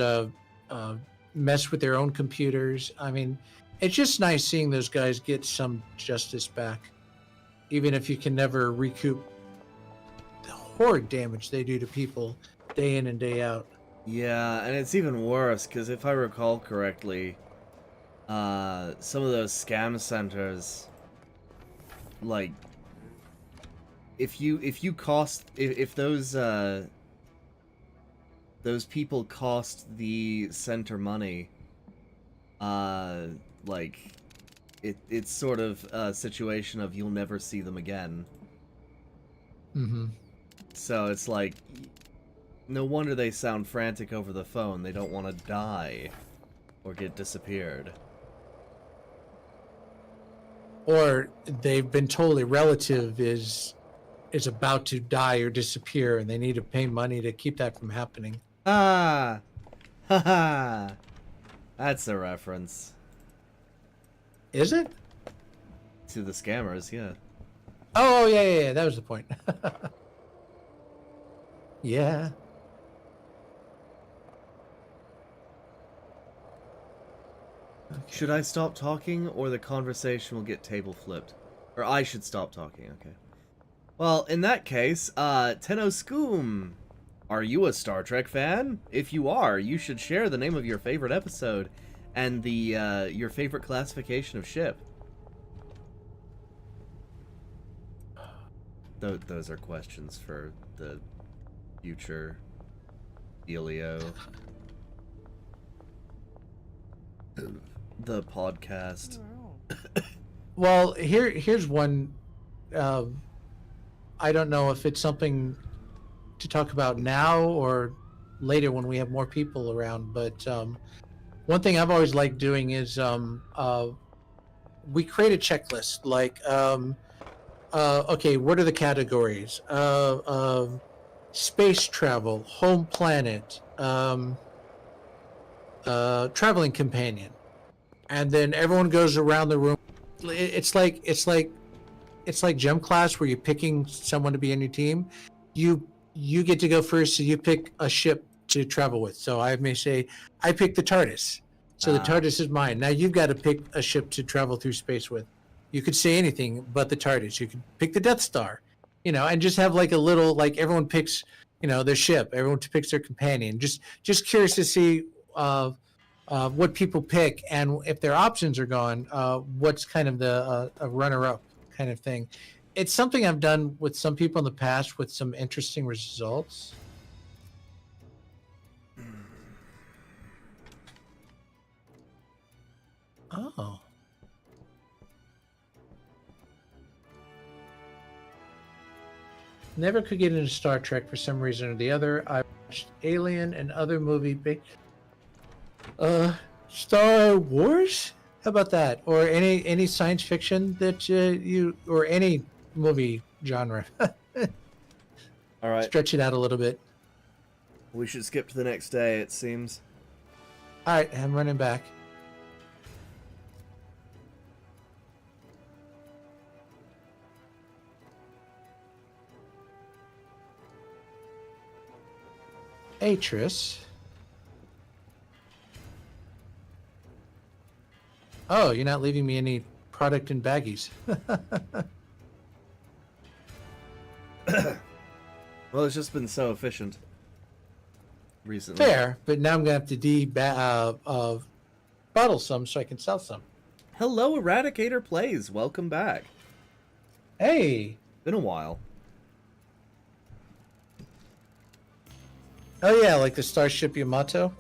mess with their own computers. I mean, it's just nice seeing those guys get some justice back, even if you can never recoup the horrid damage they do to people day in and day out. Yeah, and it's even worse, because if I recall correctly, some of those scam centers, like, if those people cost the center money, like, it's sort of a situation of you'll never see them again. Mm-hmm. So it's like, no wonder they sound frantic over the phone. They don't want to die or get disappeared. Or they've been told a relative is about to die or disappear, and they need to pay money to keep that from happening. Ah! Haha! That's a reference. Is it? To the scammers, yeah. Oh, yeah. That was the point. Yeah. Should I stop talking, or the conversation will get table flipped? Or I should stop talking, okay. Well, in that case, Tenno Scoom, are you a Star Trek fan? If you are, you should share the name of your favorite episode and the your favorite classification of ship. Those are questions for the future Elio. The podcast. Well, here's one. I don't know if it's something to talk about now or later when we have more people around, but one thing I've always liked doing is we create a checklist. Like, okay, what are the categories? Space travel, home planet, traveling companion, and then everyone goes around the room. It's like gym class where you're picking someone to be on your team. You get to go first, so you pick a ship to travel with. So I may say, I pick the TARDIS. So the TARDIS is mine. Now you've got to pick a ship to travel through space with. You could say anything but the TARDIS. You could pick the Death Star, and just have like a little, like everyone picks, their ship. Everyone picks their companion. Just curious to see what people pick, and if their options are gone, what's kind of the a runner-up kind of thing. It's something I've done with some people in the past with some interesting results. Oh. Never could get into Star Trek for some reason or the other. I watched Alien and other Star Wars? How about that? Or any science fiction that or any movie genre. All right. Stretch it out a little bit. We should skip to the next day, it seems. All right, I'm running back. Atris. Oh, you're not leaving me any product in baggies. Well, it's just been so efficient recently. Fair, but now I'm gonna have to bottle some so I can sell some. Hello, Eradicator Plays. Welcome back. Hey, Been a while. Oh yeah, like the Starship Yamato.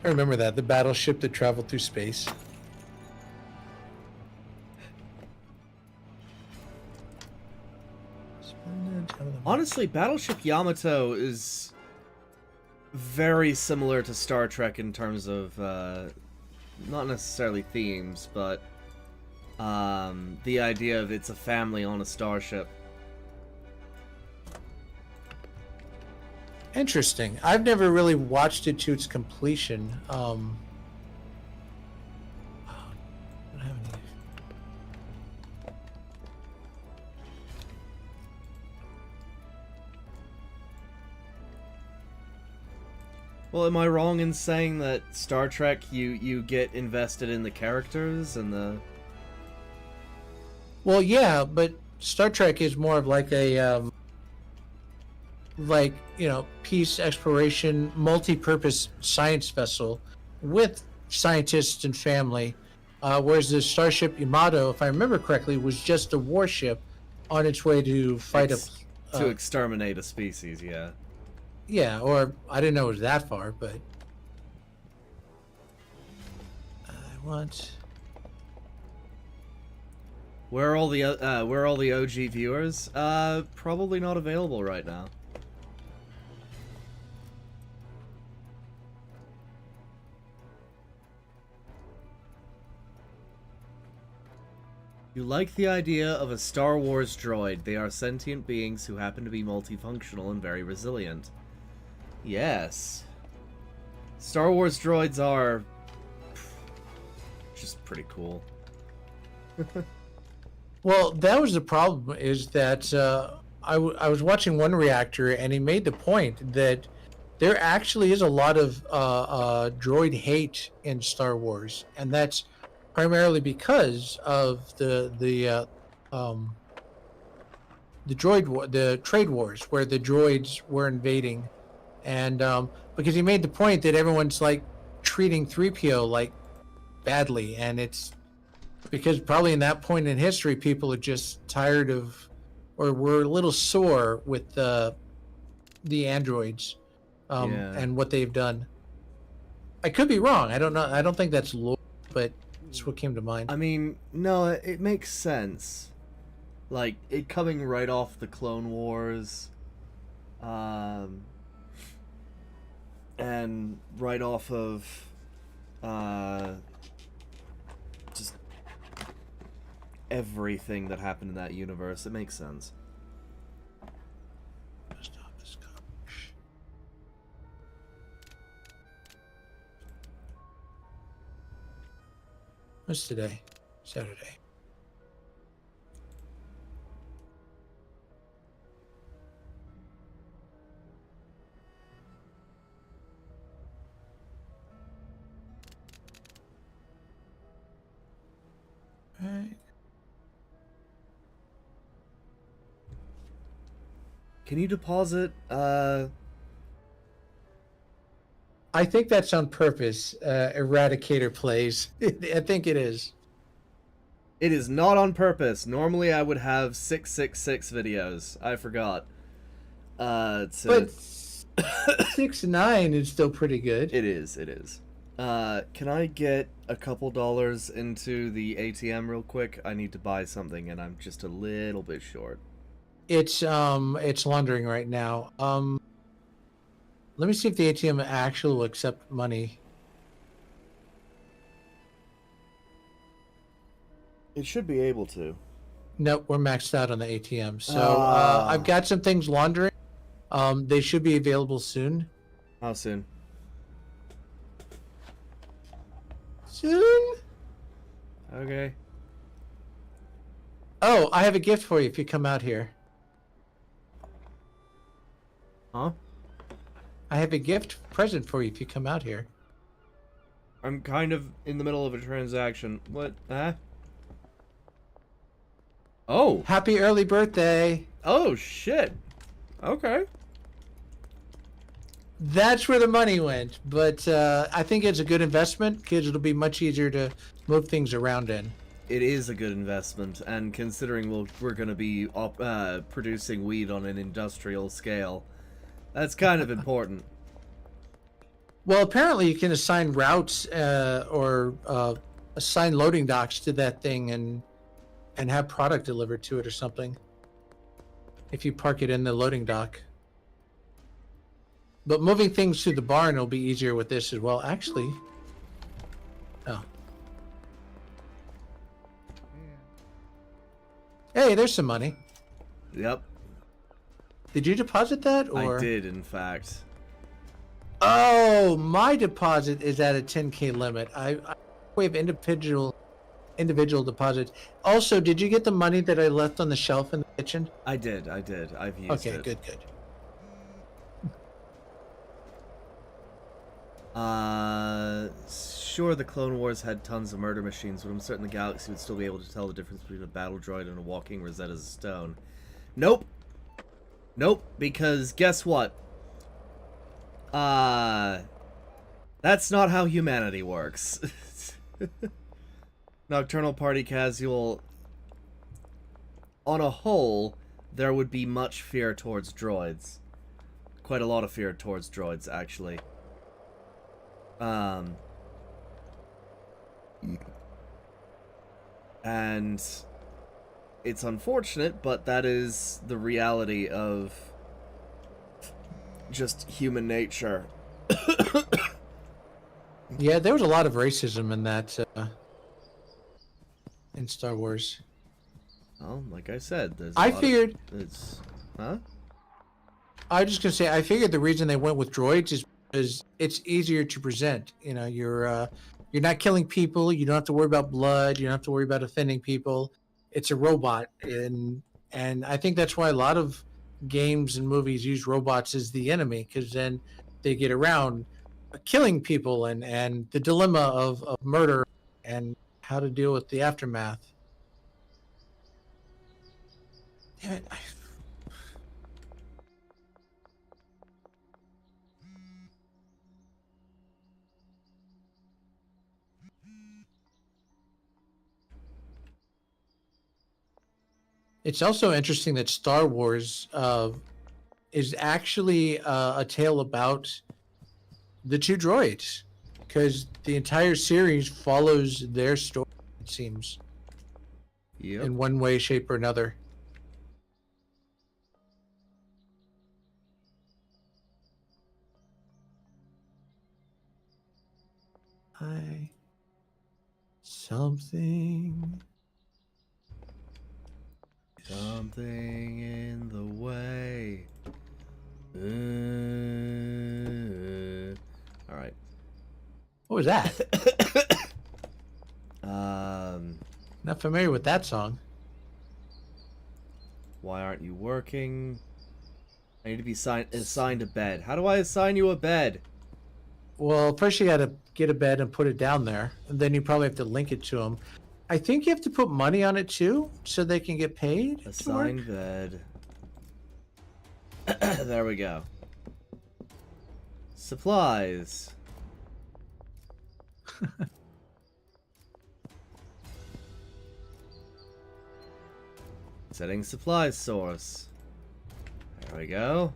I remember that, the battleship that traveled through space. Honestly, Battleship Yamato is very similar to Star Trek in terms of not necessarily themes, but the idea of it's a family on a starship. Interesting. I've never really watched it to its completion. I don't have any. Well, am I wrong in saying that Star Trek, you get invested in the characters and the... Well, yeah, but Star Trek is more of like a like, you know, peace exploration, multi-purpose science vessel with scientists and family. Whereas the Starship Yamato, if I remember correctly, was just a warship on its way to fight to exterminate a species, yeah. Yeah, or I didn't know it was that far, but I want. Where are all the OG viewers? Probably not available right now. You like the idea of a Star Wars droid. They are sentient beings who happen to be multifunctional and very resilient. Yes. Star Wars droids are just pretty cool. Well, that was the problem, is that I was watching one reactor, and he made the point that there actually is a lot of droid hate in Star Wars, and that's primarily because of the trade wars, where the droids were invading, and because he made the point that everyone's like treating 3PO like badly, and it's because probably in that point in history, people are just tired of, or were a little sore with the androids and what they've done. I could be wrong. I don't know. I don't think that's lore, but it's what came to mind. I mean, no, it makes sense. Like, it coming right off the Clone Wars, and right off of, just everything that happened in that universe. It makes sense. What's today? Saturday. Right. Can you deposit, I think that's on purpose. Eradicator plays. I think it is. It is not on purpose. Normally I would have 666 videos. I forgot. But 6-9 is still pretty good. It is. Can I get a couple dollars into the ATM real quick? I need to buy something and I'm just a little bit short. It's laundering right now. Let me see if the ATM actually will accept money. It should be able to. Nope, we're maxed out on the ATM. So I've got some things laundering. They should be available soon. How soon? Soon? Okay. Oh, I have a gift for you if you come out here. Huh? I have a gift present for you if you come out here. I'm kind of in the middle of a transaction. What? Huh? Oh! Happy early birthday! Oh, shit! Okay. That's where the money went, but I think it's a good investment because it'll be much easier to move things around in. it is a good investment, and considering we're going to be producing weed on an industrial scale, that's kind of important. Well, apparently you can assign routes or assign loading docks to that thing and have product delivered to it or something. If you park it in the loading dock. But moving things to the barn will be easier with this as well. Actually, oh. Hey, there's some money. Yep, Did you deposit that, or? I did, in fact. Oh, my deposit is at a 10K limit. We have individual deposits. Also, did you get the money that I left on the shelf in the kitchen? I did. I've used Okay, it. good. Sure, the Clone Wars had tons of murder machines, but I'm certain the galaxy would still be able to tell the difference between a battle droid and a walking Rosetta Stone. Nope, because guess what? That's not how humanity works. Nocturnal Party Casual, on a whole, there would be much fear towards droids. Quite a lot of fear towards droids, actually. And it's unfortunate, but that is the reality of just human nature. Yeah, there was a lot of racism in that in Star Wars. Well, like I said, there's. I figured. Huh? I was just gonna say, I figured the reason they went with droids is because it's easier to present. You know, you're not killing people. You don't have to worry about blood. You don't have to worry about offending people. It's a robot, and I think that's why a lot of games and movies use robots as the enemy, because then they get around killing people and the dilemma of murder and how to deal with the aftermath. Damn it. It's also interesting that Star Wars is actually a tale about the two droids, because the entire series follows their story, it seems, Yep. in one way, shape, or another. Something in the way. All right. What was that? Not familiar with that song. Why aren't you working? I need to be assigned a bed. How do I assign you a bed? Well, first you got to get a bed and put it down there, and then you probably have to link it to them. I think you have to put money on it too, so they can get paid. Assigned bed. There we go. Supplies. Setting supplies source. There we go.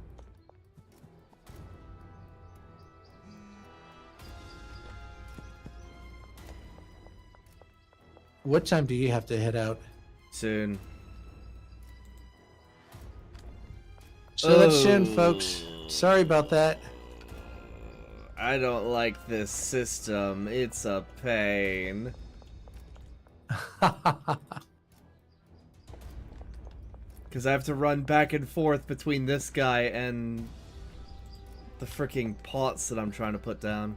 What time do you have to head out? Soon. So that's soon, folks. Sorry about that. I don't like this system. It's a pain. Because I have to run back and forth between this guy and the freaking pots that I'm trying to put down.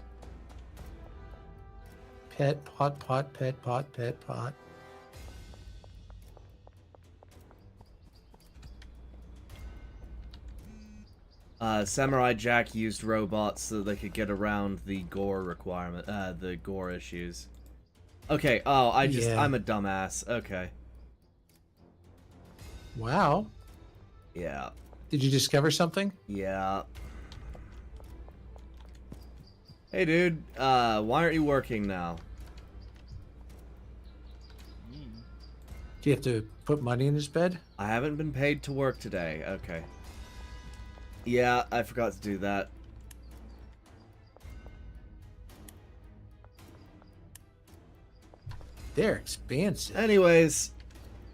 Pet, pot, pet, pot, pet, pot. Samurai Jack used robots so that they could get around the gore requirement, the gore issues. Okay, oh, I'm a dumbass. Okay. Wow. Yeah. Did you discover something? Yeah. Hey, dude, why aren't you working now? Do you have to put money in his bed? I haven't been paid to work today. Okay. Yeah, I forgot to do that. They're expensive. Anyways,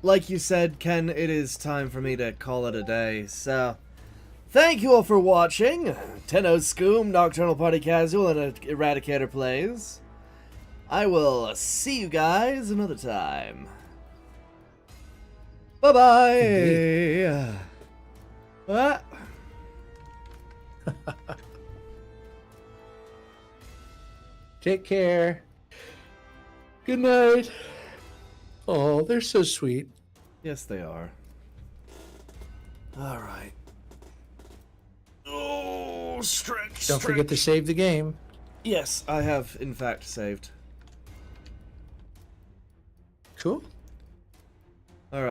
like you said, Ken, it is time for me to call it a day. So, thank you all for watching. Tenno Scoom, Nocturnal Party Casual, and Eradicator Plays. I will see you guys another time. Bye-bye. What? Take care. Good night. Oh, they're so sweet. Yes, they are. All right. Oh, stretch. Don't forget to save the game. Yes, I have, in fact, saved. Cool.